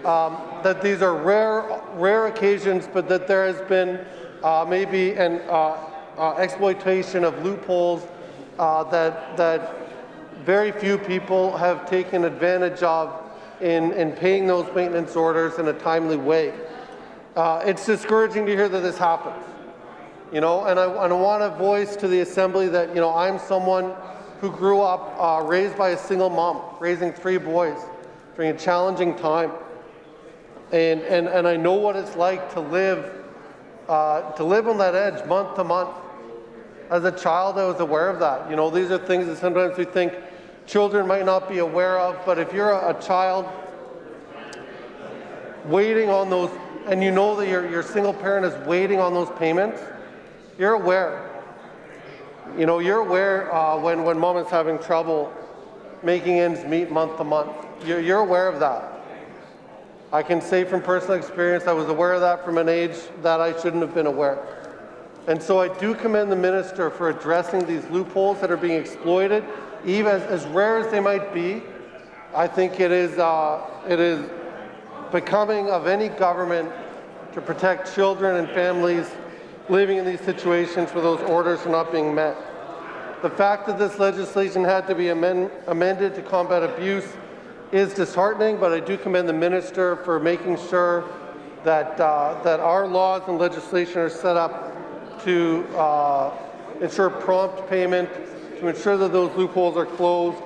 [SPEAKER 22] that these are rare occasions, but that there has been maybe an exploitation of loopholes that very few people have taken advantage of in paying those maintenance orders in a timely way. It's discouraging to hear that this happens, and I want to voice to the Assembly that, I'm someone who grew up raised by a single mom, raising 3 boys during a challenging time, and I know what it's like to live on that edge month to month. As a child, I was aware of that. These are things that sometimes we think children might not be aware of, but if you're a child waiting on those, and you know that your single parent is waiting on those payments, you're aware. You're aware when mom is having trouble making ends meet month to month. You're aware of that. I can say from personal experience, I was aware of that from an age that I shouldn't have been aware. And so I do commend the minister for addressing these loopholes that are being exploited, even as rare as they might be. I think it is becoming of any government to protect children and families living in these situations where those orders are not being met. The fact that this legislation had to be amended to combat abuse is disheartening, but I do commend the minister for making sure that our laws and legislation are set up to ensure prompt payment, to ensure that those loopholes are closed,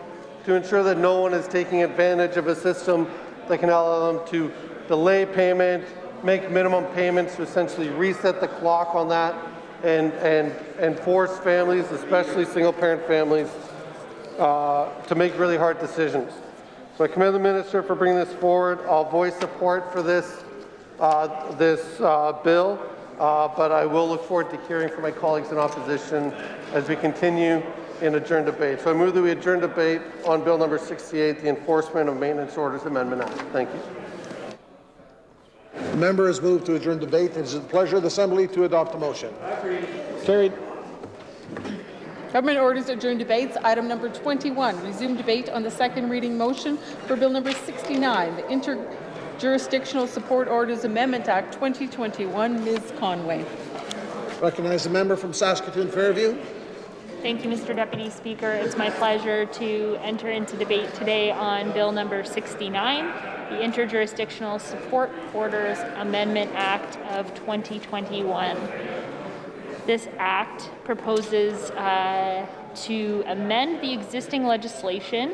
[SPEAKER 22] to ensure that no one is taking advantage of a system that can allow them to delay payment, make minimum payments to essentially reset the clock on that, and force families, especially single-parent families, to make really hard decisions. So I commend the minister for bringing this forward. I'll voice support for this bill, but I will look forward to hearing from my colleagues in opposition as we continue in adjourned debate. So I move that we adjourn debate on Bill number 68, the Enforcement of Maintenance Orders Amendment Act. Thank you.
[SPEAKER 20] The member has moved to adjourn debate. It is the pleasure of the Assembly to adopt the motion. Carried.
[SPEAKER 10] Government orders adjourn debates. Item number 21, resume debate on the second reading motion for Bill number 69, the Interjurisdictional Support Orders Amendment Act 2021. Ms. Conway.
[SPEAKER 20] Recognize the member from Saskatoon Fairview.
[SPEAKER 6] Thank you, Mr. Deputy Speaker. It's my pleasure to enter into debate today on Bill number 69, the Interjurisdictional Support Orders Amendment Act of 2021. This act proposes to amend the existing legislation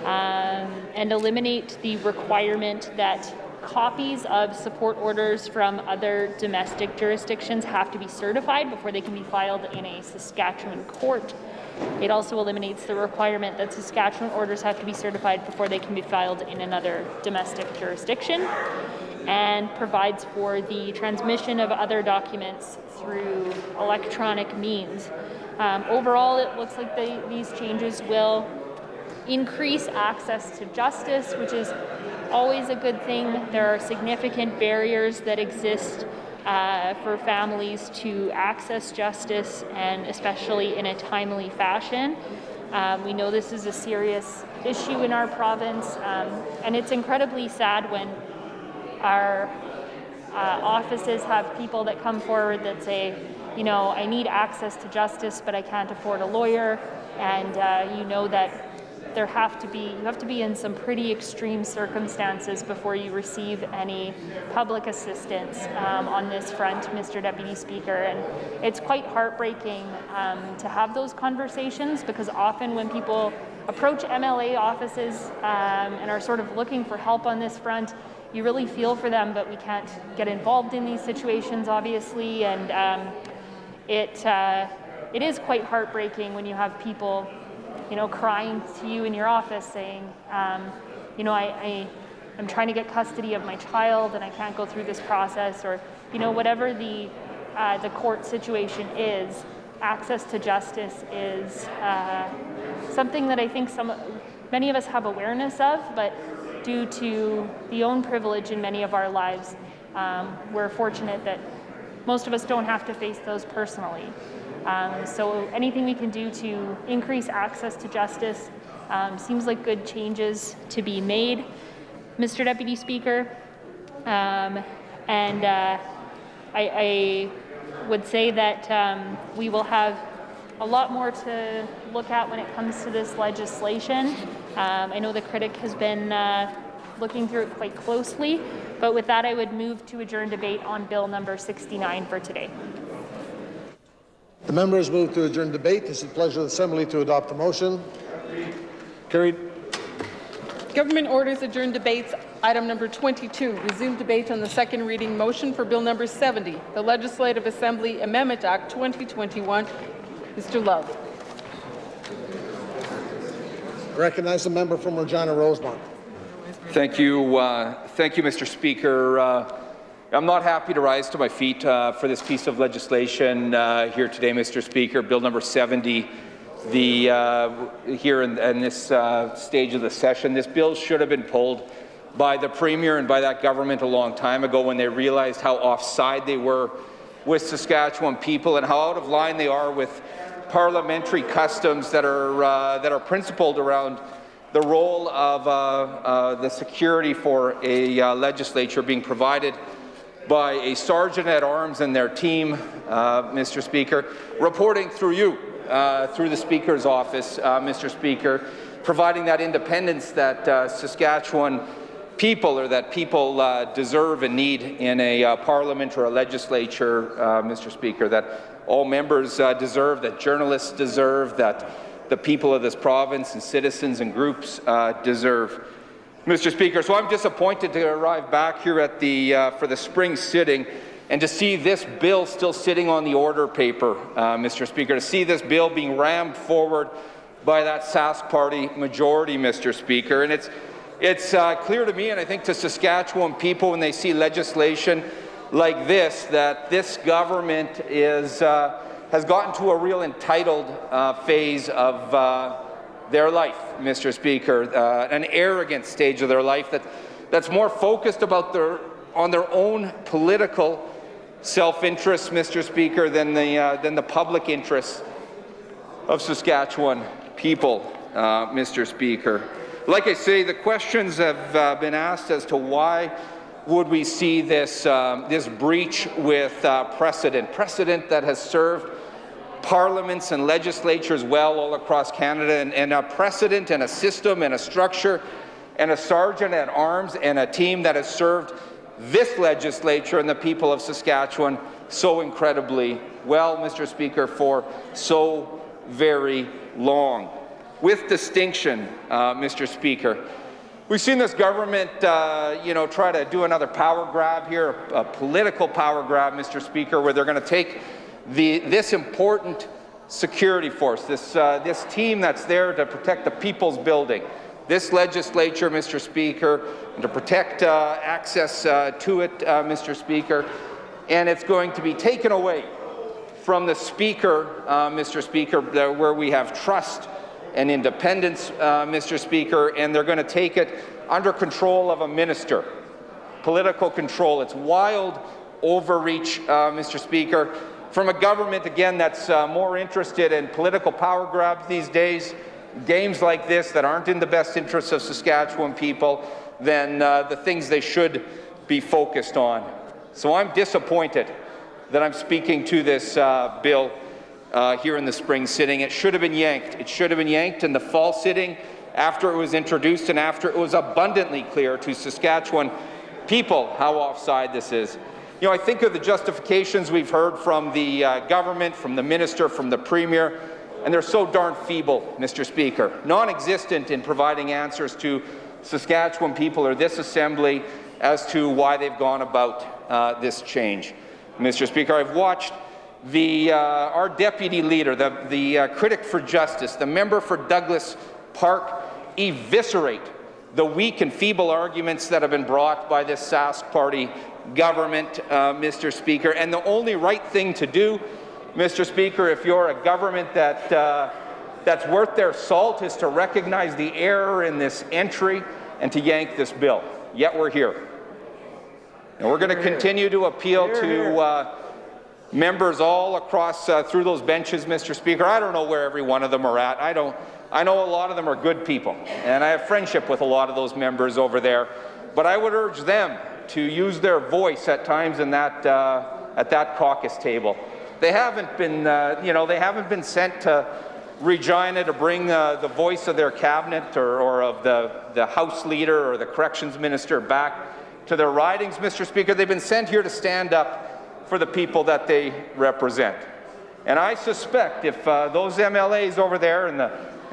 [SPEAKER 6] and eliminate the requirement that copies of support orders from other domestic jurisdictions have to be certified before they can be filed in a Saskatchewan court. It also eliminates the requirement that Saskatchewan orders have to be certified before they can be filed in another domestic jurisdiction, and provides for the transmission of other documents through electronic means. Overall, it looks like these changes will increase access to justice, which is always a good thing. There are significant barriers that exist for families to access justice, and especially in a timely fashion. We know this is a serious issue in our province, and it's incredibly sad when our offices have people that come forward that say, you know, I need access to justice, but I can't afford a lawyer, and you know that you have to be in some pretty extreme circumstances before you receive any public assistance on this front, Mr. Deputy Speaker. And it's quite heartbreaking to have those conversations, because often when people approach MLA offices and are sort of looking for help on this front, you really feel for them, but we can't get involved in these situations, obviously. And it is quite heartbreaking when you have people, you know, crying to you in your office saying, you know, I'm trying to get custody of my child and I can't go through this process, or, you know, whatever the court situation is. Access to justice is something that I think many of us have awareness of, but due to the own privilege in many of our lives, we're fortunate that most of us don't have to face those personally. So anything we can do to increase access to justice seems like good changes to be made, Mr. Deputy Speaker. I would say that we will have a lot more to look at when it comes to this legislation. I know the critic has been looking through it quite closely, but with that I would move to adjourn debate on Bill number 69 for today.
[SPEAKER 20] The member has moved to adjourn debate. It is the pleasure of the Assembly to adopt the motion. Carried.
[SPEAKER 10] Government orders adjourn debates. Item number 22, resume debate on the second reading motion for Bill number 70, the Legislative Assembly Amendment Act 2021. Mr. Love.
[SPEAKER 20] I recognize the member from Regina Rosemont.
[SPEAKER 5] Thank you, Mr. Speaker. I'm not happy to rise to my feet for this piece of legislation here today, Mr. Speaker. Bill number 70, here in this stage of the session. This bill should have been pulled by the Premier and by that government a long time ago, when they realized how offside they were with Saskatchewan people and how out of line they are with parliamentary customs that are principled around the role of the security for a legislature being provided by a sergeant-at-arms and their team, Mr. Speaker, reporting through you, through the Speaker's office, Mr. Speaker, providing that independence that Saskatchewan people, or that people deserve and need in a parliament or a legislature, Mr. Speaker, that all members deserve, that journalists deserve, that the people of this province and citizens and groups deserve. Mr. Speaker, so I'm disappointed to arrive back here at for the spring sitting and to see this bill still sitting on the order paper, Mr. Speaker, to see this bill being rammed forward by that Sask Party majority, Mr. Speaker. And it's clear to me, and I think to Saskatchewan people, when they see legislation like this that this government is, has gotten to a real entitled phase of their life, Mr. Speaker, an arrogant stage of their life that's more focused on their own political self-interest, Mr. Speaker, than the public interests of Saskatchewan people, Mr. Speaker. Like I say, the questions have been asked as to why would we see this breach with precedent that has served parliaments and legislatures well all across Canada, and a precedent and a system and a structure and a sergeant at arms and a team that has served this legislature and the people of Saskatchewan so incredibly well, Mr. Speaker, for so very long. With distinction, Mr. Speaker. We've seen this government, try to do another power grab here, a political power grab, Mr. Speaker, where they're going to take this important security force, this team that's there to protect the people's building, this legislature, Mr. Speaker, and to protect access to it, Mr. Speaker, and it's going to be taken away from the Speaker, Mr. Speaker, where we have trust and independence, Mr. Speaker, and they're going to take it under control of a minister, political control. It's wild overreach, Mr. Speaker, from a government, again, that's more interested in political power grabs these days, games like this that aren't in the best interests of Saskatchewan people, than the things they should be focused on. So I'm disappointed that I'm speaking to this bill here in the spring sitting. It should have been yanked. It should have been yanked in the fall sitting after it was introduced and after it was abundantly clear to Saskatchewan people how offside this is. You know, I think of the justifications we've heard from the government, from the minister, from the premier, and they're so darn feeble, Mr. Speaker, non-existent in providing answers to Saskatchewan people or this Assembly as to why they've gone about this change. Mr. Speaker, I've watched our deputy leader, the critic for justice, the member for Douglas Park, eviscerate the weak and feeble arguments that have been brought by this Sask Party government, Mr. Speaker. And the only right thing to do, Mr. Speaker, if you're a government that's worth their salt, is to recognize the error in this entry and to yank this bill. Yet we're here. And we're going to continue to appeal to members all across through those benches, Mr. Speaker. I don't know where every one of them are at. I know a lot of them are good people, and I have friendship with a lot of those members over there. But I would urge them to use their voice at times in that at that caucus table. They haven't been, they haven't been sent to Regina to bring the voice of their cabinet or of the House Leader or the Corrections Minister back to their ridings, Mr. Speaker. They've been sent here to stand up for the people that they represent. And I suspect if those MLAs over there in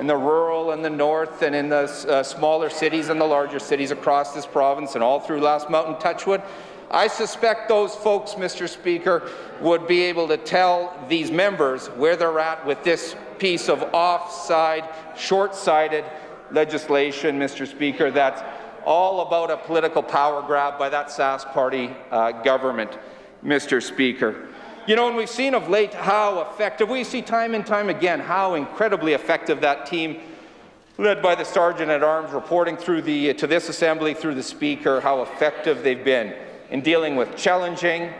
[SPEAKER 5] the rural and the north and in the smaller cities and the larger cities across this province and all through Last Mountain, Touchwood, I suspect those folks, Mr. Speaker, would be able to tell these members where they're at with this piece of offside, short-sighted legislation, Mr. Speaker, that's all about a political power grab by that Sask Party government, Mr. Speaker. You know, and we've seen of late how effective, we see time and time again how incredibly effective that team led by the Sergeant-at-Arms reporting through to this Assembly through the Speaker, how effective they've been in dealing with challenging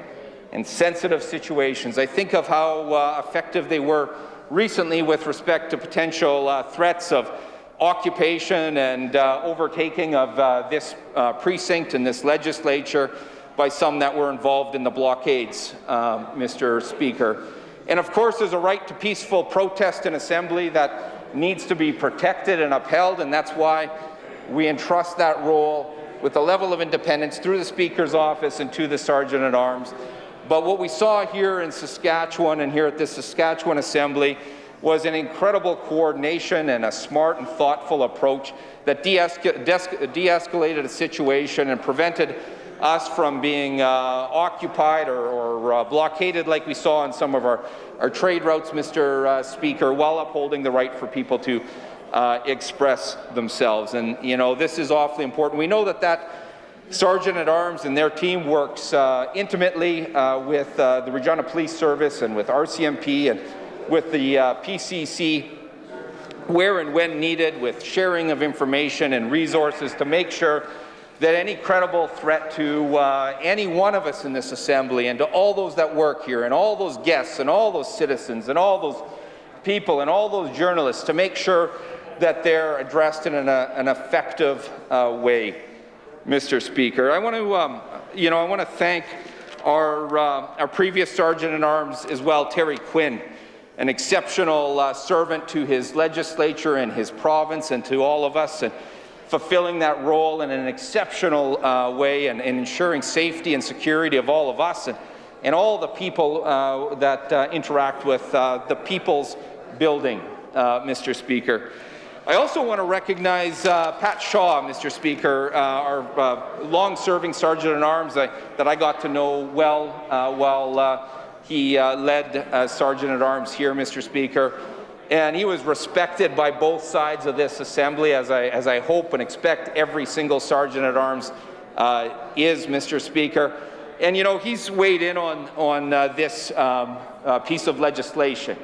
[SPEAKER 5] and sensitive situations. I think of how effective they were recently with respect to potential threats of occupation and overtaking of this precinct and this legislature by some that were involved in the blockades, Mr. Speaker. And of course, there's a right to peaceful protest in Assembly that needs to be protected and upheld, and that's why we entrust that role with a level of independence through the Speaker's office and to the Sergeant-at-Arms. But what we saw here in Saskatchewan and here at this Saskatchewan Assembly was an incredible coordination and a smart and thoughtful approach that de-escalated a situation and prevented us from being occupied or blockaded like we saw on some of our trade routes, Mr. Speaker, while upholding the right for people to express themselves. And, you know, this is awfully important. We know that Sergeant-at-Arms and their team works intimately with the Regina Police Service and with RCMP and with the PCC where and when needed, with sharing of information and resources to make sure that any credible threat to any one of us in this Assembly and to all those that work here and all those guests and all those citizens and all those people and all those journalists, to make sure that they're addressed in an effective way, Mr. Speaker. I want to thank our previous Sergeant-at-Arms as well, Terry Quinn, an exceptional servant to his legislature and his province and to all of us, and fulfilling that role in an exceptional way and ensuring safety and security of all of us and all the people that interact with the People's Building, Mr. Speaker. I also want to recognize Pat Shaw, Mr. Speaker, our long-serving Sergeant-at-Arms that I got to know well while he led Sergeant-at-Arms here, Mr. Speaker. And he was respected by both sides of this Assembly, as I hope and expect every single Sergeant-at-Arms is, Mr. Speaker. And, you know, he's weighed in on this piece of legislation.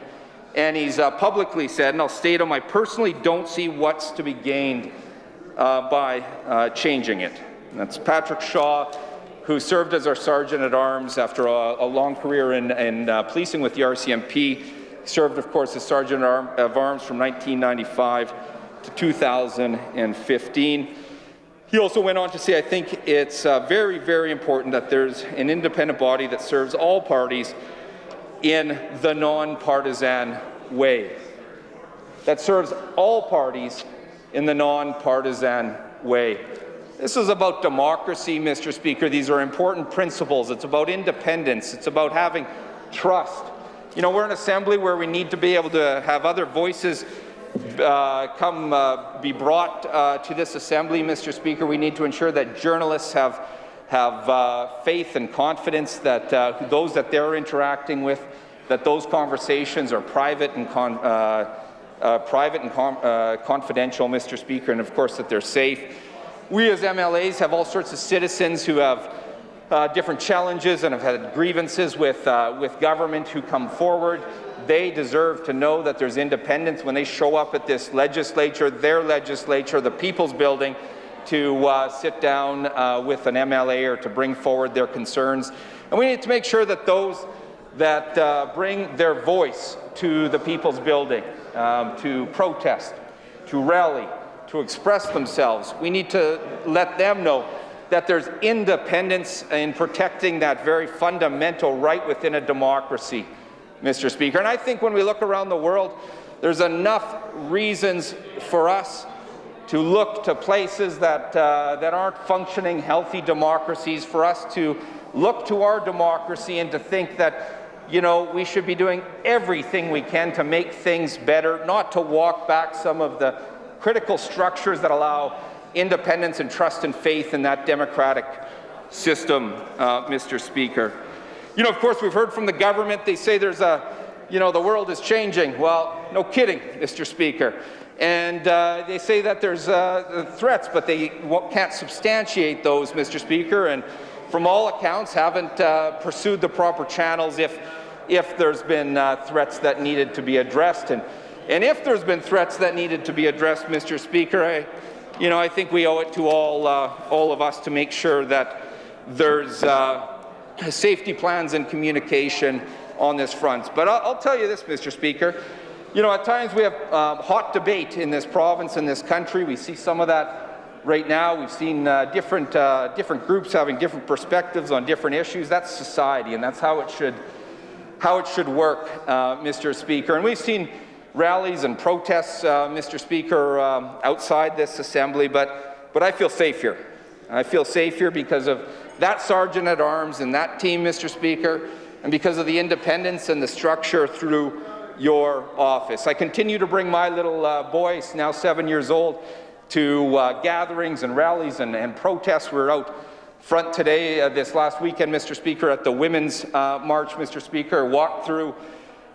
[SPEAKER 5] And he's publicly said, and I'll state him, I personally don't see what's to be gained by changing it. And that's Patrick Shaw, who served as our Sergeant-at-Arms after a long career in policing with the RCMP. Served, of course, as Sergeant-at-Arms from 1995 to 2015. He also went on to say, I think it's very, very important that there's an independent body that serves all parties in the non-partisan way. That serves all parties in the non-partisan way. This is about democracy, Mr. Speaker. These are important principles. It's about independence. It's about having trust. You know, we're an Assembly where we need to be able to have other voices be brought to this Assembly, Mr. Speaker. We need to ensure that journalists have faith and confidence that those that they're interacting with, that those conversations are private and confidential, Mr. Speaker, and of course that they're safe. We as MLAs have all sorts of citizens who have different challenges and have had grievances with government who come forward. They deserve to know that there's independence when they show up at this legislature, their legislature, the People's Building, to sit down with an MLA or to bring forward their concerns. And we need to make sure that those that bring their voice to the People's Building, to protest, to rally, to express themselves, we need to let them know that there's independence in protecting that very fundamental right within a democracy, Mr. Speaker. And I think when we look around the world, there's enough reasons for us to look to places that aren't functioning, healthy democracies, for us to look to our democracy and to think that, you know, we should be doing everything we can to make things better, not to walk back some of the critical structures that allow independence and trust and faith in that democratic system, Mr. Speaker. You know, of course, we've heard from the government. They say there's the world is changing. Well, no kidding, Mr. Speaker. And they say that there's threats, but they can't substantiate those, Mr. Speaker, and from all accounts haven't pursued the proper channels if there's been threats that needed to be addressed. And if there's been threats that needed to be addressed, Mr. Speaker, I think we owe it to all of us to make sure that there's safety plans and communication on this front. But I'll tell you this, Mr. Speaker. You know, at times we have hot debate in this province, in this country. We see some of that right now. We've seen different groups having different perspectives on different issues. That's society, and that's how it should work, Mr. Speaker. And we've seen rallies and protests, Mr. Speaker, outside this Assembly, but I feel safe here. I feel safe here because of that Sergeant-at-Arms and that team, Mr. Speaker, and because of the independence and the structure through your office. I continue to bring my little boy, now 7 years old, to gatherings and rallies and protests. We were out front today, this last weekend, Mr. Speaker, at the Women's March, Mr. Speaker, walked through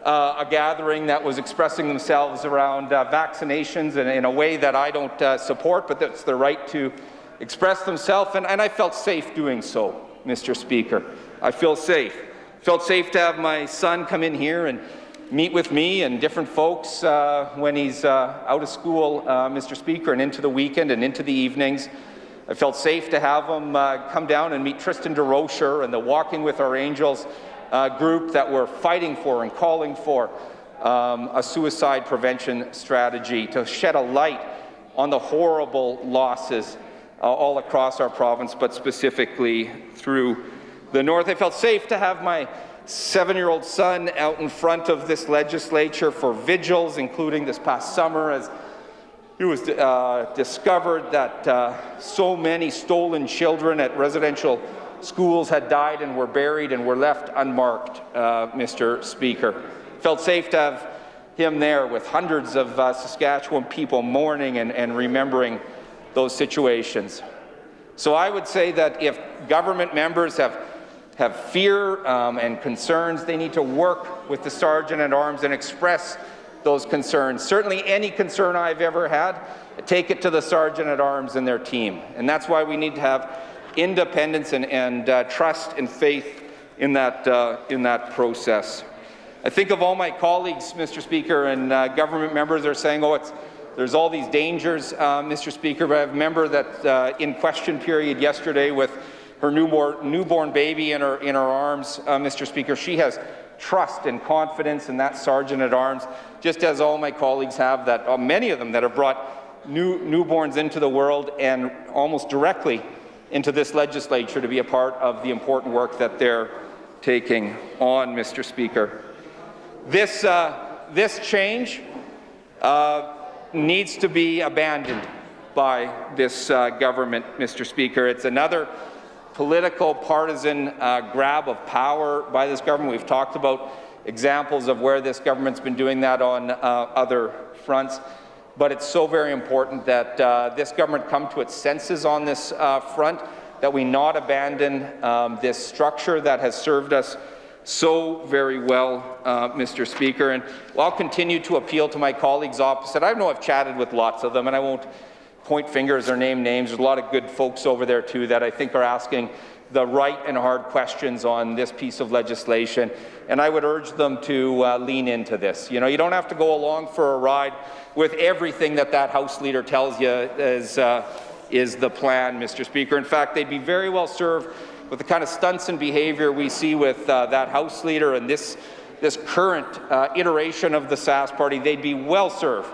[SPEAKER 5] a gathering that was expressing themselves around vaccinations in a way that I don't support, but that's the right to express themselves, and I felt safe doing so, Mr. Speaker. I feel safe. Felt safe to have my son come in here and meet with me and different folks when he's out of school, Mr. Speaker, and into the weekend and into the evenings. I felt safe to have him come down and meet Tristan DeRocher and the Walking with Our Angels group that were fighting for and calling for a suicide prevention strategy to shed a light on the horrible losses all across our province, but specifically through the north. I felt safe to have my 7-year-old son out in front of this legislature for vigils, including this past summer, as it was discovered that so many stolen children at residential schools had died and were buried and were left unmarked, Mr. Speaker. Felt safe to have him there with hundreds of Saskatchewan people mourning and remembering those situations. So I would say that if government members have fear and concerns, they need to work with the Sergeant-at-Arms and express those concerns. Certainly any concern I've ever had, take it to the Sergeant-at-Arms and their team. And that's why we need to have independence and trust and faith in that process. I think of all my colleagues, Mr. Speaker, and government members are saying, there's all these dangers, Mr. Speaker, but I have a member that in question period yesterday with her newborn baby in her arms, Mr. Speaker, she has trust and confidence in that Sergeant-at-Arms, just as all my colleagues have, that many of them that have brought newborns into the world and almost directly into this legislature to be a part of the important work that they're taking on, Mr. Speaker. This change needs to be abandoned by this government, Mr. Speaker. It's another political, partisan grab of power by this government. We've talked about examples of where this government's been doing that on other fronts, but it's so very important that this government come to its senses on this front, that we not abandon this structure that has served us so very well, Mr. Speaker. And I'll continue to appeal to my colleagues opposite. I know I've chatted with lots of them, and I won't point fingers or name names. There's a lot of good folks over there, too, that I think are asking the right and hard questions on this piece of legislation, and I would urge them to lean into this. You know, you don't have to go along for a ride with everything that House leader tells you is the plan, Mr. Speaker. In fact, they'd be very well served with the kind of stunts and behaviour we see with that House leader and this current iteration of the Sask Party. They'd be well served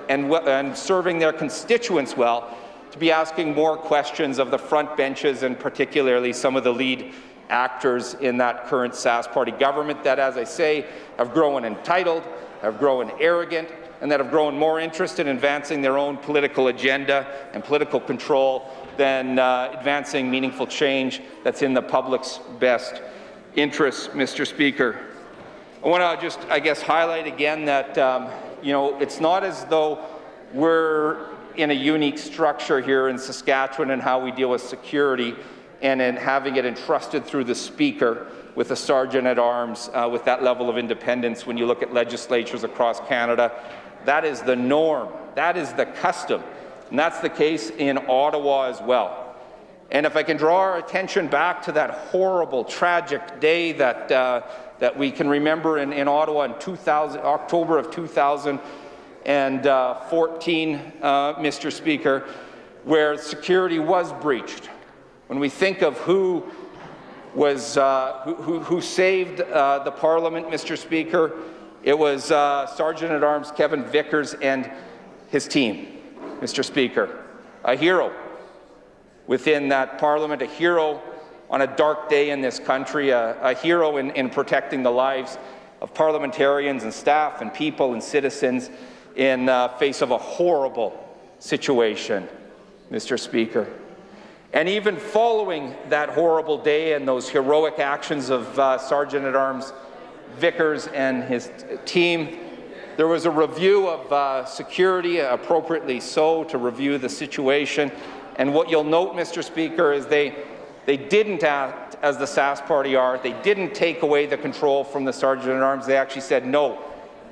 [SPEAKER 5] and serving their constituents well to be asking more questions of the front benches, and particularly some of the lead actors in that current Sask Party government that, as I say, have grown entitled, have grown arrogant, and that have grown more interested in advancing their own political agenda and political control than advancing meaningful change that's in the public's best interests, Mr. Speaker. I want to just, I guess, highlight again that, it's not as though we're in a unique structure here in Saskatchewan and how we deal with security and in having it entrusted through the Speaker with a Sergeant-at-Arms with that level of independence when you look at legislatures across Canada. That is the norm. That is the custom. And that's the case in Ottawa as well. And if I can draw our attention back to that horrible, tragic day that we can remember in Ottawa in October of 2014, Mr. Speaker, where security was breached. When we think of who saved the Parliament, Mr. Speaker, it was Sergeant-at-Arms Kevin Vickers and his team, Mr. Speaker. A hero within that Parliament, a hero on a dark day in this country, a hero in protecting the lives of parliamentarians and staff and people and citizens in face of a horrible situation, Mr. Speaker. And even following that horrible day and those heroic actions of Sergeant-at-Arms Vickers and his team, there was a review of security, appropriately so, to review the situation. And what you'll note, Mr. Speaker, is they didn't act as the Sask Party are. They didn't take away the control from the Sergeant-at-Arms. They actually said, no,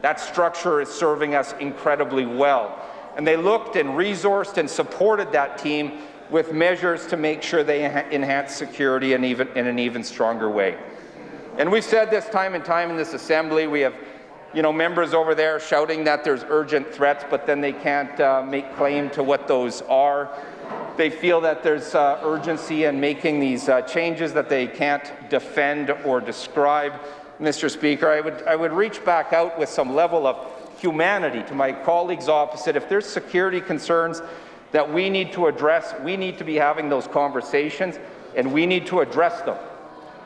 [SPEAKER 5] that structure is serving us incredibly well. and they looked and resourced and supported that team with measures to make sure they enhance security in an even stronger way. And we've said this time and time in this Assembly. We have members over there shouting that there's urgent threats, but then they can't make claim to what those are. They feel that there's urgency in making these changes that they can't defend or describe. Mr. Speaker, I would reach back out with some level of humanity to my colleagues opposite. If there's security concerns that we need to address, we need to be having those conversations, and we need to address them.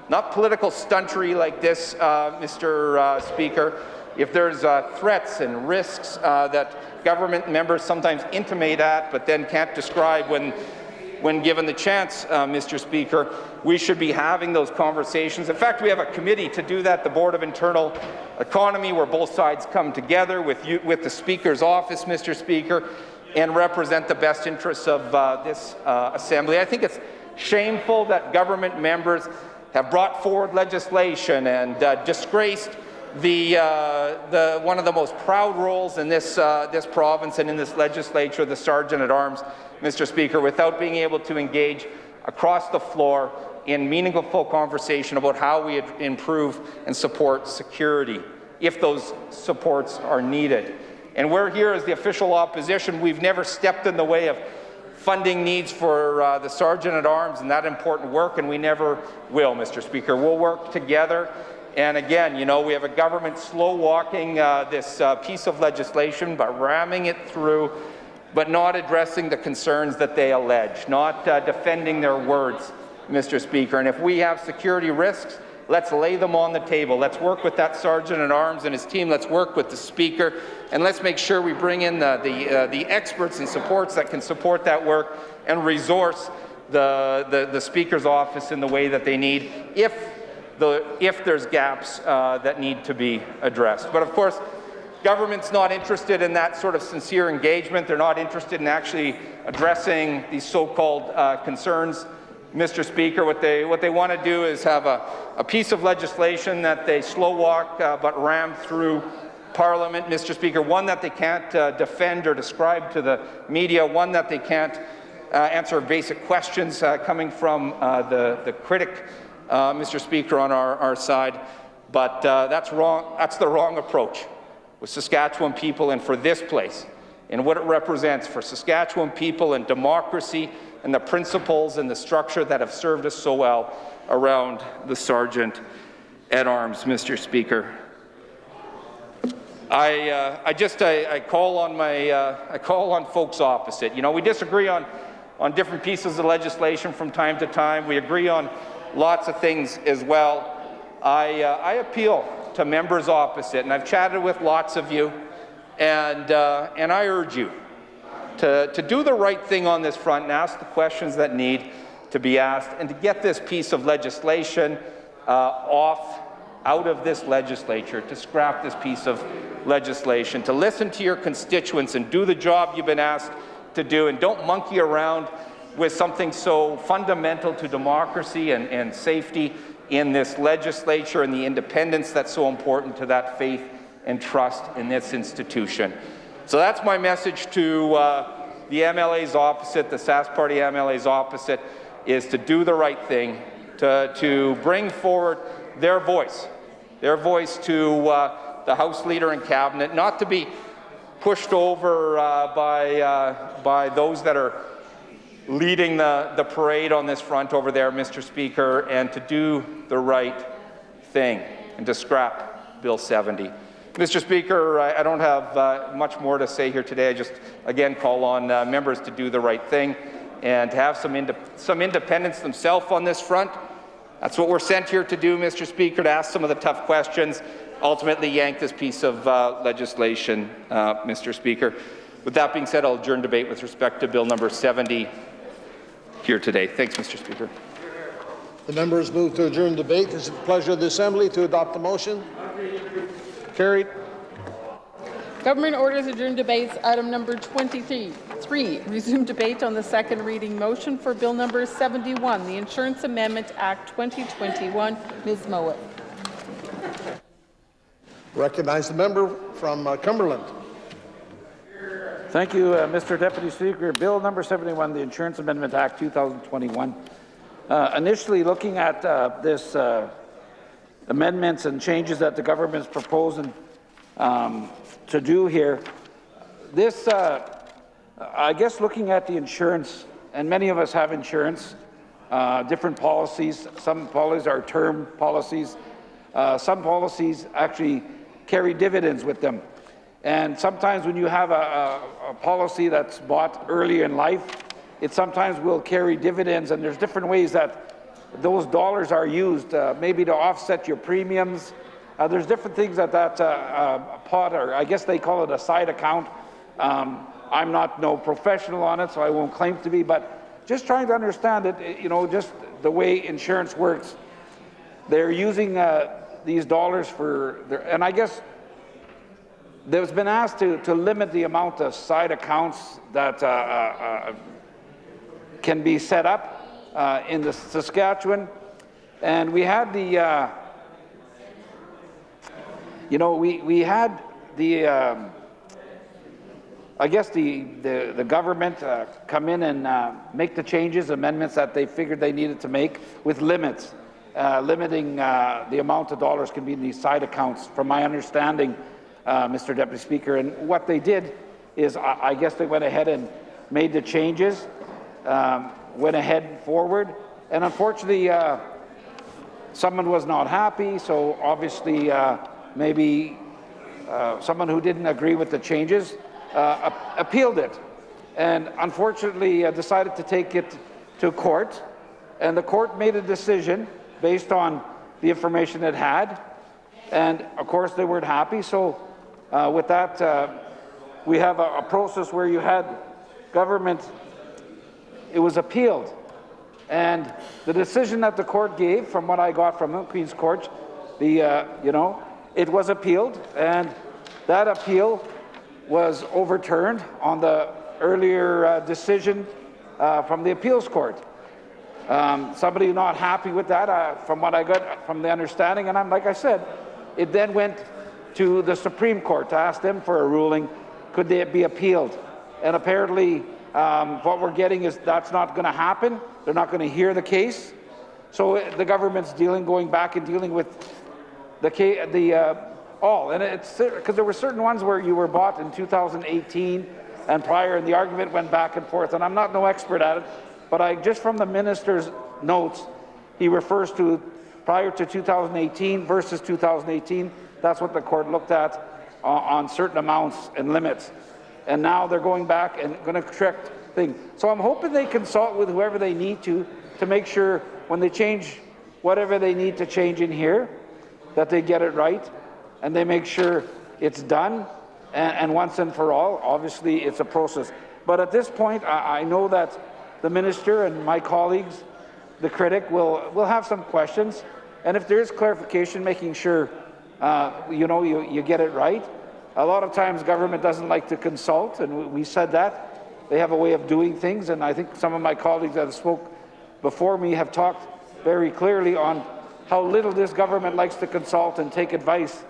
[SPEAKER 5] Not political stuntery like this, Mr. Speaker. If there's threats and risks that government members sometimes intimate at but then can't describe when given the chance, Mr. Speaker, we should be having those conversations. In fact, we have a committee to do that, the Board of Internal Economy, where both sides come together with the Speaker's office, Mr. Speaker, and represent the best interests of this Assembly. I think it's shameful that government members have brought forward legislation and disgraced one of the most proud roles in this province and in this legislature, the Sergeant-at-Arms, Mr. Speaker, without being able to engage across the floor in meaningful conversation about how we improve and support security, if those supports are needed. And we're here as the official opposition. We've never stepped in the way of funding needs for the Sergeant-at-Arms and that important work, and we never will, Mr. Speaker. We'll work together. And again, we have a government slow-walking this piece of legislation, but ramming it through, but not addressing the concerns that they allege, not defending their words, Mr. Speaker. And if we have security risks, let's lay them on the table. Let's work with that Sergeant-at-Arms and his team. Let's work with the Speaker, and let's make sure we bring in the experts and supports that can support that work and resource the Speaker's office in the way that they need if there's gaps that need to be addressed. But of course, government's not interested in that sort of sincere engagement. They're not interested in actually addressing these so-called concerns. Mr. Speaker, what they want to do is have a piece of legislation that they slow walk but ram through Parliament, Mr. Speaker, one that they can't defend or describe to the media, one that they can't answer basic questions coming from the critic, Mr. Speaker, on our side. But that's wrong. That's the wrong approach with Saskatchewan people and for this place and what it represents for Saskatchewan people and democracy and the principles and the structure that have served us so well around the Sergeant-at-Arms, Mr. Speaker. I call on folks opposite. We disagree on different pieces of legislation from time to time. We agree on lots of things as well. I appeal to members opposite, and I've chatted with lots of you, and I urge you to do the right thing on this front and ask the questions that need to be asked, and to get this piece of legislation out of this legislature, to scrap this piece of legislation, to listen to your constituents and do the job you've been asked to do, and don't monkey around with something so fundamental to democracy and safety in this legislature and the independence that's so important to that faith and trust in this institution. So that's my message to the MLAs opposite, the Sask Party MLAs opposite, is to do the right thing, to bring forward their voice to the House Leader and Cabinet, not to be pushed over by those that are leading the parade on this front over there, Mr. Speaker, and to do the right thing and to scrap Bill 70. Mr. Speaker, I don't have much more to say here today. I just, again, call on members to do the right thing and to have some independence themselves on this front. That's what we're sent here to do, Mr. Speaker, to ask some of the tough questions, ultimately yank this piece of legislation, Mr. Speaker. With that being said, I'll adjourn debate with respect to Bill number 70 here today. Thanks, Mr. Speaker.
[SPEAKER 20] The members move to adjourn debate. It's the pleasure of the Assembly to adopt the motion. Carried.
[SPEAKER 10] Government orders adjourn debates. Item number 23. Resume debate on the second reading motion for Bill number 71, the Insurance Amendment Act 2021. Ms. Mowat.
[SPEAKER 20] Recognize the member from Cumberland.
[SPEAKER 3] Thank you, Mr. Deputy Speaker. Bill number 71, the Insurance Amendment Act 2021. Initially looking at this amendments and changes that the government is proposing to do here, this, I guess looking at the insurance, and many of us have insurance, different policies. Some policies are term policies. Some policies actually carry dividends with them. And sometimes when you have a policy that's bought early in life, it sometimes will carry dividends, and there's different ways that those dollars are used, maybe to offset your premiums. There's different things that pot, or I guess they call it a side account. I'm not no professional on it, so I won't claim to be, but just trying to understand it, you know, just the way insurance works. They're using these dollars for, and I guess there's been asked to limit the amount of side accounts that can be set up in the Saskatchewan. And we had the, you know, we had the, I guess the government come in and make the changes, amendments that they figured they needed to make with limits, limiting the amount of dollars can be in these side accounts, from my understanding, Mr. Deputy Speaker. And what they did is, I guess they went ahead and made the changes, went ahead forward, and unfortunately someone was not happy, so obviously maybe someone who didn't agree with the changes appealed it, and unfortunately decided to take it to court, and the court made a decision based on the information it had, and of course they weren't happy. So with that, we have a process where you had government, it was appealed, and the decision that the court gave, from what I got from the Queen's Court, the you know, it was appealed, and that appeal was overturned on the earlier decision from the appeals court. Somebody not happy with that, from what I got from the understanding, and like I said, it then went to the Supreme Court to ask them for a ruling, could they be appealed? And apparently what we're getting is that's not going to happen. They're not going to hear the case. So the government's going back and dealing with all. And it's because there were certain ones where you were bought in 2018 and prior, and the argument went back and forth. And I'm not no expert at it, but just from the minister's notes, he refers to prior to 2018 versus 2018. That's what the court looked at on certain amounts and limits. And now they're going back and going to correct things. So I'm hoping they consult with whoever they need to make sure when they change whatever they need to change in here, that they get it right and they make sure it's done, and once and for all. Obviously, it's a process. But at this point, I know that the minister and my colleagues, the critic, will have some questions. And if there is clarification, making sure you know, you get it right. A lot of times government doesn't like to consult, and we said that. They have a way of doing things, and I think some of my colleagues that have spoke before me have talked very clearly on how little this government likes to consult and take advice.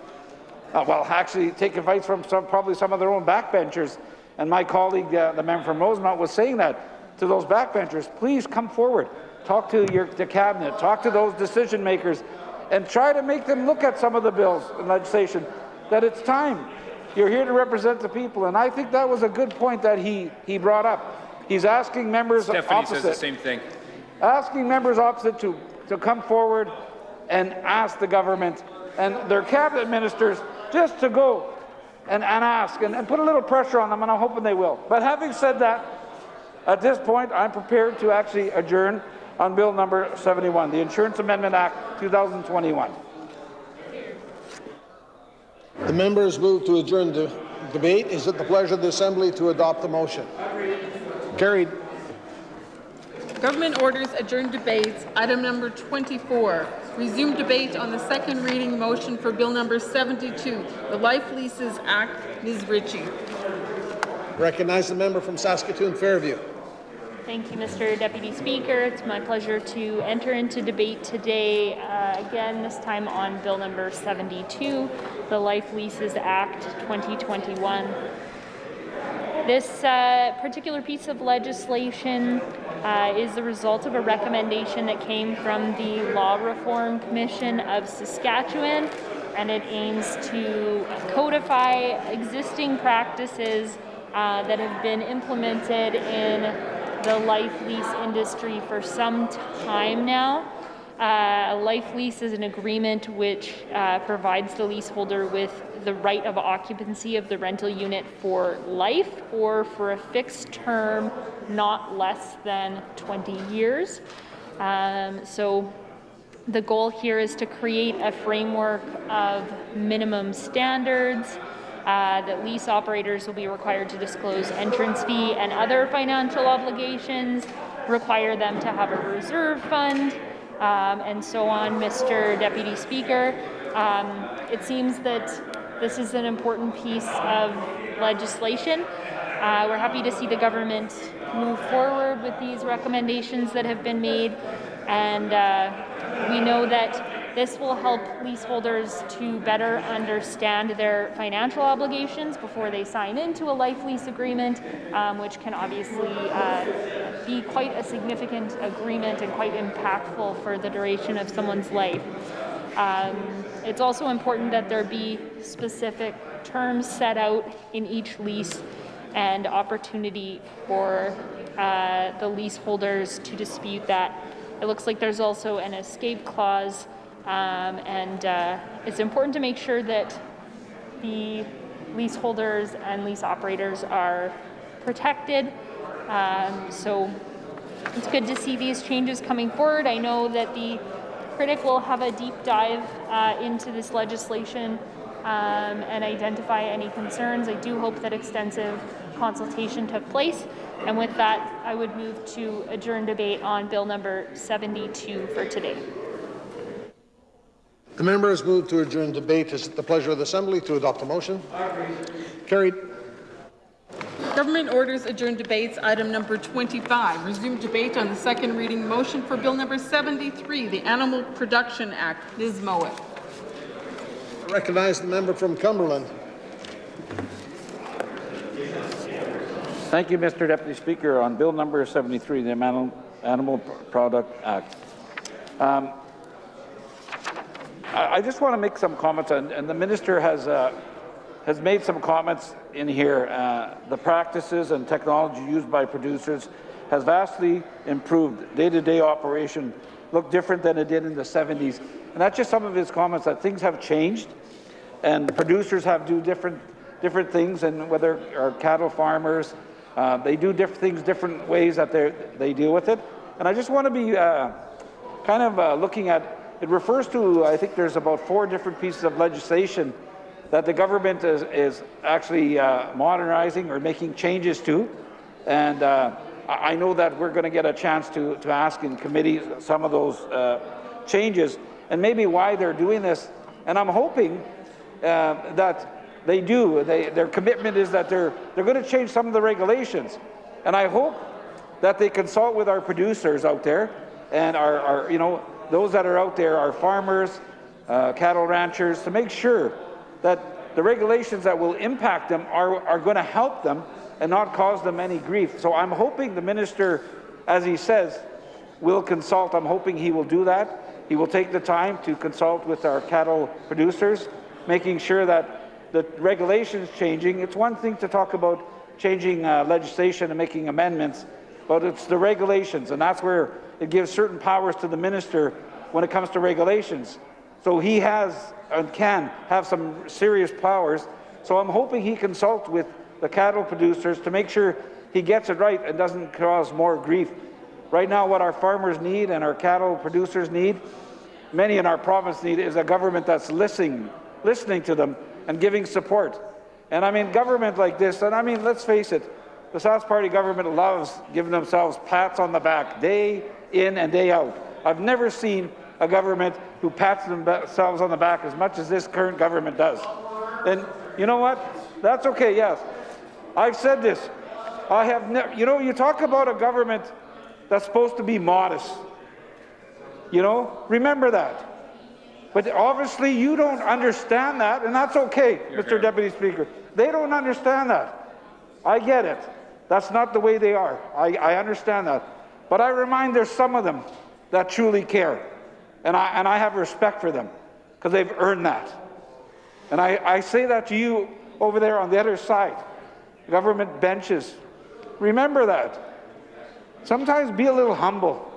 [SPEAKER 3] Well, actually take advice from probably some of their own backbenchers. And my colleague, the member from Rosemount, was saying that to those backbenchers, please come forward, talk to the cabinet, talk to those decision makers, and try to make them look at some of the bills and legislation, that it's time. You're here to represent the people, and I think that was a good point that he brought up. He's asking members
[SPEAKER 5] Stephanie
[SPEAKER 3] opposite.
[SPEAKER 5] says the same thing.
[SPEAKER 3] Asking members opposite to come forward and ask the government and their cabinet ministers just to go and ask and put a little pressure on them, and I'm hoping they will. But having said that, at this point, I'm prepared to actually adjourn on Bill number 71, the Insurance Amendment Act 2021.
[SPEAKER 20] The members move to adjourn the debate. Is it the pleasure of the Assembly to adopt the motion? Carried.
[SPEAKER 10] Government orders adjourned debates. Item number 24. Resume debate on the second reading motion for Bill number 72, the Life Leases Act. Ms. Ritchie.
[SPEAKER 20] Recognize the member from Saskatoon Fairview.
[SPEAKER 6] Thank you, Mr. Deputy Speaker. It's my pleasure to enter into debate today, again, this time on Bill number 72, the Life Leases Act 2021. This particular piece of legislation is the result of a recommendation that came from the Law Reform Commission of Saskatchewan, and it aims to codify existing practices that have been implemented in the life lease industry for some time now. A life lease is an agreement which provides the leaseholder with the right of occupancy of the rental unit for life or for a fixed term not less than 20 years. So the goal here is to create a framework of minimum standards that lease operators will be required to disclose entrance fee and other financial obligations, require them to have a reserve fund, and so on. Mr. Deputy Speaker, it seems that this is an important piece of legislation. We're happy to see the government move forward with these recommendations that have been made, and we know that this will help leaseholders to better understand their financial obligations before they sign into a life lease agreement, which can obviously be quite a significant agreement and quite impactful for the duration of someone's life. It's also important that there be specific terms set out in each lease and opportunity for the leaseholders to dispute that. It looks like there's also an escape clause, and it's important to make sure that the leaseholders and lease operators are protected. So it's good to see these changes coming forward. I know that the critic will have a deep dive into this legislation and identify any concerns. I do hope that extensive consultation took place. And with that, I would move to adjourn debate on Bill number 72 for today.
[SPEAKER 20] The member has moved to adjourn debate. Is it the pleasure of the Assembly to adopt the motion? Carried.
[SPEAKER 10] Government orders adjourn debates. Item number 25. Resume debate on the second reading motion for Bill number 73, the Animal Production Act. Ms. Mowat.
[SPEAKER 20] I recognize the member from Cumberland.
[SPEAKER 3] Thank you, Mr. Deputy Speaker. On Bill number 73, the Animal Product Act. I just want to make some comments, and the minister has made some comments in here. The practices and technology used by producers has vastly improved. Day-to-day operation look different than it did in the 70s. And that's just some of his comments, that things have changed and producers have to do different things, and whether our cattle farmers, they do things different ways that they deal with it. And I just want to be looking at, it refers to, I think there's about 4 different pieces of legislation that the government is actually modernizing or making changes to. And I know that we're going to get a chance to ask in committee some of those changes and maybe why they're doing this. And I'm hoping that they do. Their commitment is that they're going to change some of the regulations. And I hope that they consult with our producers out there and our those that are out there, our farmers, cattle ranchers, to make sure that the regulations that will impact them are going to help them and not cause them any grief. So I'm hoping the minister, as he says, will consult. I'm hoping he will do that. He will take the time to consult with our cattle producers, making sure that the regulations changing. It's one thing to talk about changing legislation and making amendments, but it's the regulations, and that's where it gives certain powers to the minister when it comes to regulations. So he has and can have some serious powers. So I'm hoping he consults with the cattle producers to make sure he gets it right and doesn't cause more grief. Right now, what our farmers need and our cattle producers need, many in our province need, is a government that's listening to them and giving support. And I mean, government like this, and I mean, let's face it, the Sask Party government loves giving themselves pats on the back day in and day out. I've never seen a government who pats themselves on the back as much as this current government does. And you know what? That's okay, yes. I've said this. I have never, you talk about a government that's supposed to be modest. Remember that. But obviously you don't understand that, and that's okay, Mr. Deputy Speaker. They don't understand that. I get it. That's not the way they are. I understand that. But I remind there's some of them that truly care. And I have respect for them because they've earned that. And I say that to you over there on the other side, government benches. Remember that. Sometimes be a little humble.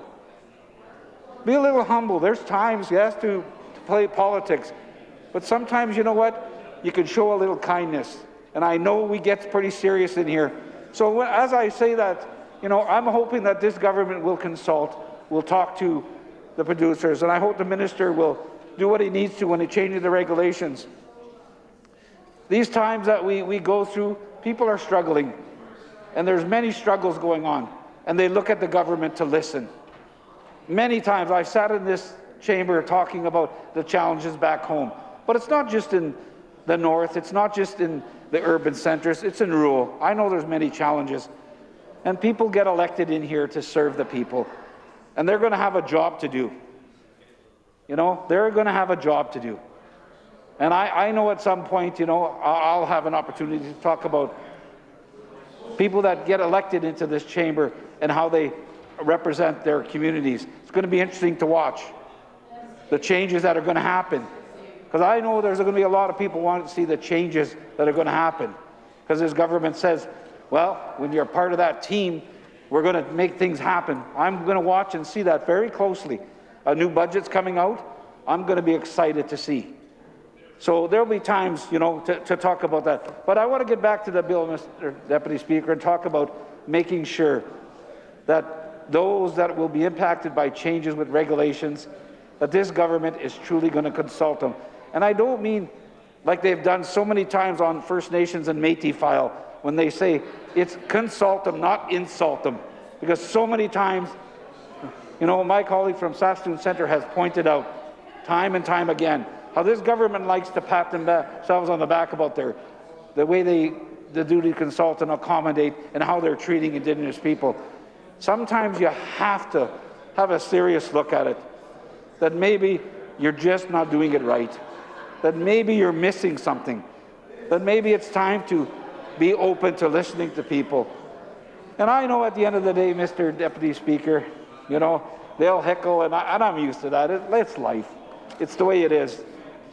[SPEAKER 3] Be a little humble. There's times, yes, to play politics. But sometimes, you know what? You can show a little kindness. And I know we get pretty serious in here. So as I say that, you know, I'm hoping that this government will consult, will talk to the producers, and I hope the minister will do what he needs to when he changes the regulations. These times that we go through, people are struggling, and there's many struggles going on, and they look at the government to listen. Many times I've sat in this chamber talking about the challenges back home, but it's not just in the north, it's not just in the urban centres, it's in rural. I know there's many challenges, and people get elected in here to serve the people, and they're going to have a job to do. You know, they're going to have a job to do. And I know at some point, you know, I'll have an opportunity to talk about people that get elected into this chamber and how they represent their communities. It's going to be interesting to watch the changes that are going to happen. Because I know there's going to be a lot of people wanting to see the changes that are going to happen. Because this government says, well, when you're part of that team, we're going to make things happen. I'm going to watch and see that very closely. A new budget's coming out. I'm going to be excited to see. So there'll be times, you know, to talk about that. But I want to get back to the bill, Mr. Deputy Speaker, and talk about making sure that those that will be impacted by changes with regulations, that this government is truly going to consult them. And I don't mean like they've done so many times on First Nations and Métis file when they say it's consult them, not insult them. Because so many times, you know, my colleague from Saskatoon Centre has pointed out time and time again how this government likes to pat themselves on the back about the way the duty to consult and accommodate and how they're treating Indigenous people. Sometimes you have to have a serious look at it, that maybe you're just not doing it right, that maybe you're missing something, that maybe it's time to be open to listening to people. And I know at the end of the day, Mr. Deputy Speaker, you know, they'll heckle, and I'm used to that. It's life. It's the way it is.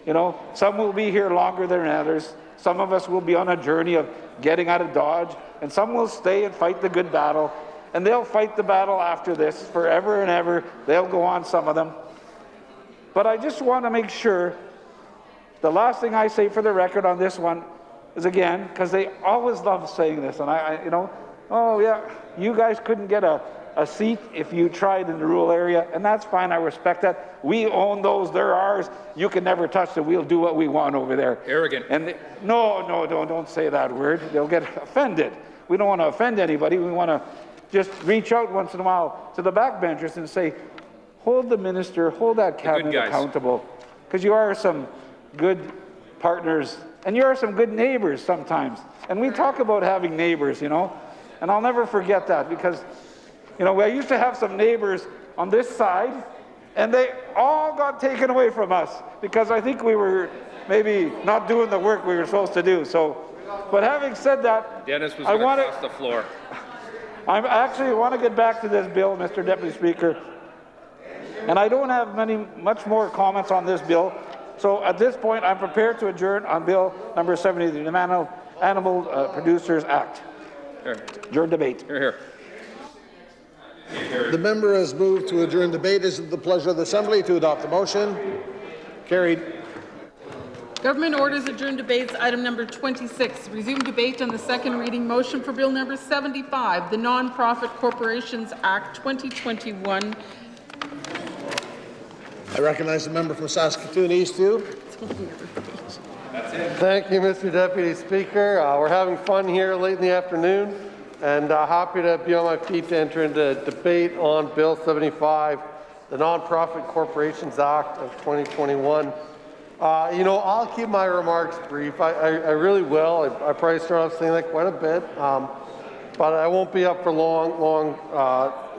[SPEAKER 3] You know, some will be here longer than others. Some of us will be on a journey of getting out of Dodge, and some will stay and fight the good battle. And they'll fight the battle after this forever and ever. They'll go on, some of them. But I just want to make sure, the last thing I say for the record on this one is, again, because they always love saying this, and I you know, oh yeah, you guys couldn't get a seat if you tried in the rural area, and that's fine, I respect that. We own those, they're ours. You can never touch them. We'll do what we want over there.
[SPEAKER 5] Arrogant.
[SPEAKER 3] And no, don't say that word. They'll get offended. We don't want to offend anybody. We want to just reach out once in a while to the backbenchers and say, hold the minister, hold that cabinet accountable, because you are some good partners, and you are some good neighbors sometimes. And we talk about having neighbors, you know, and I'll never forget that, because, you know, I used to have some neighbors on this side, and they all got taken away from us because I think we were maybe not doing the work we were supposed to do. So, but having said that,
[SPEAKER 5] Dennis was going to cross the floor.
[SPEAKER 3] I actually want to get back to this bill, Mr. Deputy Speaker, and I don't have much more comments on this bill. So at this point, I'm prepared to adjourn on Bill number 70, the Animal Producers Act. Adjourn debate.
[SPEAKER 5] Here.
[SPEAKER 20] The member has moved to adjourn debate. Is it the pleasure of the Assembly to adopt the motion? Carried.
[SPEAKER 10] Government orders adjourn debates. Item number 26. Resume debate on the second reading motion for Bill number 75, the Non-Profit Corporations Act 2021.
[SPEAKER 20] I recognize the member from Saskatoon East too.
[SPEAKER 22] Thank you, Mr. Deputy Speaker. We're having fun here late in the afternoon, and happy to be on my feet to enter into debate on Bill 75, the Non-Profit Corporations Act of 2021. You know, I'll keep my remarks brief. I really will. I probably start off saying that quite a bit, but I won't be up for long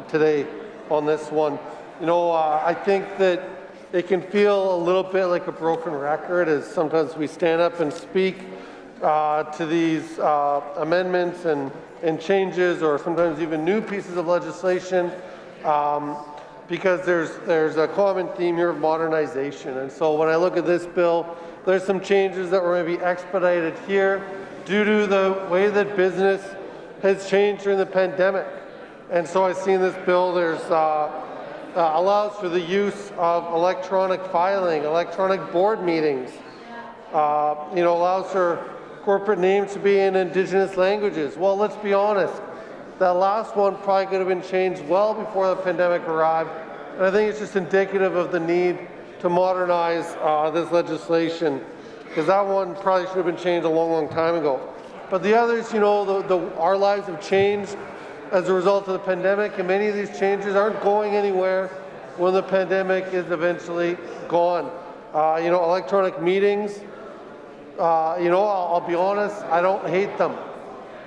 [SPEAKER 22] today on this one. You know, I think that it can feel a little bit like a broken record as sometimes we stand up and speak to these amendments and changes, or sometimes even new pieces of legislation, because there's a common theme here of modernization. And so when I look at this bill, there's some changes that were maybe expedited here due to the way that business has changed during the pandemic. And so I see in this bill there's allows for the use of electronic filing, electronic board meetings, allows for corporate names to be in Indigenous languages. Well, let's be honest, that last one probably could have been changed well before the pandemic arrived, and I think it's just indicative of the need to modernize this legislation, because that one probably should have been changed a long, long time ago. But the others, our lives have changed as a result of the pandemic, and many of these changes aren't going anywhere when the pandemic is eventually gone. Electronic meetings, I'll be honest, I don't hate them.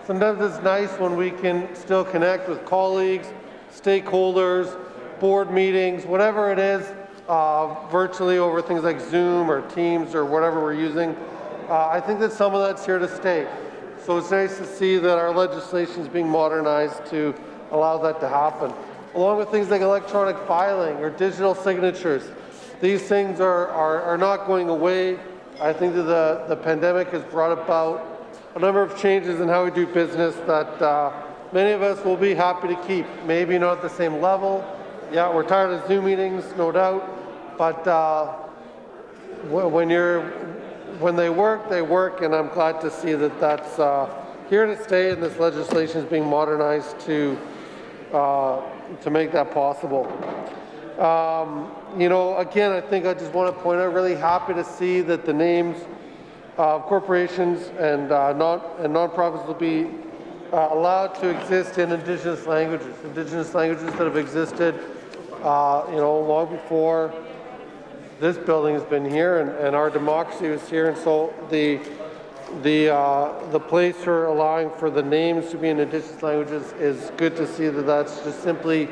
[SPEAKER 22] Sometimes it's nice when we can still connect with colleagues, stakeholders, board meetings, whatever it is, virtually over things like Zoom or Teams or whatever we're using. I think that some of that's here to stay. So it's nice to see that our legislation is being modernized to allow that to happen. Along with things like electronic filing or digital signatures. These things are not going away. I think that the pandemic has brought about a number of changes in how we do business that many of us will be happy to keep. Maybe not at the same level. Yeah, we're tired of Zoom meetings, no doubt. But when they work, and I'm glad to see that that's here to stay, and this legislation is being modernized to make that possible. Again, I think I just want to point out, really happy to see that the names of corporations and nonprofits will be allowed to exist in Indigenous languages that have existed, long before this building has been here and our democracy was here. And so the place for allowing for the names to be in Indigenous languages is good to see that that's just simply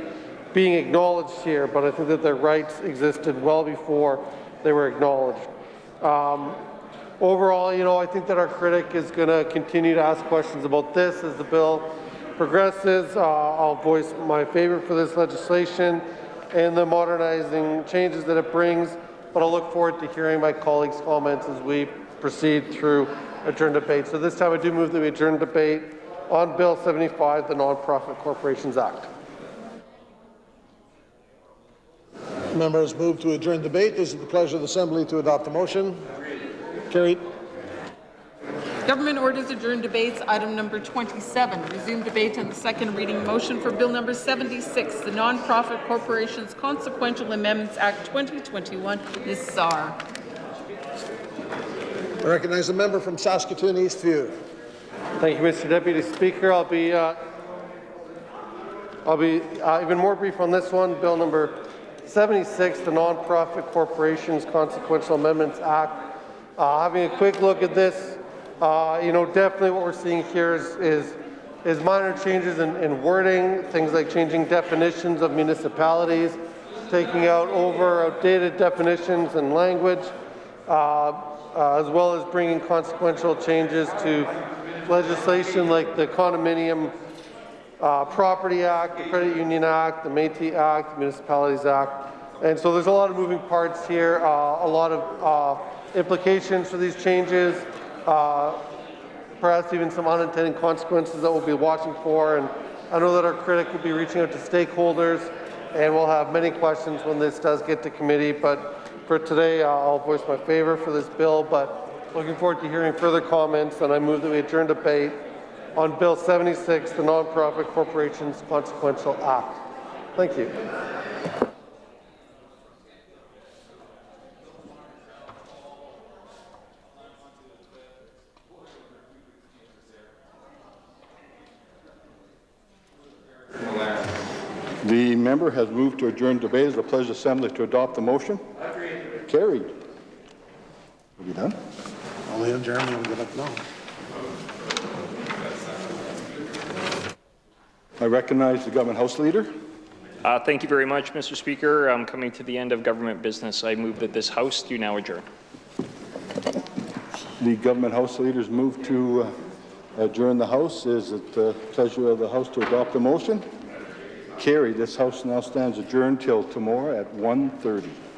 [SPEAKER 22] being acknowledged here, but I think that their rights existed well before they were acknowledged. Overall, I think that our critic is going to continue to ask questions about this as the bill progresses. I'll voice my favor for this legislation and the modernizing changes that it brings, but I'll look forward to hearing my colleagues' comments as we proceed through adjourned debate. So this time I do move that we adjourn debate on Bill 75, the Nonprofit Corporations Act.
[SPEAKER 20] Members move to adjourn debate. Is it the pleasure of the Assembly to adopt the motion? Carried.
[SPEAKER 10] Government orders adjourned debates. Item number 27. Resume debate on the second reading motion for Bill number 76, the Nonprofit Corporations Consequential Amendments Act 2021. Ms. Saar.
[SPEAKER 20] I recognize the member from Saskatoon Eastview.
[SPEAKER 22] Thank you, Mr. Deputy Speaker. I'll be even more brief on this one. Bill number 76, the Nonprofit Corporations Consequential Amendments Act. Having a quick look at this, definitely what we're seeing here is minor changes in wording, things like changing definitions of municipalities, taking out outdated definitions and language, as well as bringing consequential changes to legislation like the Condominium Property Act, the Credit Union Act, the Métis Act, the Municipalities Act. And so there's a lot of moving parts here, a lot of implications for these changes, perhaps even some unintended consequences that we'll be watching for. And I know that our critic will be reaching out to stakeholders, and we'll have many questions when this does get to committee. But for today, I'll voice my favor for this bill, but looking forward to hearing further comments, and I move that we adjourn debate on Bill 76, the Nonprofit Corporations Consequential Act. Thank you.
[SPEAKER 2] The member has moved to adjourn debate. Is the pleasure of the Assembly to adopt the motion? Agreed. Carried. Are we done?
[SPEAKER 20] Only in Germany will get up now.
[SPEAKER 2] I recognize the Government House Leader.
[SPEAKER 4] Thank you very much, Mr. Speaker. I'm coming to the end of government business. I move that this House do now adjourn.
[SPEAKER 2] The government House leaders move to adjourn the House. Is it the pleasure of the House to adopt the motion? Carried. This House now stands adjourned till tomorrow at 1:30.